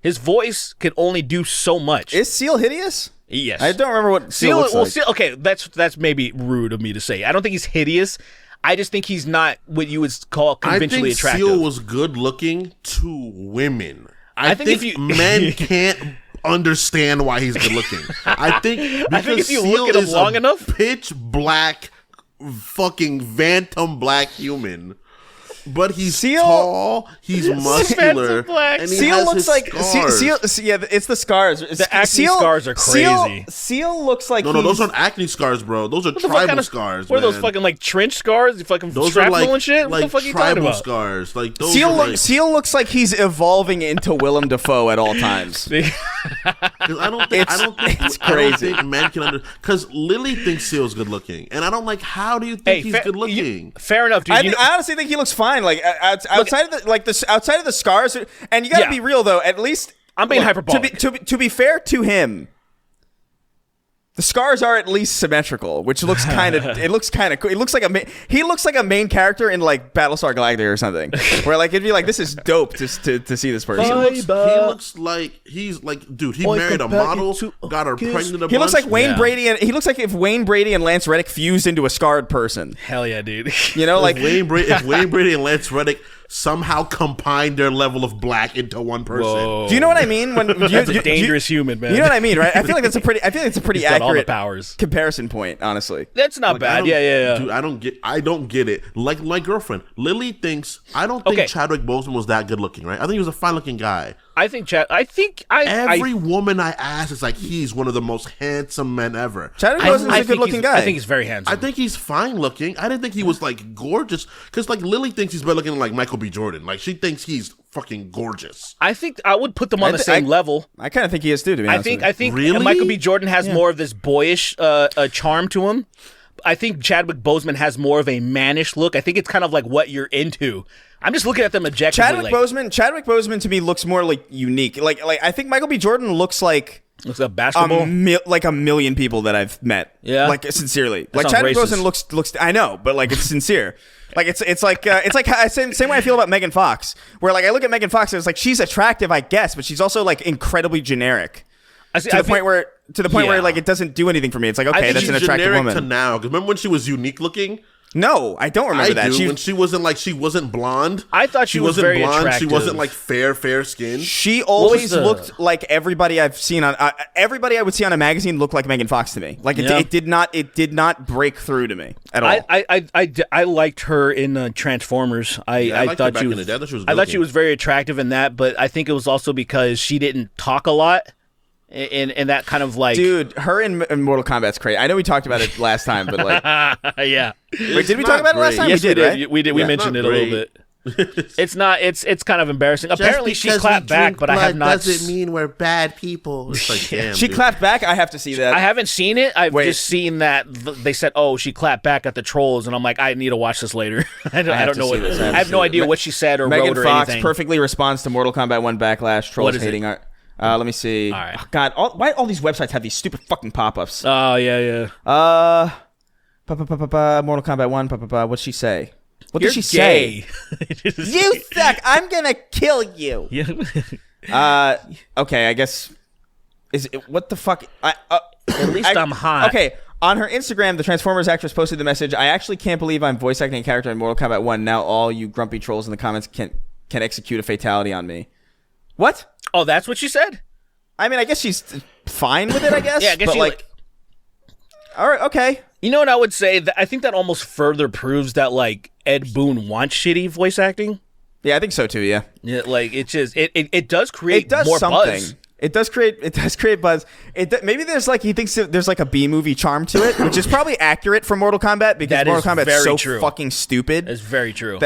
His voice could only do so much. Is Seal hideous? Yes. I don't remember what Seal looks like. Seal, okay, that's maybe rude of me to say. I don't think he's hideous. I just think he's not what you would call conventionally I think attractive. Seal was good looking to women. I think think if you- men can't understand why he's good looking. I think because if you Seal look at him is long a enough- pitch black, fucking phantom black human. But he's Seal- tall, he's muscular, Phantom black. and he Seal has looks his like scars. yeah, it's the scars. The acne scars are crazy. Seal looks like No, those he's- aren't acne scars, bro. Those are What the fuck tribal kind of scars. What are those man. fucking like trench scars? You fucking Those are shrapnel like, and shit? What like the fuck are you talking tribal about? scars. Like those Seal, are like, Seal looks like he's evolving into Willem Dafoe at all times. 'cause I don't think it's I don't crazy. think men can because Lily thinks Seal's good looking, and I don't like. How do you think he's good looking? Fair enough, dude. I honestly think he looks fine. Like outside of the scars, and you got to Yeah. be real though. At least I'm being hyperbolic. To be fair to him, the scars are at least symmetrical, which looks kind of. It looks kind of cool. He looks like a main character in like Battlestar Galactica or something, where like it'd be like, this is dope to see this person. He looks like he's like, dude. He married a model, got her pregnant. He looks like Wayne Yeah. Brady, and he looks like if Wayne Brady and Lance Reddick fused into a scarred person. Hell yeah, dude. You know, like if Wayne Brady and Lance Reddick somehow combined their level of black into one person. Whoa. do you know what I mean? When That's a dangerous human, man. You know what I mean, right? I feel like it's a pretty He's got all the accurate powers. comparison point, honestly. That's not Like, I bad. don't- Yeah. Dude, I don't get it. Like my girlfriend, Lily thinks I don't think Okay. Chadwick Boseman was that good looking, right? I think he was a fine looking guy. I think Chad. Every woman I ask is like, he's one of the most handsome men ever. Chadwick I Boseman's a think good looking he's- guy. I think he's very handsome. I think he's fine looking. I didn't think he was like gorgeous because like Lily thinks he's better looking than like Michael B. Jordan. Like she thinks he's fucking gorgeous. I think I would put them on the same level. I kind of think he is too. To be honest, I think Really? Michael B. Jordan has more of this boyish charm to him. I think Chadwick Boseman has more of a mannish look. I think it's kind of like what you're into. I'm just looking at them objectively. Chadwick Boseman to me looks more like unique. Like I think Michael B. Jordan looks like looks like basketball. like a million people that I've met. Yeah? like sincerely. Like sounds Chadwick racist. Boseman looks. I know, but like it's sincere. Like it's like same way I feel about Megan Fox. Where like I look at Megan Fox and it's like she's attractive, I guess, but she's also like incredibly generic. To the point where like it doesn't do anything for me. It's like, okay, I think that's an she's attractive generic woman. to now. Because remember when she was unique looking? No, I don't remember that. When she wasn't blonde. I thought she was wasn't very blonde. attractive. She wasn't like fair skin. She always the- looked like everybody I've seen on everybody I would see on a magazine looked like Megan Fox to me. Like it did not break through to me at all. I liked her in Transformers. I liked her thought back she in was. the day. I thought she was I thought she good-looking. was very attractive in that, but I think it was also because she didn't talk a lot. And that kind of like, Dude, her in Mortal Kombat's crazy. I know we talked about it last time, but like, yeah. wait, did we not talk about it last great. time? Yes, we did, right? We did. We Yeah. mentioned it Not a little great. bit. It's not. It's kind of embarrassing. Apparently, she clapped back, but I have not. Doesn't mean we're bad people. It's like, damn, She dude. clapped back. I have to see that. I haven't seen it. I've Wait. just seen that they said, "Oh, she clapped back at the trolls," and I'm like, I need to watch this later. I have don't to know. see this. I have I have to no see it. idea what she said or Megan wrote or Fox anything. perfectly responds to Mortal Kombat 1 backlash. Trolls What is it? hating art. Let me see. All right. Oh, God, why all these websites have these stupid fucking pop-ups? Oh yeah. Mortal Kombat 1. What'd she say? What You're did she say? You suck. I'm gonna kill you. Yeah. Okay. I guess. What the fuck? At least I'm hot. Okay. On her Instagram, the Transformers actress posted the message, "I actually can't believe I'm voice acting a character in Mortal Kombat 1. Now all you grumpy trolls in the comments can execute a fatality on me." What? Oh, that's what she said? I mean, I guess she's fine with it, I guess. Yeah, I guess she like... All right, okay. You know what I would say? I think that almost further proves that, like, Ed Boon wants shitty voice acting. Yeah, I think so too, yeah. Yeah, like, it just, it does create more buzz. It does create buzz. Maybe there's like, he thinks there's like a B-movie charm to it, which is probably accurate for Mortal Kombat because That Mortal is Kombat's very so true. fucking stupid. It's very true.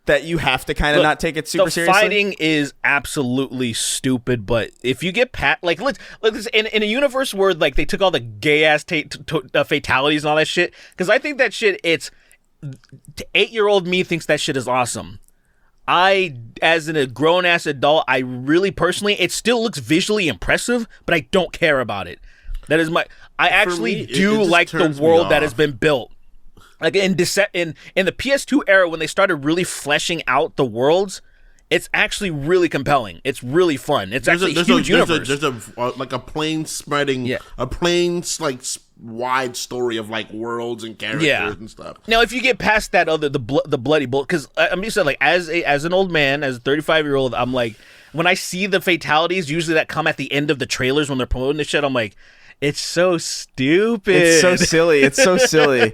That you have to kind of not take it super seriously. The fighting is absolutely stupid, but if you get like let's in a universe where like they took all the gay ass fatalities and all that shit, because I think that shit, it's 8-year-old me thinks that shit is awesome. I, as a grown ass adult, I really personally, it still looks visually impressive, but I don't care about it. That is I actually do like the world that has been built. Like in the PS2 era, when they started really fleshing out the worlds, it's actually really compelling. It's really fun. It's actually a huge universe. There's a plain spreading, a plain like wide story of like worlds and characters and stuff. Now, if you get past that the bloody bullet, because I'm just saying, like as an old man, as a 35-year-old, I'm like, when I see the fatalities usually that come at the end of the trailers when they're promoting this shit, I'm like, it's so stupid. It's so silly. It's so silly.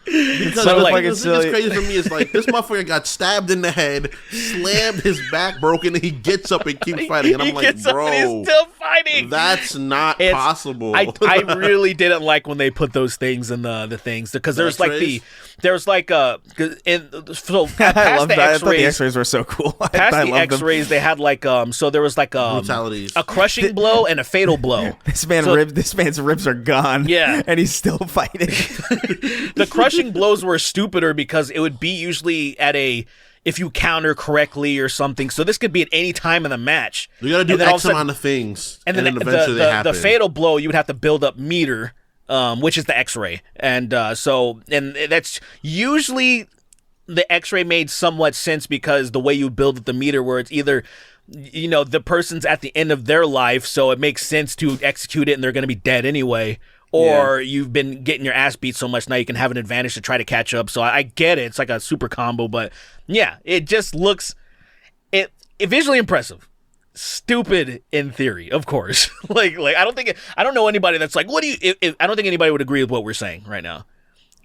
Because so the like, thing that's crazy for me is like this motherfucker got stabbed in the head, slammed his back broken, and he gets up and keeps fighting. And I'm like, bro, he's still fighting. That's not possible. I really didn't like when they put those things in the things, because there's like past I love the that. I thought the X-rays. X-rays were so cool. Past the X-rays, they had like so there was like brutalities, a crushing blow and a fatal blow. This man's ribs are gone. Yeah, and he's still fighting. The crushing blows were stupider because it would be usually if you counter correctly or something. So this could be at any time in the match. You got to do X amount of things, and then eventually they happen. The fatal blow, you would have to build up meter, which is the X-ray, and that's usually the X-ray made somewhat sense because the way you build up the meter, where it's either, you know, the person's at the end of their life, so it makes sense to execute it, and they're going to be dead anyway. Or you've been getting your ass beat so much now you can have an advantage to try to catch up. So I get it. It's like a super combo, but yeah, it just looks it visually impressive. Stupid in theory, of course. like I don't know anybody that's like, what do you? I don't think anybody would agree with what we're saying right now.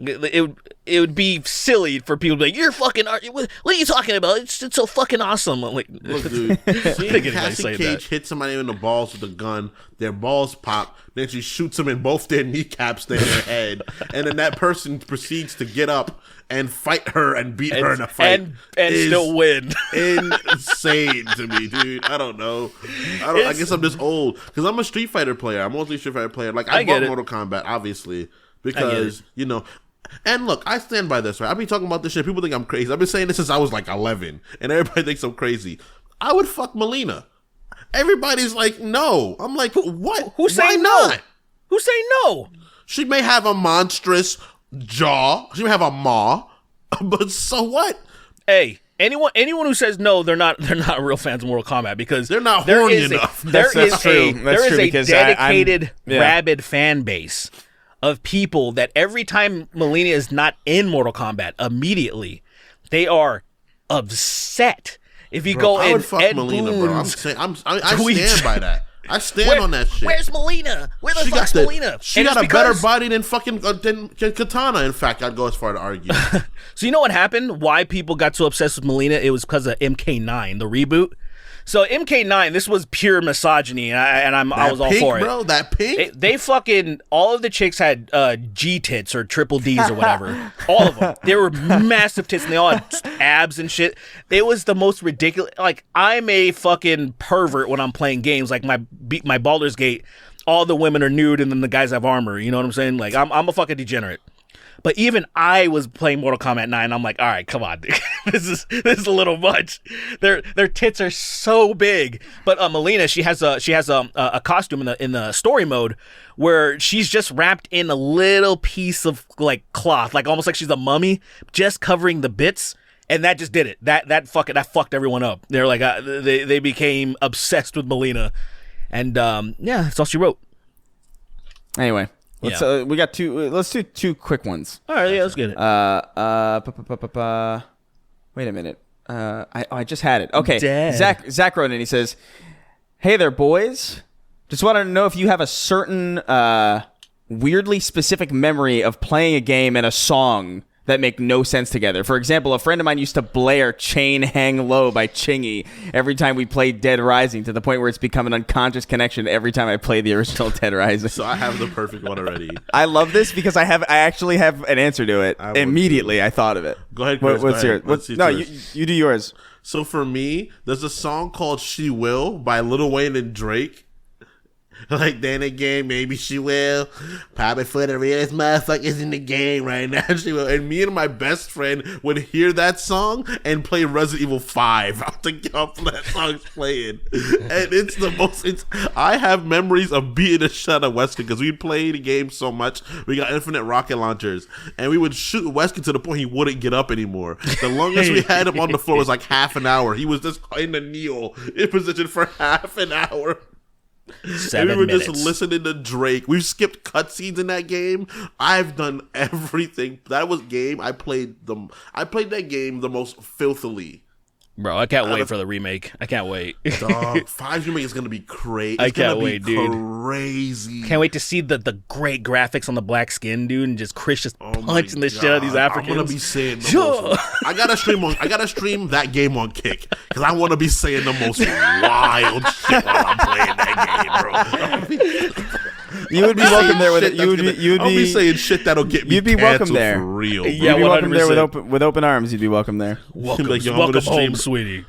It would be silly for people to be like, you're fucking, what are you talking about? It's so fucking awesome. I'm like, look, dude, seeing Cassie Cage hit somebody in the balls with a gun, their balls pop, then she shoots them in both their kneecaps, then their head, and then that person proceeds to get up and fight her and beat her in a fight and still win. Insane to me, dude. I don't know. I guess I'm just old because I'm a Street Fighter player. I'm mostly a Street Fighter player. Like I bought Mortal Kombat, obviously, because you know. And look, I stand by this, right? I've been talking about this shit. People think I'm crazy. I've been saying this since I was like 11, and everybody thinks I'm crazy. I would fuck Melina. Everybody's like, no. I'm like, what? Who's saying no? Who's saying no? She may have a monstrous jaw. She may have a maw, but so what? Hey, anyone who says no, they're not real fans of Mortal Kombat because they're not horny enough. There is a dedicated rabid fan base of people that every time Melina is not in Mortal Kombat, immediately they are upset. If you go in Ed Melina, Boon's bro. I stand by that. I stand on that shit. Where's Melina? Where the fuck's Melina? She got a better body than fucking than Katana. In fact, I'd go as far to argue. So you know what happened? Why people got so obsessed with Melina? It was because of MK9, the reboot. So MK9, this was pure misogyny, and I was all for it. Bro, that pink? They fucking, all of the chicks had G tits or triple Ds or whatever. All of them. They were massive tits, and they all had abs and shit. It was the most ridiculous. Like, I'm a fucking pervert when I'm playing games. Like my Baldur's Gate, all the women are nude, and then the guys have armor. You know what I'm saying? Like, I'm a fucking degenerate. But even I was playing Mortal Kombat 9. I'm like, all right, come on, dude. this is a little much. Their tits are so big. But Melina, she has a costume in the story mode where she's just wrapped in a little piece of like cloth, like almost like she's a mummy, just covering the bits. And that just did it. That fucked everyone up. They're like, they became obsessed with Melina, and yeah, that's all she wrote. Anyway, we got two. Let's do two quick ones. All right, yeah, let's get it. Wait a minute. I just had it. Okay, Dad. Zach wrote in. He says, "Hey there, boys. Just wanted to know if you have a certain weirdly specific memory of playing a game and a song that make no sense together. For example, a friend of mine used to blare Chain Hang Low by Chingy every time we played Dead Rising, to the point where it's become an unconscious connection every time I play the original Dead Rising." So I have the perfect one already. I love this because I actually have an answer to it. Immediately, I thought of it. Go ahead, Chris. What's yours? No, you do yours. So for me, there's a song called She Will by Lil Wayne and Drake. Like, then again, maybe she will. Probably for the realest motherfuckers in the game right now, she will. And me and my best friend would hear that song and play Resident Evil 5 out the jump that song's playing. And it's the most, I have memories of beating the shit out of Wesker because we played the game so much. We got infinite rocket launchers. And we would shoot Wesker to the point he wouldn't get up anymore. The longest we had him on the floor was like half an hour. He was just in the kneel in position for half an hour. 7 and we were minutes. just listening to Drake. We've skipped cutscenes in that game. I've done everything. That was game. I played that game the most filthily. Bro, I can't wait for the remake. I can't wait. Dog, 5 remake is gonna be crazy. I can't wait, dude. Crazy. Can't wait to see the great graphics on the black skin, dude, and just Chris just punching the shit out of these Africans. I'm gonna be saying the most. I gotta stream that game on Kick because I want to be saying the most wild shit while I'm playing that game, bro. You would be welcome there with it. I'll be saying shit that'll get me. You'd be welcome there for real. Yeah, you'd be welcome there 100%. with open arms. You'd be welcome there. Welcome, Like, yo, I'm welcome gonna stream- home, sweetie.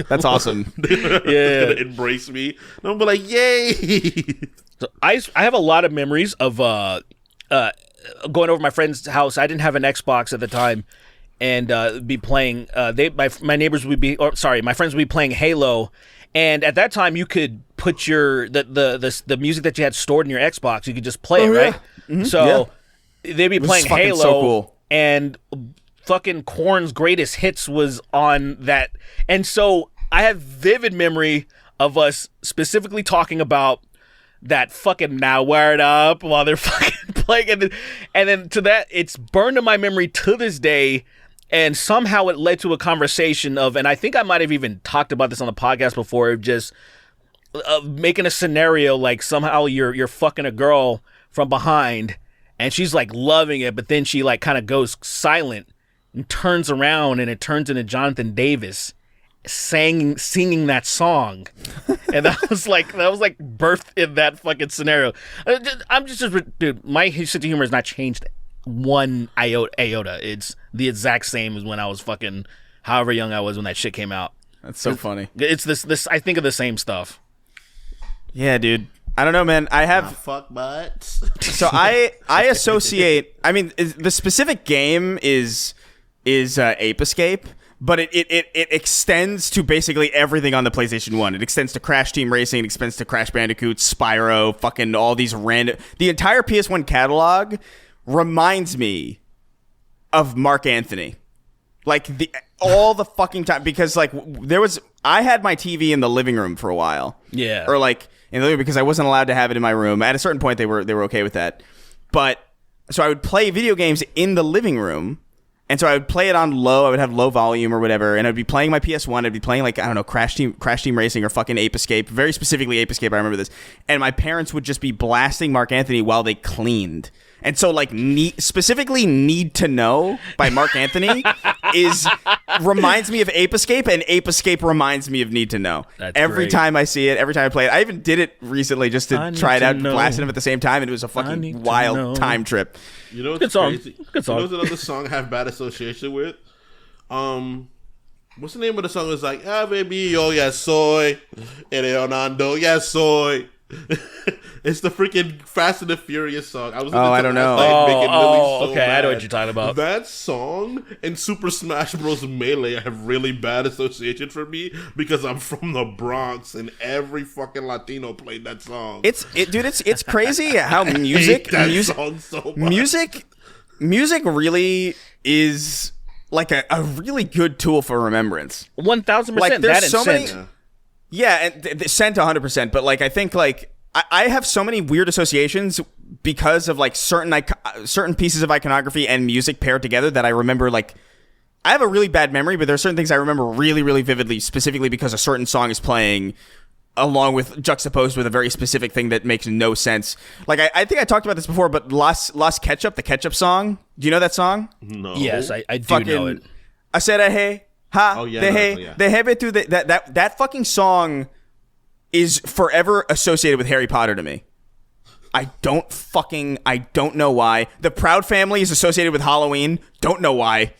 That's awesome. Yeah. Gonna embrace me. And I'm gonna be like, yay. So I have a lot of memories of going over my friend's house. I didn't have an Xbox at the time, and be playing. My neighbors would be, my friends would be playing Halo. And at that time, you could put the music that you had stored in your Xbox. You could just play it, right? Mm-hmm. So they'd be playing fucking Halo, so cool. and fucking Korn's Greatest Hits was on that. And so I have vivid memory of us specifically talking about that fucking "Now Wired Up" while they're fucking playing, and then to that, it's burned in my memory to this day. And somehow it led to a conversation of, and I think I might have even talked about this on the podcast before, of just making a scenario like somehow you're fucking a girl from behind, and she's like loving it, but then she like kind of goes silent and turns around, and it turns into Jonathan Davis singing that song, and that was like birthed in that fucking scenario. I'm just dude, my sense of humor has not changed one iota. It's the exact same as when I was fucking however young I was when that shit came out. That's so funny. It's this I think of the same stuff. Yeah, dude. I don't know, man. I have Fuck butts. so I associate. I mean, the specific game is Ape Escape, but it extends to basically everything on the PlayStation 1. It extends to Crash Team Racing, it extends to Crash Bandicoot, Spyro, fucking all these random. The entire PS1 catalog reminds me of Mark Anthony. Like all the fucking time, because like I had my TV in the living room for a while. Yeah. Or like in the living room because I wasn't allowed to have it in my room. At a certain point they were okay with that. But so I would play video games in the living room. And so I would play it on low. I would have low volume or whatever, and I'd be playing my PS1. I'd be playing like, I don't know, Crash Team Racing or fucking Ape Escape. Very specifically Ape Escape. I remember this. And my parents would just be blasting Mark Anthony while they cleaned. And so like specifically Need to Know by Mark Anthony reminds me of Ape Escape, and Ape Escape reminds me of Need to Know. Every great. time I see it, every time I play it. I even did it recently just to try it out, know. blasting them at the same time, and it was a fucking wild time trip. You know what's Good song. crazy? Good song. You know what's another song I have bad association with? What's the name of the song? It's like, ah, baby, yo, ya soy. Eleonando, ya soy. It's the freaking Fast and the Furious song. I was I don't know. Making Lily so okay, I know mad. what you're talking about. That song and Super Smash Bros. Melee have really bad association for me because I'm from the Bronx and every fucking Latino played that song. It's crazy how music song so much. music really is like a really good tool for remembrance. 1,000%. Like, there's that so and many. Scent. Yeah, and sent 100%. But like, I think like I have so many weird associations because of like certain pieces of iconography and music paired together that I remember. Like, I have a really bad memory, but there are certain things I remember really, really vividly, specifically because a certain song is playing along with juxtaposed with a very specific thing that makes no sense. Like, I think I talked about this before, but Las Ketchup, the Ketchup song. Do you know that song? No. Yes, I do know it. I said, hey. Ha, Oh, yeah, the no, hey, yeah. the hebe to the that fucking song is forever associated with Harry Potter to me. I don't know why. The Proud Family is associated with Halloween. Don't know why.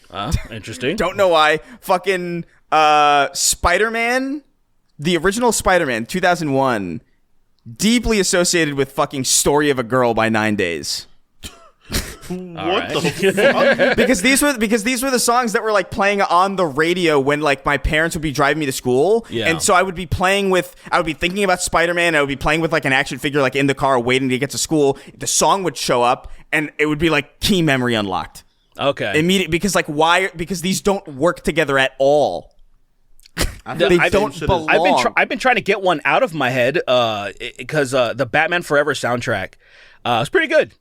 Interesting. Don't know why. Fucking Spider-Man, the original Spider-Man, 2001, deeply associated with fucking Story of a Girl by 9 Days. What the fuck? because these were the songs that were like playing on the radio when like my parents would be driving me to school. Yeah. And so I would be thinking about Spider-Man. I would be playing with like an action figure like in the car waiting to get to school. The song would show up and it would be like key memory unlocked. Okay. Immediate because like why? Because these don't work together at all. They don't belong. I've been trying to get one out of my head because the Batman Forever soundtrack was pretty good.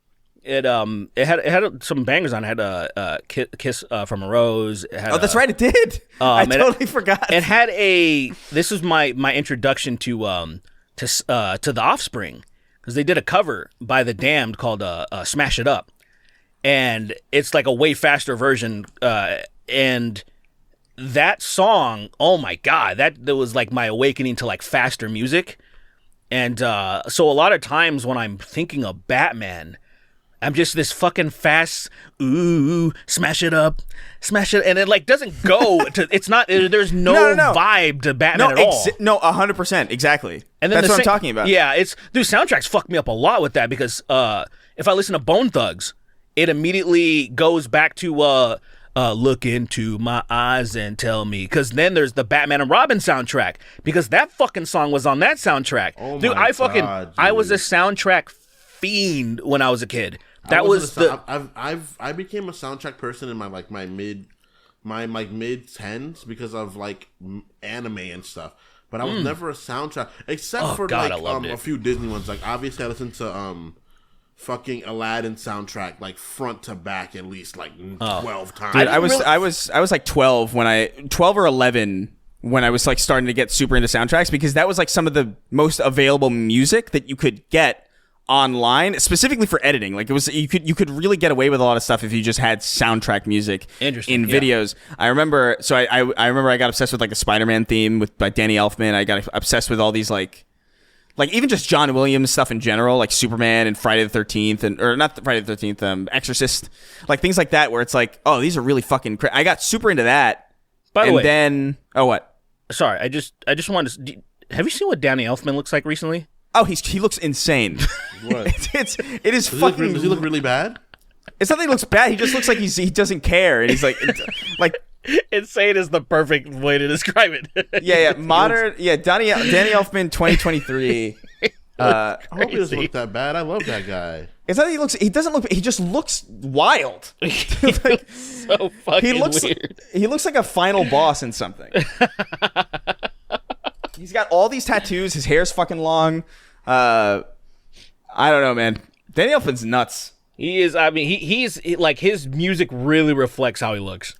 It had some bangers on it. It had Kiss from a Rose. It had, that's right, it did. I totally forgot. It had this was my introduction to The Offspring, because they did a cover by The Damned called Smash It Up, and it's like a way faster version. And that song, oh my god, that was like my awakening to like faster music. And so a lot of times when I'm thinking of Batman, I'm just this fucking fast, ooh, smash it up, and it like doesn't go to. It's not. There's no vibe to Batman at all. No, 100%, exactly. And then that's what I'm talking about. Yeah, soundtracks fuck me up a lot with that because if I listen to Bone Thugs, it immediately goes back to look into my eyes and tell me, because then there's the Batman and Robin soundtrack because that fucking song was on that soundtrack. Oh dude, my God, I was a soundtrack fiend when I was a kid. I became a soundtrack person in my mid 10s because of like anime and stuff. But I was never a soundtrack except for a few Disney ones. Like obviously I listened to fucking Aladdin soundtrack like front to back at least like 12 times. Dude, I was like 12 or 11 when I was like starting to get super into soundtracks, because that was like some of the most available music that you could get online, specifically for editing. Like it was, you could really get away with a lot of stuff if you just had soundtrack music in videos. I remember, so I remember I got obsessed with like the Spider-Man theme by Danny Elfman. I got obsessed with all these like even just John Williams stuff in general, like Superman and Friday the 13th or not Friday the 13th, Exorcist, like things like that, where it's like, oh, these are really fucking I got super into that. By the way, then what? Sorry, I just wanted to. Have you seen what Danny Elfman looks like recently? Oh, he looks insane. What? it is fucking. Does he look really bad? It's not that he looks bad. He just looks like he doesn't care, and he's like insane is the perfect way to describe it. Yeah. Modern. Yeah, Danny Elfman, 2023. I hope he doesn't look that bad. I love that guy. It's not that he doesn't look. He just looks wild. Like, so fucking weird. He looks like a final boss in something. He's got all these tattoos. His hair's fucking long. I don't know, man. Danny Elfman's nuts. He is. I mean, he's like, his music really reflects how he looks.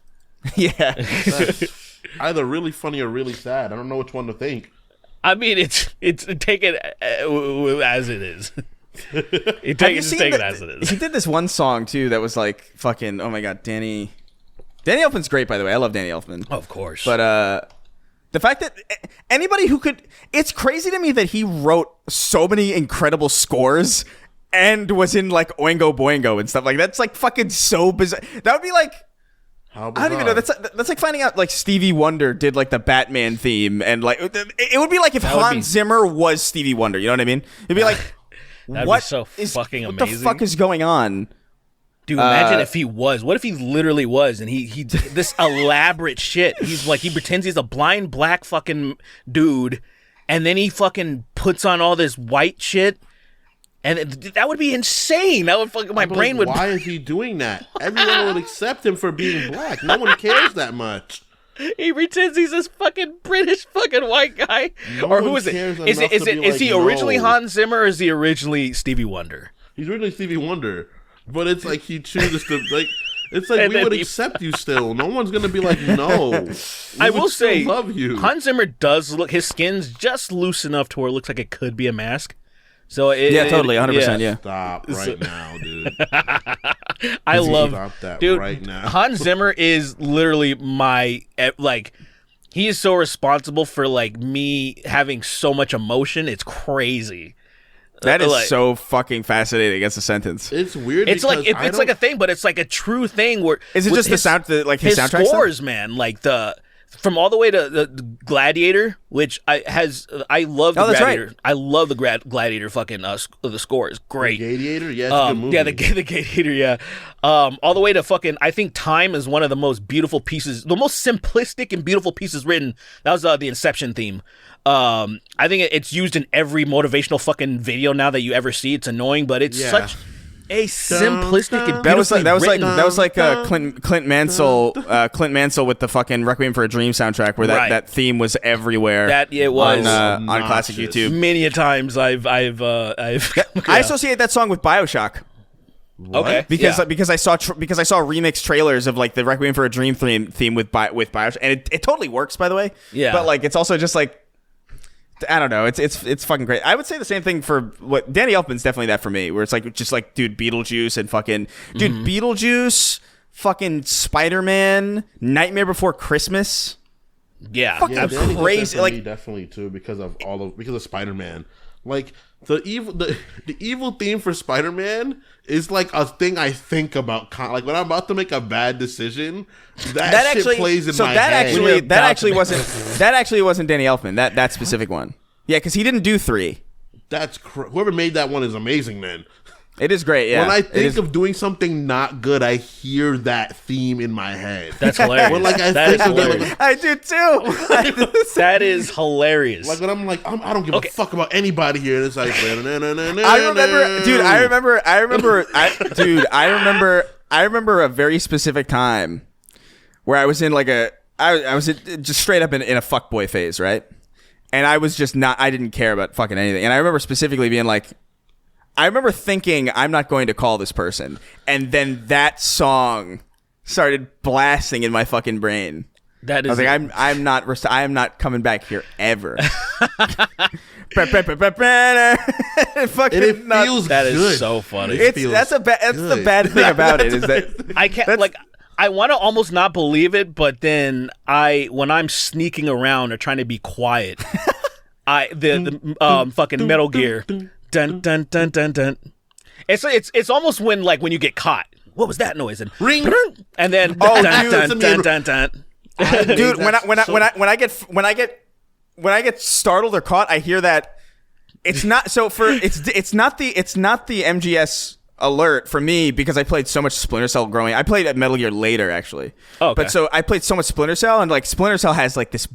Yeah. That's either really funny or really sad. I don't know which one to think. I mean, it's take it as it is. Take it as it is. He did this one song too that was like fucking. Oh my god, Danny Elfman's great, by the way. I love Danny Elfman. Of course. But the fact that anybody who could, it's crazy to me that he wrote so many incredible scores and was in like Oingo Boingo and stuff like that. That's like fucking so bizarre. That would be like, How I don't even know. That's like finding out like Stevie Wonder did like the Batman theme, and like it would be like if Hans Zimmer was Stevie Wonder. You know what I mean? It'd be like, What fucking amazing. What the fuck is going on? Dude, imagine if he was. What if he literally was, and he this elaborate shit. He's like, he pretends he's a blind black fucking dude, and then he fucking puts on all this white shit, and that would be insane. That would fucking my brain would. Why is he doing that? Everyone would accept him for being black. No one cares that much. He pretends he's this fucking British fucking white guy. Or who is it? Is he originally Hans Zimmer or is he originally Stevie Wonder? He's originally Stevie Wonder. But it's like he chooses to like. It's like we would accept you still. No one's gonna be like no. I will say, love you. Hans Zimmer does look. His skin's just loose enough to where it looks like it could be a mask. So totally, 100%. Yeah. Stop right now, dude. I love Stop that dude. Right now. Hans Zimmer is literally my like. He is so responsible for like me having so much emotion. It's crazy. That is so fucking fascinating as a sentence. It's weird. It's like it's like a thing, but it's like a true thing. Where is it just his soundtrack scores, stuff? man? Like from all the way to the Gladiator, which I love the Gladiator. Right. I love the Gladiator. Fucking the score is great. The Gladiator, yeah, it's a good movie. Yeah, the Gladiator, yeah. All the way to fucking. I think Time is one of the most beautiful pieces, the most simplistic and beautiful pieces written. That was the Inception theme. I think it's used in every motivational fucking video now that you ever see. It's annoying, but it's such a simplistic and beautifully that was like Clint Mansell with the fucking Requiem for a Dream soundtrack where that theme was everywhere. That it was on classic YouTube. Many a times I've I associate that song with BioShock. What? Okay, because I saw remix trailers of like the Requiem for a Dream theme with BioShock, and it totally works, by the way. Yeah, but like it's also just like. I don't know. It's fucking great. I would say the same thing for what Danny Elfman's definitely that for me, where it's like just like dude, Beetlejuice and fucking Beetlejuice, fucking Spider-Man, Nightmare Before Christmas. Yeah, fucking crazy. Like definitely too because of Spider-Man. Like the evil theme for Spider-Man is like a thing I think about. Like when I'm about to make a bad decision, that shit actually plays in my that head. That actually wasn't Danny Elfman. That specific one. Yeah, because he didn't do 3. Whoever made that one is amazing, man. It is great. Yeah. When I think of doing something not good, I hear that theme in my head. That's hilarious. When, like, I do too. That is hilarious. Like when I'm like, I don't give a fuck about anybody here. And it's like, I remember a very specific time where I was in like I was just straight up in a fuckboy phase, right? And I was just I didn't care about fucking anything. And I remember specifically being like, I remember thinking I'm not going to call this person, and then that song started blasting in my fucking brain. That is, I was like, I am not coming back here ever. Fucking it feels that is good. So funny. That's the bad thing about it is that I can't like. I want to almost not believe it, but then when I'm sneaking around or trying to be quiet, the fucking Metal Gear. Dun dun dun dun dun. It's almost when you get caught. What was that noise? And ring, and then dun dun dun dun dun. Dude, when I get startled or caught, I hear that. It's not it's not the MGS alert for me because I played so much Splinter Cell growing. I played at Metal Gear later actually. Oh, okay. But so I played so much Splinter Cell, and like Splinter Cell has like this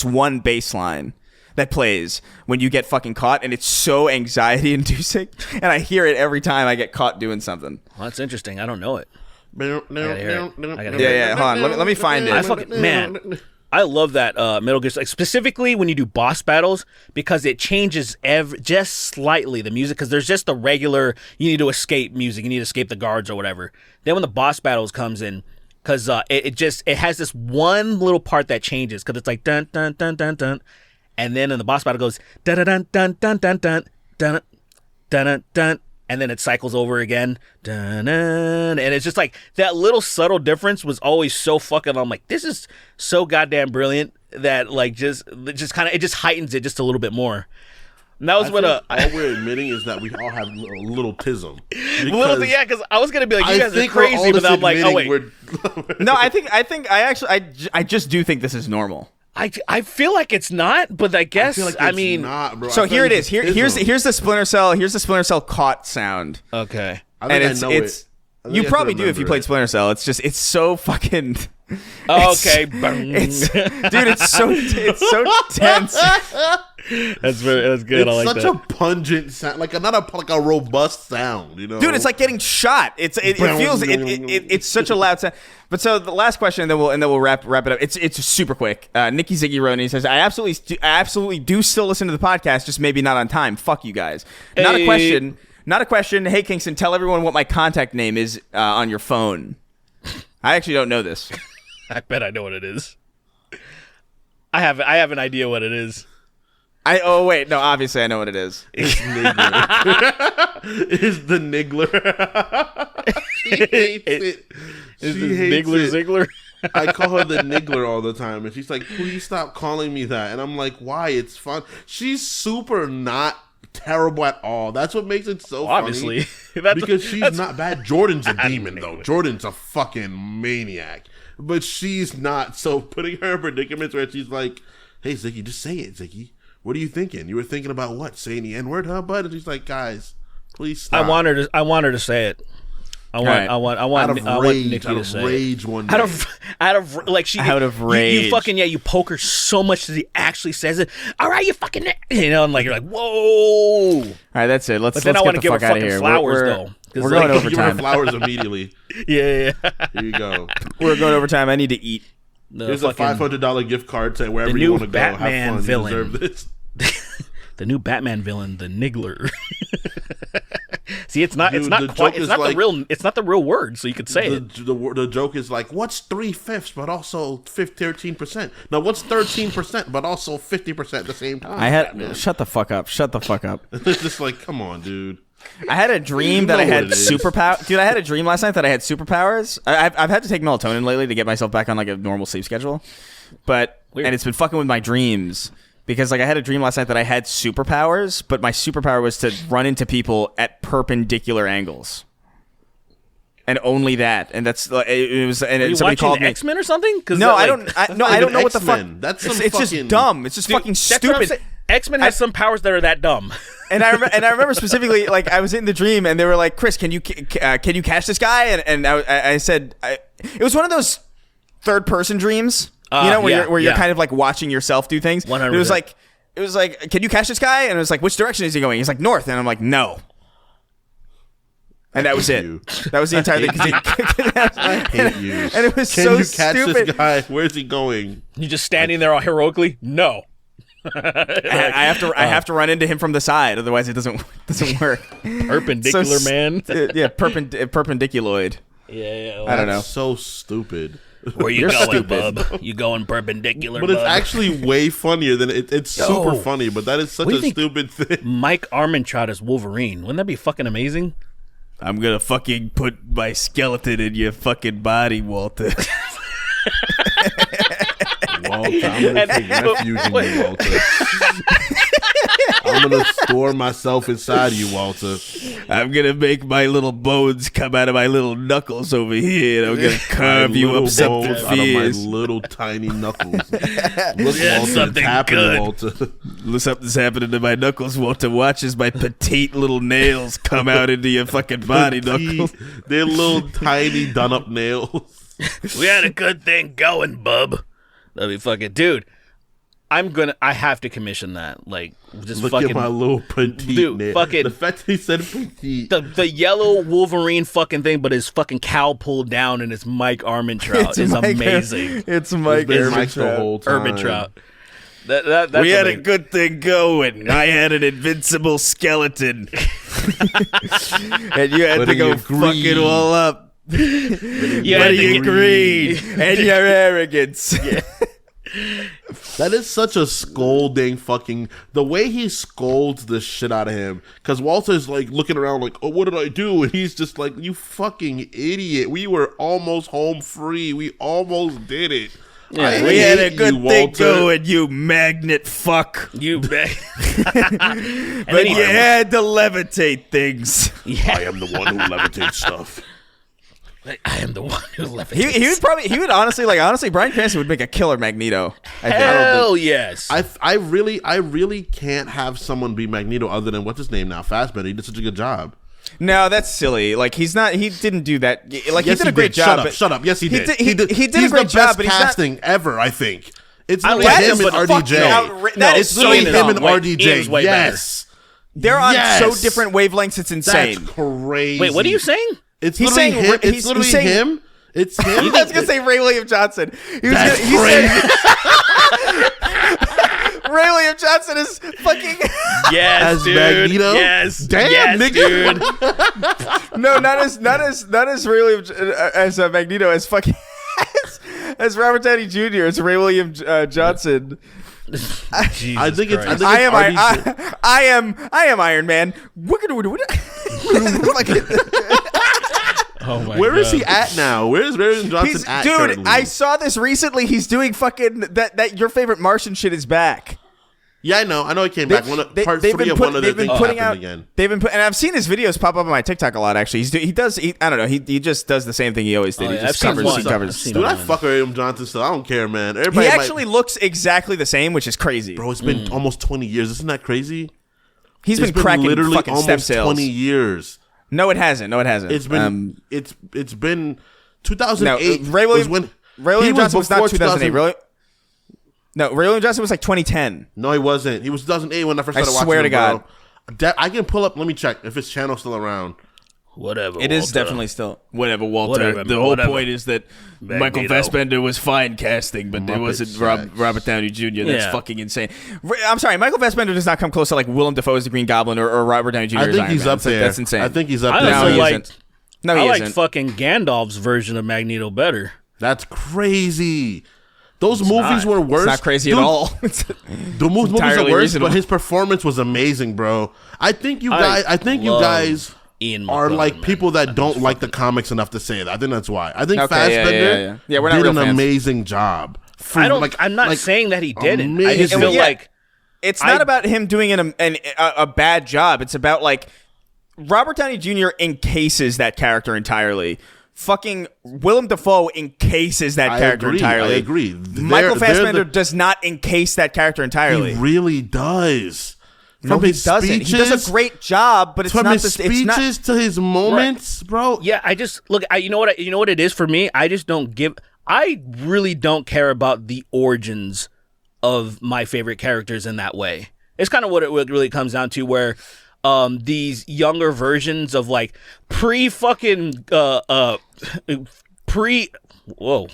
one bass line that plays when you get fucking caught, and it's so anxiety inducing, and I hear it every time I get caught doing something. Well, that's interesting. I don't know it. I gotta hear it. Yeah, hold on. Let me find it. I love that Metal Gear, like specifically when you do boss battles, because it changes just slightly the music, because there's just the regular you need to escape music, you need to escape the guards or whatever. Then when the boss battles comes in, because it has this one little part that changes, because it's like dun dun dun dun dun. And then in the boss battle goes dun dun dun dun dun dun dun dun dun, and then it cycles over again, dun, dun, and it's just like that little subtle difference was always so fucking. I'm like, this is so goddamn brilliant that like just kind of it just heightens it just a little bit more. And that was when all we're admitting is that we all have a little tism. Well, yeah, because I was gonna be like, you I guys are think we're crazy, all but just I'm like, oh wait, admitting No, I just do think this is normal. I feel like it's not, but I guess feel like I it's mean, not, bro. So I feel here like it is. it's tism. Here's the Splinter Cell. Here's the Splinter Cell caught sound. okay. I think And I know it's it. I think you I probably can do if you remember played it. Splinter Cell. It's so fucking. Okay, It's, dude, it's so tense. that's good. It's I like such that. a pungent sound, like a robust sound, you know. Dude, it's like getting shot. It feels it's such a loud sound. But so the last question, and then we'll wrap it up. It's super quick. Nikki Ziggy Roney says, I absolutely do still listen to the podcast, just maybe not on time. Fuck you guys. Not a question. Not a question. Hey Kingston, tell everyone what my contact name is on your phone. I actually don't know this. I bet I know what it is. I have an idea what it is. Oh wait, no, obviously I know what it is. It's Niggler. It's the Niggler. She hates it. Is She this hates Niggler it. Ziggler? I call her the Niggler all the time, and she's like, "Please stop calling me that." And I'm like, "Why? It's fun." She's super not terrible at all. That's what makes it so Obviously, funny. Because she's not bad. Jordan's a demon, though. Jordan's a fucking maniac. But she's not. So putting her in predicaments where she's like, "Hey, Ziggy, just say it, Ziggy. What are you thinking? You were thinking about what? Saying the N-word, huh, bud?" And she's like, "Guys, please stop." I want her to say it. I want Nikki to say it. Rage one day. Out of like she Out of you rage. fucking you poke her so much that he actually says it. All right, you fucking and like you're like whoa. All right, that's it. Let's But then let's I get want the to give her fuck out of fucking here. flowers We're though. 'Cause, we're like, going Give her overtime. flowers immediately. Yeah. Here you go. We're going overtime. I need to eat. The Here's a fucking- $500 gift card to wherever the you new want to go. Batman Have fun. villain. You deserve this. the new Batman villain, the Niggler. See, it's not Dude, quite joke it's is not like- the real word, so you could say it. The joke is like, what's 3/5 but also 13%? No, what's 13% but also 50% at the same time? Batman. Shut the fuck up. Shut the fuck up. It's just like, come on, dude. I had a dream You that I know had what it is. superpower. Dude, I had a dream last night that I had superpowers. I've had to take melatonin lately to get myself back on like a normal sleep schedule, Weird. and it's been fucking with my dreams because like I had a dream last night that I had superpowers, but my superpower was to run into people at perpendicular angles, and only that. And that's it was. And Are you somebody watching called me. X-Men or something? No, I like, don't. I not don't even know what the fuck. X-Men. That's it's some it's just fucking- dumb. It's just Dude, fucking that's what I'm stupid. saying. X-Men has some powers that are that dumb. And I remember specifically, like I was in the dream, and they were like, "Chris, can you catch this guy?" And I said, it was one of those third person dreams, where you're kind of like watching yourself do things. 100%. It was like, "Can you catch this guy?" And it was like, "Which direction is he going?" He's like, "North," and I'm like, "No." And that was it. you. That was the entire thing. I hate you. And it was Can so you catch stupid. this guy? Where's he going? You just standing there all heroically? No. I have to run into him from the side, otherwise it doesn't work. Perpendicular, So man. Yeah, perpendiculoid. Yeah. I don't know. That's so stupid. Where you You're going, stupid. bub? You going perpendicular, But it's bub? actually way funnier than it's super Yo. funny, but that is such What do a you think- stupid thing. Mike Armentrout as Wolverine. Wouldn't that be fucking amazing? I'm gonna fucking put my skeleton in your fucking body, Walter. Walter, I'm gonna take refuge in you, Walter. I'm gonna store myself inside you, Walter. I'm gonna make my little bones come out of my little knuckles over here, and I'm gonna carve you Little up something bones out of my fierce. little tiny knuckles. Look, Yeah, Walter, it's something happening, good. Walter. Something's happening to my knuckles, Walter. Watch as my petite little nails come out into your fucking body, knuckles. They're little tiny done-up nails. We had a good thing going, bub. That'd be fucking dude. I have to commission that. Like, just Look fucking at my little petite Dude, nail. fucking- The fact that he said petite. the yellow Wolverine fucking thing, but his fucking cowl pulled down and it's Mike Armentrout is amazing. It's Mike It's been Mike the Armentrout. whole time. Armentrout. That's We had a amazing. good thing going. I had an invincible skeleton, and you had But to he go agreed. fuck it all up. You But had to you get- agreed, and your arrogance. That is such a scolding fucking... The way he scolds the shit out of him. Because Walter's like looking around like, oh, what did I do? And he's just like, you fucking idiot. We were almost home free. We almost did it. Yeah. We had a hate good you, thing Walter. going, you magnet fuck. You bet. But you had to levitate things. Yeah. I am the one who levitates stuff. I am the one who left. He would honestly Bryan Cranston would make a killer Magneto. I think. Hell yes. I really can't have someone be Magneto other than what's his name now, Fassbender. He did such a good job. No, that's silly. Like he didn't do that. Like Yes, he did a great job. Shut up. Yes, he did. He did He's a great the job, best but he's not. casting ever. I think it's I literally like him him, and but RDJ. No, It's literally Ian is him and way- RDJ. Ian's way better. Yes, They're on Yes. so different wavelengths. It's insane. that's crazy. Wait, what are you saying? It's He's literally saying- him. he's- It's literally he's saying- him. It's him. I was gonna say Ray William Johnson. He was That's gonna, he crazy. said Ray William Johnson is fucking. Yes, As dude. Magneto? Yes. Damn, yes, nigga. dude. No, not as Ray William as Magneto, as fucking as Robert Downey Jr. It's Ray William Johnson. Jesus I think it's. Christ. I am Iron Man. Oh my Where God. is he at now? Where is Ray William Johnson at? Dude, currently? I saw this recently. He's doing fucking that. Your favorite Martian shit is back. Yeah, I know. I know he came back. Part they've 3 been of put- one of the they've been things putting happened out. again. They've been and I've seen his videos pop up on my TikTok a lot. Actually, I don't know. He just does the same thing he always did. Oh, he yeah, just I've seen covers. one. He covers. I've seen Dude, I one. fuck with William Johnson still. I don't care, man. He Everybody actually looks exactly the same, which is crazy. bro, it's been almost 20 years. Isn't that crazy? He's It's been cracking literally fucking step almost sales. 20 years. No, it hasn't. It's been it's been 2008. No, Ray William- was when Ray William he Johnson was not before 2008. Ray William Johnson was like 2010. No, he wasn't. He was 2008 when I first I started watching swear to him, God. bro. I can pull up. Let me check if his channel's still around. Whatever. It is Walter. definitely still whatever, Walter. Whatever, the whole whatever. point is that Michael Magneto. Fassbender was fine casting, but there Muppet wasn't sex. Robert Downey Jr. That's Yeah. fucking insane. I'm sorry, Michael Fassbender does not come close to like Willem Dafoe as the Green Goblin or Robert Downey Jr. I as think Iron he's Man. up there. That's insane. I think he's up I there. No, also he like. isn't. No, he I like isn't. fucking Gandalf's version of Magneto better. That's crazy. Those movies not. were worse. It's not crazy Dude, at all. The movies are entirely worse, reasonable. but his performance was amazing, bro. I think you love guys Ian are McKellen, like man. people that don't like the comics enough to say that. I think that's why. I think Okay, yeah, Fassbender yeah. Yeah, we're not did real an fans. amazing job. I don't. I'm not saying that he didn't. I just amazing. feel Yeah. like It's not about him doing a bad job. It's about like Robert Downey Jr. encases that character entirely. Fucking Willem Dafoe encases that character entirely. I agree. Michael Fassbender does not encase that character entirely. He really does. No, From he his doesn't. speeches, He does a great job, but it's from not his the it's not. speeches to his moments, bro. yeah. I just look. You know what? You know what it is for me. I just don't give. I really don't care about the origins of my favorite characters in that way. It's kind of what it really comes down to, where these younger versions of like pre-fucking whoa.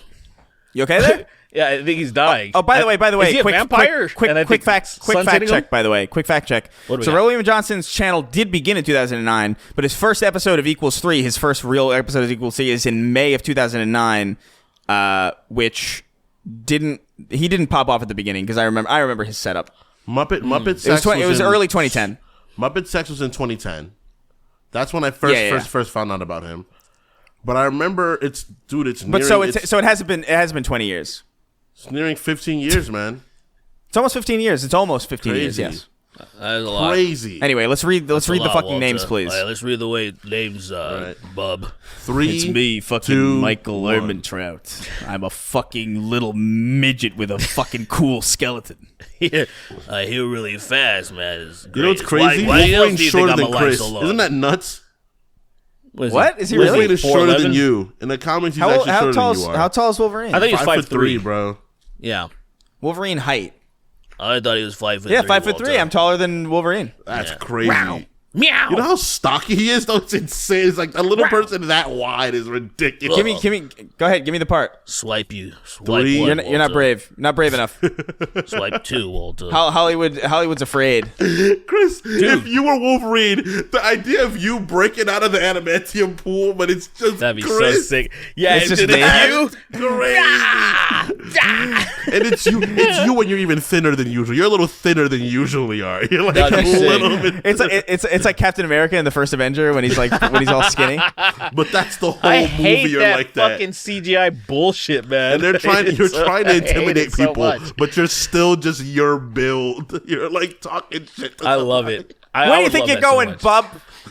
You okay there? Yeah, I think he's dying. Oh, by the way, is he a quick vampire? Quick And I think fact sun's hitting check. him? By the way, quick fact check. What do we So, got? William Johnson's channel did begin in 2009, but his first episode of Equals 3, his first real episode of Equals 3, is in May of 2009, which he didn't pop off at the beginning because I remember his setup. Muppet It Sex was early 2010. Muppet Sex was in 2010. That's when I first found out about him. But I remember it's nearing, But so it hasn't been 20 years. it's nearing 15 years, man. It's almost 15 years. It's almost 15 years. Crazy. Yes. That is a lot. Crazy. Anyway, let's read the That's a lot, fucking Walter. names, please. All right, let's read the way names, Right. bub. 3, fucking 2, Michael 1. Ehrmantraut. I'm a fucking little midget with a fucking cool skeleton. Yeah, I heal really fast, man. It's great. You know what's crazy? Why else Wolverine's do you think shorter I'm than alive Chris. so long? Isn't that nuts? What? Is he Wolverine really? is shorter 4'11"? than you. In the comics, he's How actually shorter tall than is you are. how tall is Wolverine? I think he's 5'3", 5'3", bro. Yeah, Wolverine height. I thought he was 5'3". Yeah, 5'3". Walter. I'm taller than Wolverine. That's crazy. Meow. You know how stocky he is? Though it's insane. It's like a little person that wide is ridiculous. Give me. Go ahead. Give me the part. Swipe you. Swipe 3. one, You're not Walter. brave. Not brave enough. Swipe 2, Walter. Hollywood's afraid. Chris, if you were Wolverine, the idea of you breaking out of the adamantium pool, but it's just That'd be Chris, so sick. Yeah, It's it's just just me. you. crazy. And it's you when you're even thinner than usual. You're a little thinner than you usually are. You're like That's a little sick. bit. It's like Captain America in the first Avenger when he's all skinny. But that's the whole I movie. hate You're that like that. fucking CGI bullshit, man. And you're trying to I hate intimidate it so people, much. but you're still just your build. You're like talking shit. To I love it. Where do you would think love you're that so going, much. bub?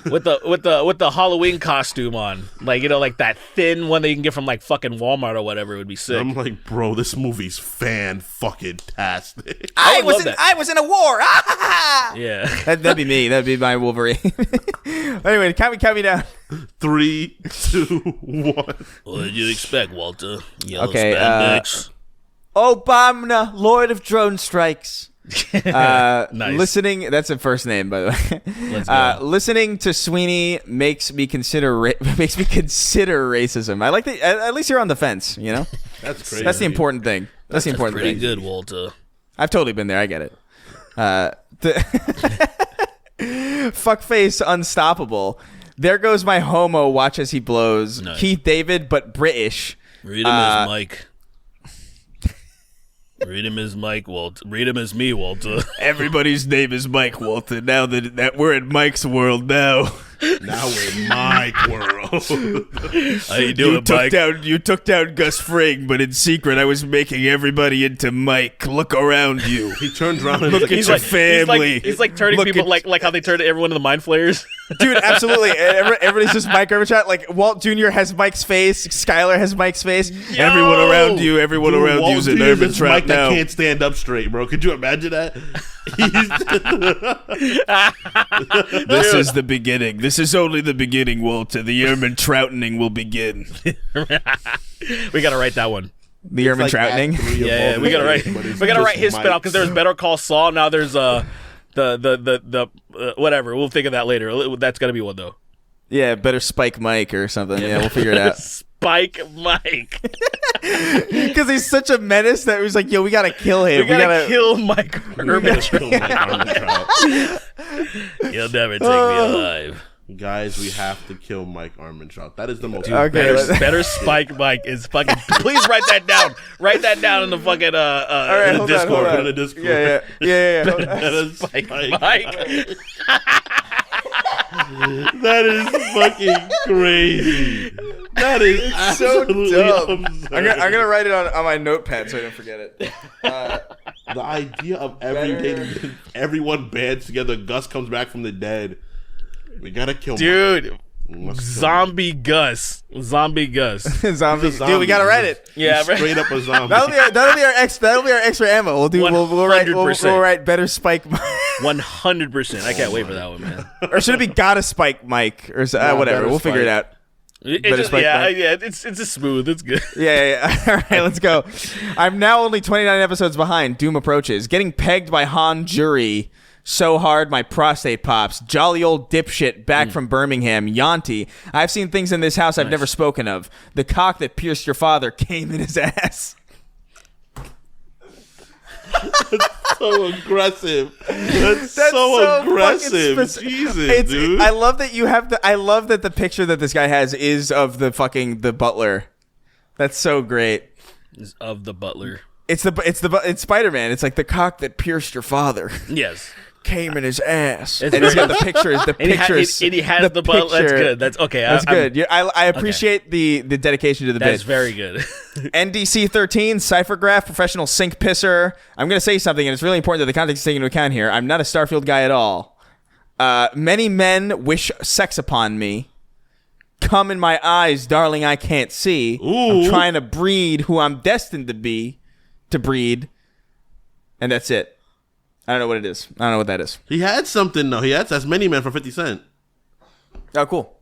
with the Halloween costume on, like, you know, like that thin one that you can get from like fucking Walmart or whatever. It would be sick. I'm like, bro, this movie's fan fucking tastic. I would love that. I was in a war. Yeah. That'd be me. That'd be my Wolverine. Anyway, count me down. 3, 2, 1. What did you expect, Walter? Yellow Okay, spandex. Obama, Lord of Drone Strikes. Nice. Listening. That's a first name, by the way. Let's go. Listening to Sweeney makes me consider racism. I like that. At least you're on the fence. You know, That's crazy. that's the important thing. That's the important Pretty thing. good, Walter. I've totally been there. I get it. Fuckface unstoppable. There goes my homo. Watch as he blows. Nice. Keith David, but British. Read him as Mike. Read him as Mike, Walter. Read him as me, Walter. Everybody's name is Mike Walter. Now that we're in Mike's world now. Now we're in my world. How you doing, Mike? You took down Gus Fring, but in secret I was making everybody into Mike. Look around you. He turns around and Look at He's your like, family. He's like turning Look people at- like how they turn everyone into mind flayers. Dude, absolutely. Everybody's just Mike Ehrmantraut. Like Walt Jr. has Mike's face. Skylar has Mike's face. Everyone around you. Everyone Dude, around Walt you's an Jr. is this Ehrmantraut Mike now. that can't stand up straight, bro. Could you imagine that? This is the beginning. This is only the beginning, Walter. The Ehrmantroutening will begin. We gotta write that one. The Ehrmantroutening. Yeah, we gotta write. We gotta write his spinoff because there's Better Call Saul. Now there's the whatever. We'll think of that later. That's gotta be one though. Yeah, better Spike Mike or something. Yeah, we'll figure it out. Spike Mike. Because he's such a menace that he's like, yo, we gotta kill him. We gotta kill Mike Ehrmantraut. You'll never take me alive. Guys, we have to kill Mike Ehrmantraut. That is the most. Okay, Better Spike Mike is fucking. Please write that down. Write that down in the fucking right, in the hold on, Discord. hold on. Put it in the Discord. Yeah. That is Spike Mike. That is fucking crazy. That is so absolutely dumb. absurd. I'm gonna write it on my notepad so I don't forget it. The idea of everyone bands together. Gus comes back from the dead. We gotta kill Dude, Let's kill Zombie Gus. Zombie Gus. Zombie. He's a Dude, we gotta zombie. write it. Yeah, He's straight up a zombie. That'll be our extra ammo. We'll write 100%. better Spike Mike. 100%. I can't wait for that one, man. Or should it be gotta Spike Mike or whatever? better We'll figure it Spike. out. It's just, Spike Mike. it's just smooth. It's good. Yeah. All right, let's go. I'm now only 29 episodes behind. Doom approaches. Getting pegged by Han Jury so hard my prostate pops. Jolly old dipshit back from Birmingham. Yanti. I've seen things in this house I've never spoken of. The cock that pierced your father came in his ass. So aggressive. That's so aggressive. fucking speci- Jesus, dude. I love that you have I love that the picture that this guy has is of the butler. That's so great. Of the butler. It's Spider-Man. It's like the cock that pierced your father Yes. came in his ass. It's And he's very- got the pictures. The And pictures. he has the butler. That's picture. good. That's okay. That's good. I appreciate the dedication to the That's bit. very good. NDC 13, Cyphergraph, professional sink pisser. I'm going to say something, and it's really important that the context is taken into account here. I'm not a Starfield guy at all. Many men wish sex upon me. Come in my eyes, darling, I can't see. Ooh. I'm trying to breed who I'm destined to breed. And that's it. I don't know what it is. I don't know what that is. He had something though. That's Many Men for 50 Cent. Oh, cool.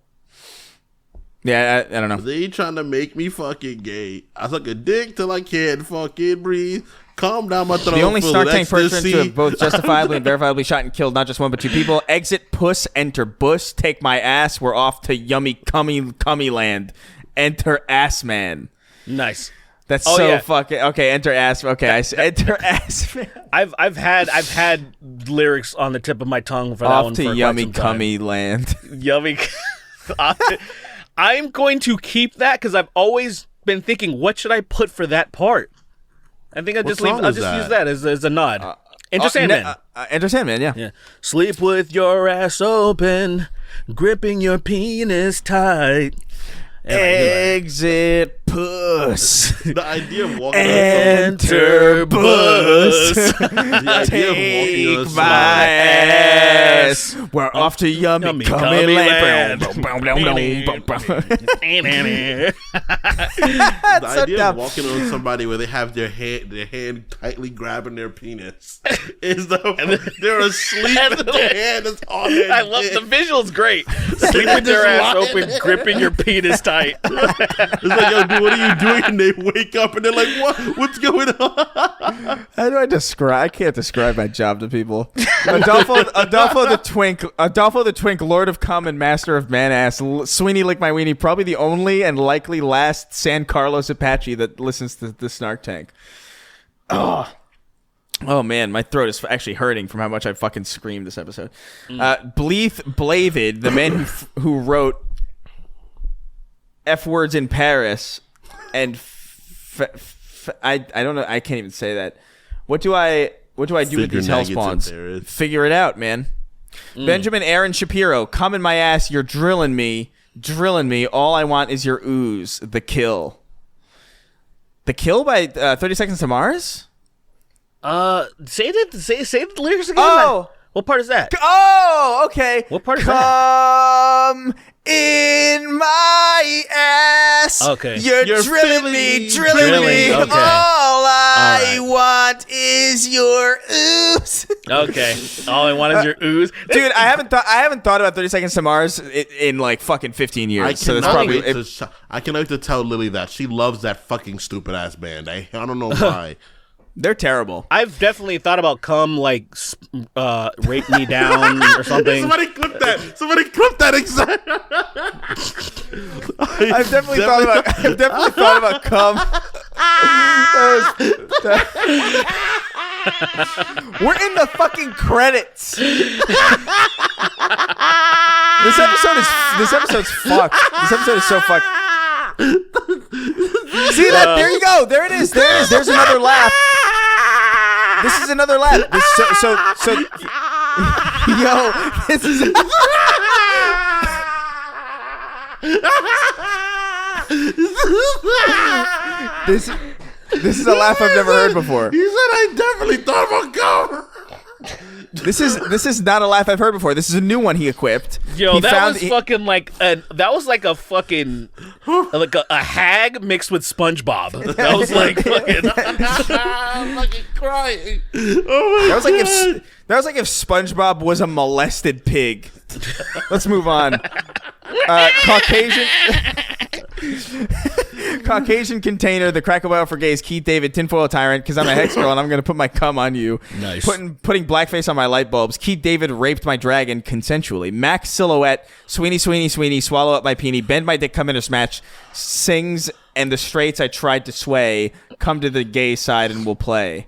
Yeah, I don't know. They trying to make me fucking gay. I suck a dick till I can't fucking breathe. Calm down my throat. The only full Snark of Tank person ecstasy. to have both justifiably and verifiably shot and killed not just one but two people. Exit puss, enter bus. Take my ass. We're off to yummy cummy land. Enter ass man. Nice. That's Oh, so yeah. fucking okay. Enter ass. Okay, enter ass man. I've had lyrics on the tip of my tongue for that Off one to for yummy quite some time. cummy land. Yummy. I'm going to keep that because I've always been thinking, what should I put for that part? I think I'll What just song is use that? that as a nod. Enter Sandman. Enter Sandman, yeah. Yeah. Sleep with your ass open, gripping your penis tight. Exit puss. The idea of walking Enter bus. the idea of walking on Take somebody- my ass. We're off to yummy cummy land. The so idea dumb. of walking on somebody where they have their hand tightly grabbing their penis is they're asleep and their hand is on their I love dick. the visuals. Great. Sleep with your ass open, gripping your penis tight. It's like, yo, dude, what are you doing? And they wake up and they're like, what? What's going on? How do I describe? I can't describe my job to people. Adolfo the Twink, Lord of Cum and Master of Man Ass, Sweeney Lick My Weenie, probably the only and likely last San Carlos Apache that listens to the Snark Tank. Oh man, my throat is actually hurting from how much I fucking screamed this episode. Bleeth Blavid, the man who wrote F words in Paris, and I don't know. I can't even say that. What do I do with these hell spawns? Figure it out, man. Benjamin Aaron Shapiro, come in my ass. You're drilling me. All I want is your ooze. The Kill. The Kill by 30 Seconds to Mars. Say the lyrics again. Oh. What part is that? Oh, okay. What part is that? Come in my ass. Okay. You're drilling me. Okay. All I All want is your ooze. Okay. All I want is your ooze. Dude, I haven't thought about 30 Seconds to Mars in like fucking 15 years. So that's probably I cannot wait to tell Lily that she loves that fucking stupid ass band. I don't know why. they're terrible. I've definitely thought about come like rape me down or something. Somebody clip that exact. I've definitely thought about cum. We're in the fucking credits. This episode's fucked. This episode is so fucked. See that? There you go. There it is. There's another laugh. This is another laugh. Yo, this is. This is a laugh I've never heard before. He said I definitely thought about going. This is not a laugh I've heard before. This is a new one he equipped. Yo, that was like a fucking like a hag mixed with SpongeBob. That was like fucking. I'm fucking crying. Oh my God. That was like if SpongeBob was a molested pig. Let's move on. Caucasian container, the Cracker Barrel for gays, Keith David, tinfoil tyrant, because I'm a hex girl and I'm going to put my cum on you. Nice. Putting blackface on my light bulbs. Keith David raped my dragon consensually. Max Silhouette, Sweeney, swallow up my peenie, bend my dick, come in or smash, sings, and the straights I tried to sway, come to the gay side and we'll play.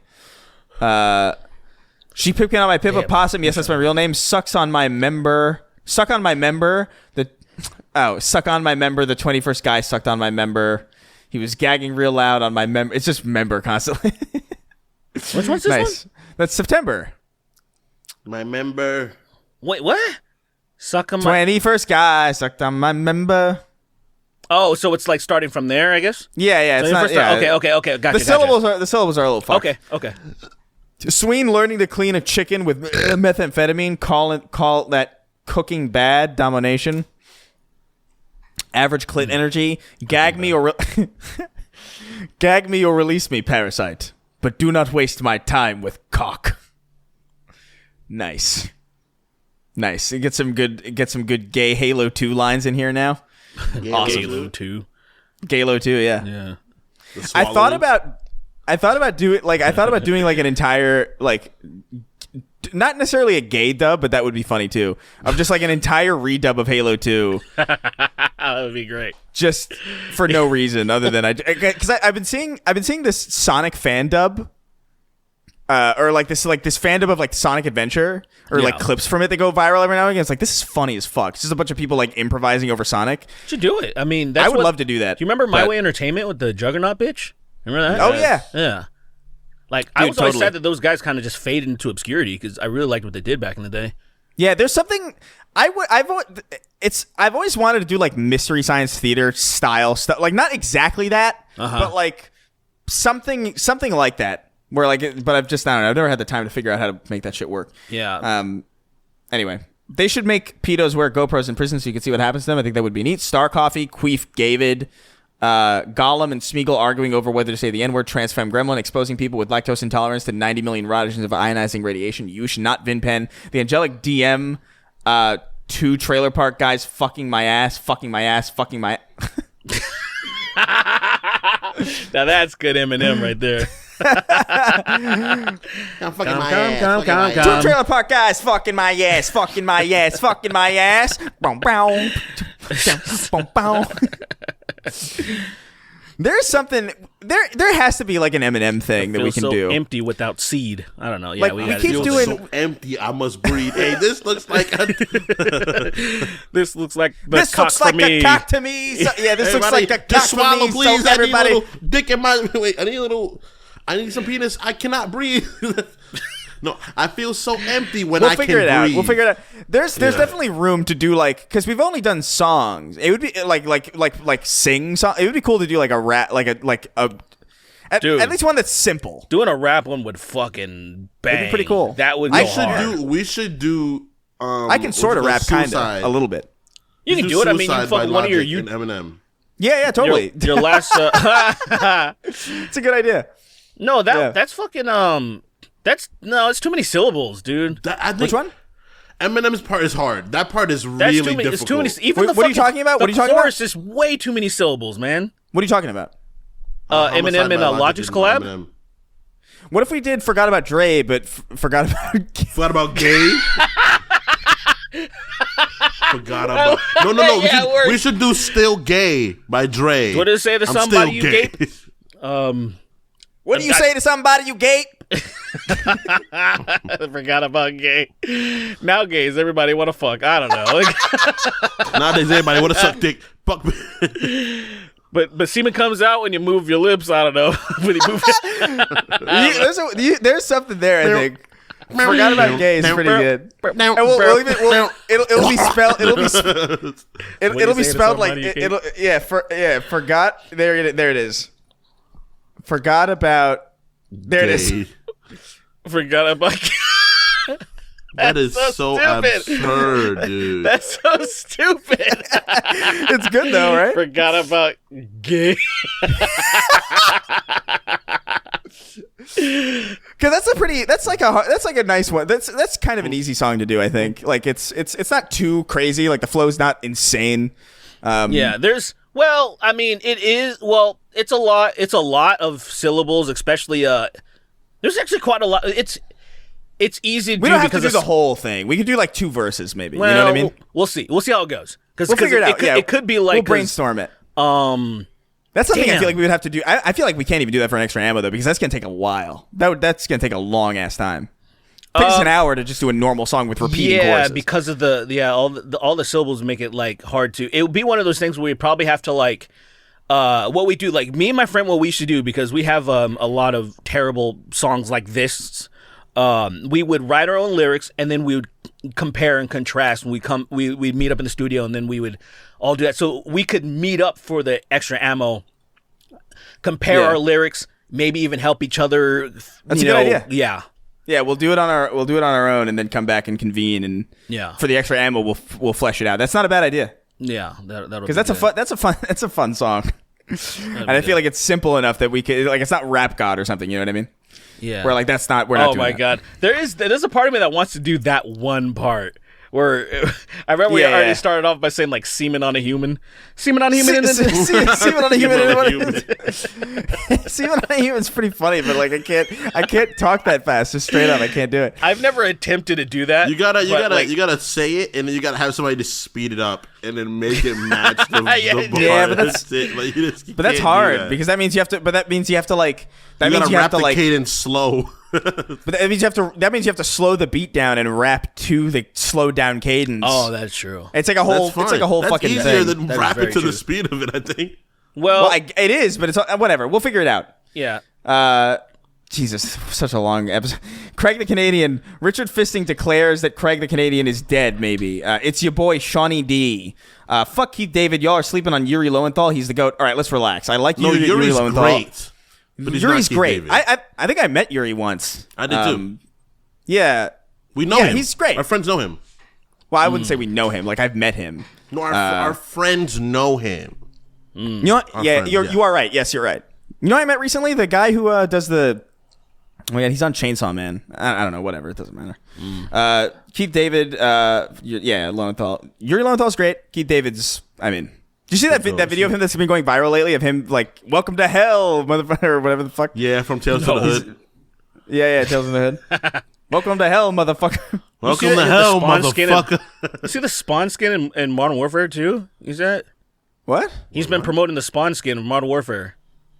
She pipkin on my pippa possum, yes, that's my real name, suck on my member, the 21st guy sucked on my member. He was gagging real loud on my member. It's just member constantly. Which one's this one? That's September. My member. Wait, what? Suck on my 21st guy sucked on my member. Oh, so it's like starting from there, I guess? Yeah, it's not. Yeah. Okay. Gotcha. The syllables are a little fucked. Okay. Sween learning to clean a chicken with methamphetamine. Call that cooking bad. Domination. Average clit energy. Gag me or release me, parasite. But do not waste my time with cock. Nice. Get some good gay Halo 2 lines in here now. Awesome. Halo 2. Halo 2, yeah. Yeah. I thought about doing like an entire like not necessarily a gay dub, but that would be funny too. Of just like an entire redub of Halo 2. That would be great. Just for no reason other than because I've been seeing this Sonic fan dub. Or like this fan dub of like Sonic Adventure or like clips from it that go viral every now and again. It's like, this is funny as fuck. It's just a bunch of people like improvising over Sonic. You should do it. I mean, I would love to do that. Do you remember My Way Entertainment with the Juggernaut bitch? Remember that? Oh yeah. Yeah. Like, I was always totally. sad that those guys kind of just faded into obscurity because I really liked what they did back in the day. Yeah, there's something I've always wanted to do like Mystery Science Theater style stuff, like not exactly that, but like something like that. Where like, but I don't know. I've never had the time to figure out how to make that shit work. Yeah. Anyway, they should make pedos wear GoPros in prison so you can see what happens to them. I think that would be neat. Star Coffee, Queef, Gavid, Gollum, and Smeagol arguing over whether to say the N-word. Transfem Gremlin exposing people with lactose intolerance to 90 million radiations of ionizing radiation. Yush, not Vinpen. The Angelic DM, 2 Trailer Park guys fucking my ass. Now that's good Eminem right there. I'm fucking my ass. Two Trailer Park guys fucking my ass. Boom, boom. Boom, boom. There's something there has to be like an Eminem thing that we can so do. Empty without seed. I don't know. Yeah, Like, we we gotta keep do doing- So empty, I must breathe. Hey, this looks like This looks like the This cock looks for like me. a cock to me. So, yeah, this looks Everybody, like a cock just swallow, to me. please. So everybody, I need a little dick in my. Wait, I need some penis. I cannot breathe. No, I feel so empty when we'll I figure can it out. breathe. We'll figure it out. There's definitely room to do like because we've only done songs. It would be like sing song. It would be cool to do like a rap, at least one that's simple. Doing a rap one would fucking bang. It'd be pretty cool. That would. I go should hard. We should do. I can sort of rap kind of a little bit. You can do it. I mean, you can fuck one of your and Eminem. Yeah, totally. your last. It's a good idea. No, that's fucking it's too many syllables, dude. I think Which one? Eminem's part is hard. That part is That's really too many. difficult. It's too many. Even What the are you talking about? The What are you talking about? chorus is way too many syllables, man. What are you talking about? Eminem and Logic's collab. Eminem. What if we did Forgot About Dre, but forgot about... Forgot about gay. Forgot about. No. Yeah, it works. We should do "Still Gay" by Dre. What does it say to I'm somebody you still gay. gape? What do you say to somebody you gape? I forgot about gay. Now gays, everybody want to fuck. I don't know. Nowadays, everybody want to suck dick. Fuck. But semen comes out when you move your lips. I don't know. When you move. There's something there, I think. Forgot About Gay is pretty good. And it'll be spelled. It'll be spelled like forgot. There it is. Forgot about. There it is. Gay. Forgot about. That is so so stupid. absurd, dude. That's so stupid. It's good though, right? Forgot about gay. Because that's like a nice one. That's kind of an easy song to do. I think like it's not too crazy. Like the flow's not insane. Yeah, I mean, it is. Well, it's a lot. It's a lot of syllables, especially. There's actually quite a lot. It's easy to we do don't have to because do the whole thing. We could do like 2 verses, maybe. Well, you know what I mean? We'll see. We'll see how it goes. We'll figure it out. It could be like we'll brainstorm it. That's something I Damn. feel like we would have to do. I feel like we can't even do that for an extra ammo though, because that's gonna take a while. That's gonna take a long ass time. It takes an hour to just do a normal song with repeating choruses. Because of all the syllables make it like hard to. It would be one of those things where we probably have to like. What we do, like me and my friend, what we should do, because we have a lot of terrible songs like this. We would write our own lyrics and then we would compare and contrast when we'd meet up in the studio and then we would all do that. So we could meet up for the extra ammo, compare our lyrics, maybe even help each other. That's a good idea. Yeah. Yeah, we'll do it on our own and then come back and convene and for the extra ammo we'll flesh it out. That's not a bad idea. Yeah, that'll because that's a fun song. And I feel like it's simple enough that we could like it's not Rap God or something, you know what I mean? Yeah. Where like we're not doing my that. God. There's a part of me that wants to do that one part where I remember we already started off by saying like semen on a human. Semen on a human. Semen on a human. Semen on a human's pretty funny, but like I can't talk that fast. Just straight up, I can't do it. I've never attempted to do that. You gotta say it, and then you gotta have somebody to speed it up and then make it match the bar. Yeah, but that's hard that. because that means you have to. But that means you have to like. That you means gotta you have rap to the like. cadence slow. But that means you have to slow the beat down and rap to the slowed down cadence. Oh, that's true. It's like a whole. It's like a whole That's fucking easier thing. than That is rapping very to true. the speed of it. I think. Well, Well, it is, but it's whatever. We'll figure it out. yeah. Jesus, such a long episode. Craig the Canadian. Richard Fisting declares that Craig the Canadian is dead, maybe. It's your boy, Shawnee D. Fuck Keith David. Y'all are sleeping on Yuri Lowenthal. He's the GOAT. All right, let's relax. I like Yuri Lowenthal. Great. But he's Yuri's not Keith great. David. I think I met Yuri once. I did too. Yeah. We know him. He's great. Our friends know him. Well, I wouldn't say we know him. Like, I've met him. No, our friends know him. You know what? Friends, you are right. Yes, you're right. You know what I met recently? The guy who does the... Oh, yeah, he's on Chainsaw Man. I don't know. Whatever. It doesn't matter. Keith David... Lowenthal. Yuri Lowenthal's great. Keith David's... I mean... Did you see that video of him that's been going viral lately? Of him, like, welcome to hell, motherfucker, or whatever the fuck? Yeah, from Tales to the Hood. Yeah, Tales in the Hood. Welcome to hell, motherfucker. Welcome to hell, motherfucker. You see the Spawn skin in Modern Warfare 2? Is that? What? He's been promoting the Spawn skin in Modern Warfare.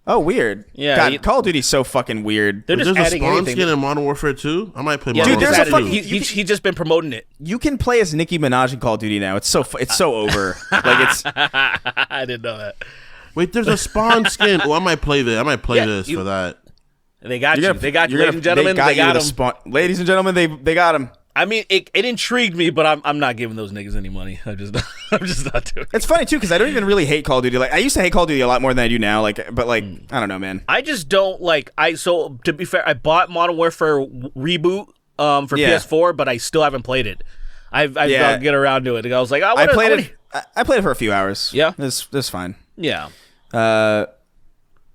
Oh, weird. Yeah, God, Call of Duty's so fucking weird. They're just There's a adding Spawn anything. skin in Modern Warfare 2? I might play Yeah, Modern Dude, Warfare there's a 2. fucking- He's just been promoting it. You can play as Nicki Minaj in Call of Duty now. It's so over. Like, it's... I didn't know that. Wait, there's a Spawn skin. Oh, I might play this. I might play this for that. They got you. They got you, ladies and gentlemen. They got him. Ladies and gentlemen, they got him. I mean, it intrigued me, but I'm not giving those niggas any money. I'm just not doing it. It's funny too because I don't even really hate Call of Duty. Like I used to hate Call of Duty a lot more than I do now. Like, but like I don't know, man. I just don't like. So to be fair, I bought Modern Warfare reboot for PS4, but I still haven't played it. I've got to get around to it. I was like, I played it for a few hours. Yeah, this fine. Yeah.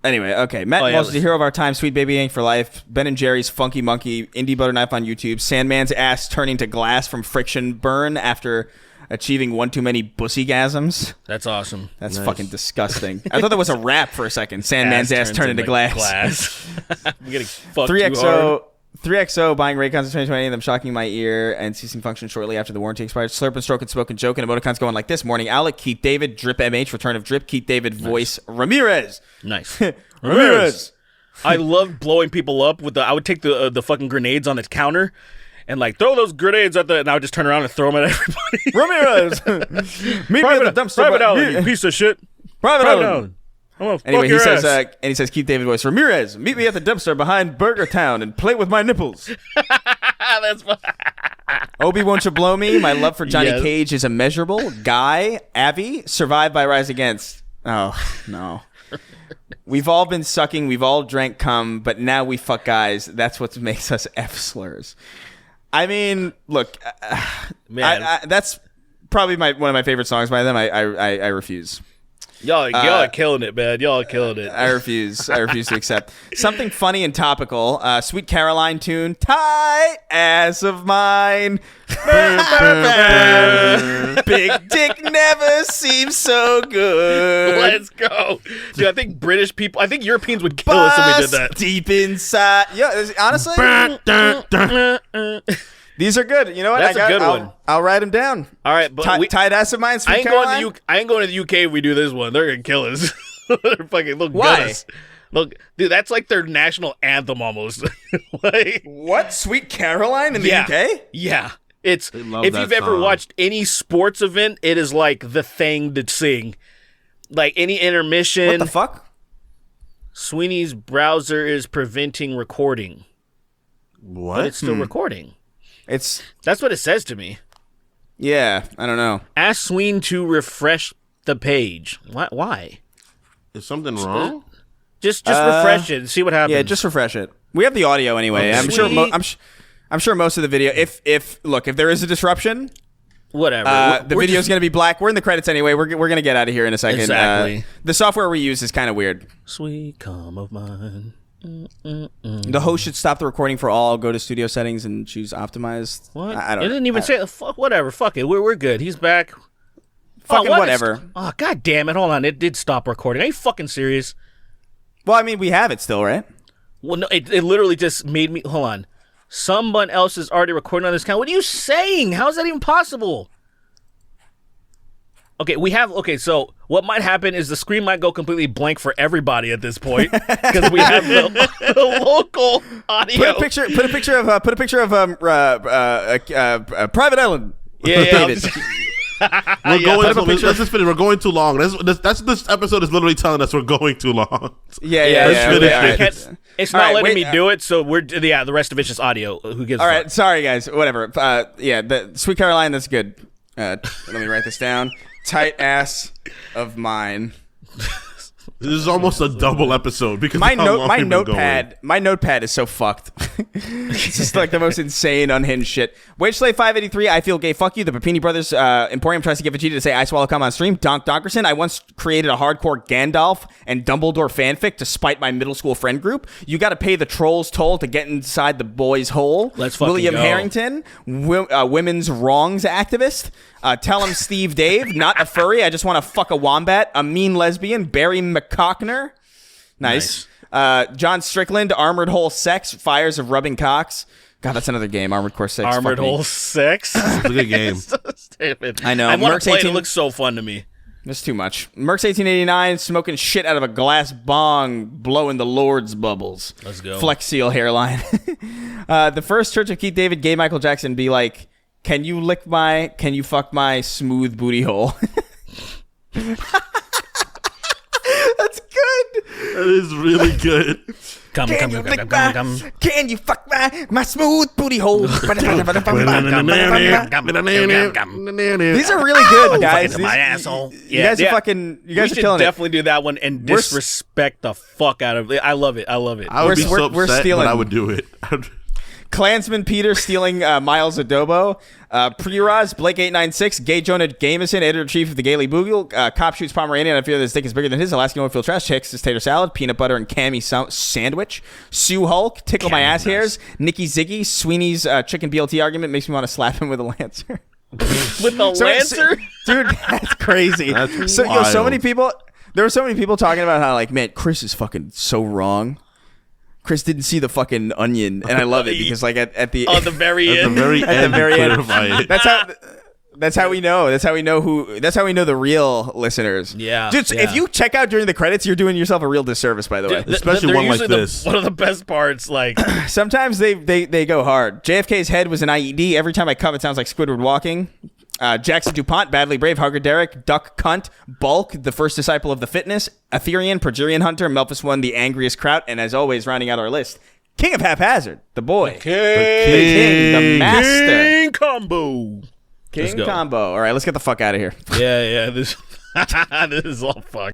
Anyway, okay. Matt Moss is the hero of our time. Sweet Baby Yank for life. Ben and Jerry's Funky Monkey. Indie Butter Knife on YouTube. Sandman's ass turning to glass from friction burn after achieving one too many bussygasms. That's awesome. That's fucking disgusting. I thought that was a rap for a second. Sandman's ass turning to glass. I'm getting fucked 3XO. too hard. 3XO buying Raycons in 2020, them shocking my ear and ceasing function shortly after the warranty expired. Slurp and stroke and smoke and joke and emoticons going like this. Morning Alec, Keith David, Drip MH, Return of Drip, Keith David, Voice, Ramirez. Nice. Ramirez. I love blowing people up with I would take the fucking grenades on the counter and like throw those grenades at and I would just turn around and throw them at everybody. Ramirez. Meet me at the dumpster. Private Allen, you piece of shit. Private Allen. Anyway, he says, Keith David Voice, Ramirez, meet me at the dumpster behind Burger Town and play with my nipples. That's fun. Obi, won't you blow me? My love for Johnny Cage is immeasurable. Guy, Avi, survived by Rise Against. Oh, no. We've all been sucking. We've all drank cum, but now we fuck guys. That's what makes us F-slurs. I mean, look, man, that's probably one of my favorite songs by them. I refuse. Y'all are killing it, man. Y'all are killing it. I refuse to accept. Something funny and topical. Sweet Caroline tune. Tight ass of mine. Big dick never seems so good. Let's go. Dude, I think Europeans would kill us if we did that. Deep inside. Yeah, honestly. These are good. You know what? That's a good one. I'll write them down. All right, but tight ass of mine. Sweet I ain't Caroline. going to the UK if we do this one. They're gonna kill us. They're fucking look. Why? Look, dude, that's like their national anthem almost. Like, what? Sweet Caroline in the UK? Yeah. If you've ever song. watched any sports event, it is like the thing to sing. Like any intermission. What the fuck? Sweeney's browser is preventing recording. What? But it's still recording. That's what it says to me. Yeah, I don't know. Ask Sween to refresh the page. Why? Is something wrong? Just refresh it and see what happens. Yeah, just refresh it. We have the audio anyway. Okay. I'm sure most of the video. If there is a disruption, whatever. The video's gonna be black. We're in the credits anyway. We're gonna get out of here in a second. Exactly. The software we use is kind of weird. Sweet cum of mine. The host should stop the recording for all. Go to studio settings and choose optimized. What? I don't. It didn't even say. Fuck. Whatever. Fuck it. We're good. He's back. Fucking whatever. Oh, god damn it. Hold on. It did stop recording. Are you fucking serious? Well, I mean, we have it still, right? Well, no. It literally just made me. Hold on. Someone else is already recording on this account. What are you saying? How is that even possible? Okay, so what might happen is the screen might go completely blank for everybody at this point because we have the local audio. Put a picture of Private Ellen. Yeah. David. We're Yeah, going. put up a Let's just finish. We're going too long. This episode is literally telling us we're going too long. Yeah. Let's finish all right. it. It's All not right, letting wait, me do it, so the rest of it's just audio. Who gives All a right, fuck? sorry guys. Whatever. The Sweet Caroline. That's good. Let me write this down. Tight ass of mine. This is almost a double episode because My of how long we've been going. my notepad is so fucked. It's just like the most insane, unhinged shit. Wage Slave 583, I feel gay. Fuck you. The Papini Brothers Emporium tries to give Vegeta to say I swallow cum on stream. Donk Donkerson, I once created a hardcore Gandalf and Dumbledore fanfic to spite my middle school friend group. You got to pay the trolls toll to get inside the boys' hole. Let's fucking William go. Harrington, women's wrongs activist. Tell him Steve Dave, not a furry. I just want to fuck a wombat. A mean lesbian. Barry McCockner. Nice. John Strickland, Armored Hole Sex, Fires of Rubbing Cocks. God, that's another game. Armored Core 6. Armored Fuck me. Hole 6. It's a good game. So stupid. I know. I want Mercs to play it. 18 It looks so fun to me. That's too much. Mercs 1889, smoking shit out of a glass bong, blowing the Lord's bubbles. Let's go. Flex Seal hairline. The First Church of Keith David, gay Michael Jackson, be like, can you fuck my smooth booty hole? That's good. That is really good. Come. Can you fuck my smooth booty hole? These are really good, guys. Fucking my asshole. You guys are fucking. You guys we are should killing definitely do that one and We're disrespect the fuck out of it. I love it. I would We're- be so we're upset, stealing. but I would do it. Klansman Peter stealing Miles Adobo. Pre-Roz, Blake 896, Gay Jonah Gameson, editor-in-chief of the Gaily Boogle. Cop shoots Pomeranian. I fear that his dick is bigger than his. Alaskan oil field trash. Chicks is tater salad. Peanut butter and cami sandwich. Sue Hulk, tickle my ass hairs. Nikki Ziggy, Sweeney's chicken BLT argument makes me want to slap him with a lancer. With the lancer? Dude, that's crazy. That's so wild. many people. There were so many people talking about how, like, man, Chris is fucking so wrong. Chris didn't see the fucking onion, and I love it because, like, at the On the very At the end. very end, very end. clarify it. That's how we know. That's how we know the real listeners. Yeah, Dude, yeah. if you check out during the credits, you're doing yourself a real disservice, by the way. Especially They're one like usually this. one of the best parts, like Sometimes they go hard. JFK's head was an IED. Every time I come, it sounds like Squidward walking. Jackson DuPont, Badly Brave, Hugger Derek, Duck Cunt, Bulk, the first disciple of the fitness, Aetherian, Pergerian Hunter, Melphus One, the angriest kraut, and as always, rounding out our list, King of Haphazard, the boy. The master. King Combo. Let's King go. Combo. All right, let's get the fuck out of here. Yeah. This this is all fucked.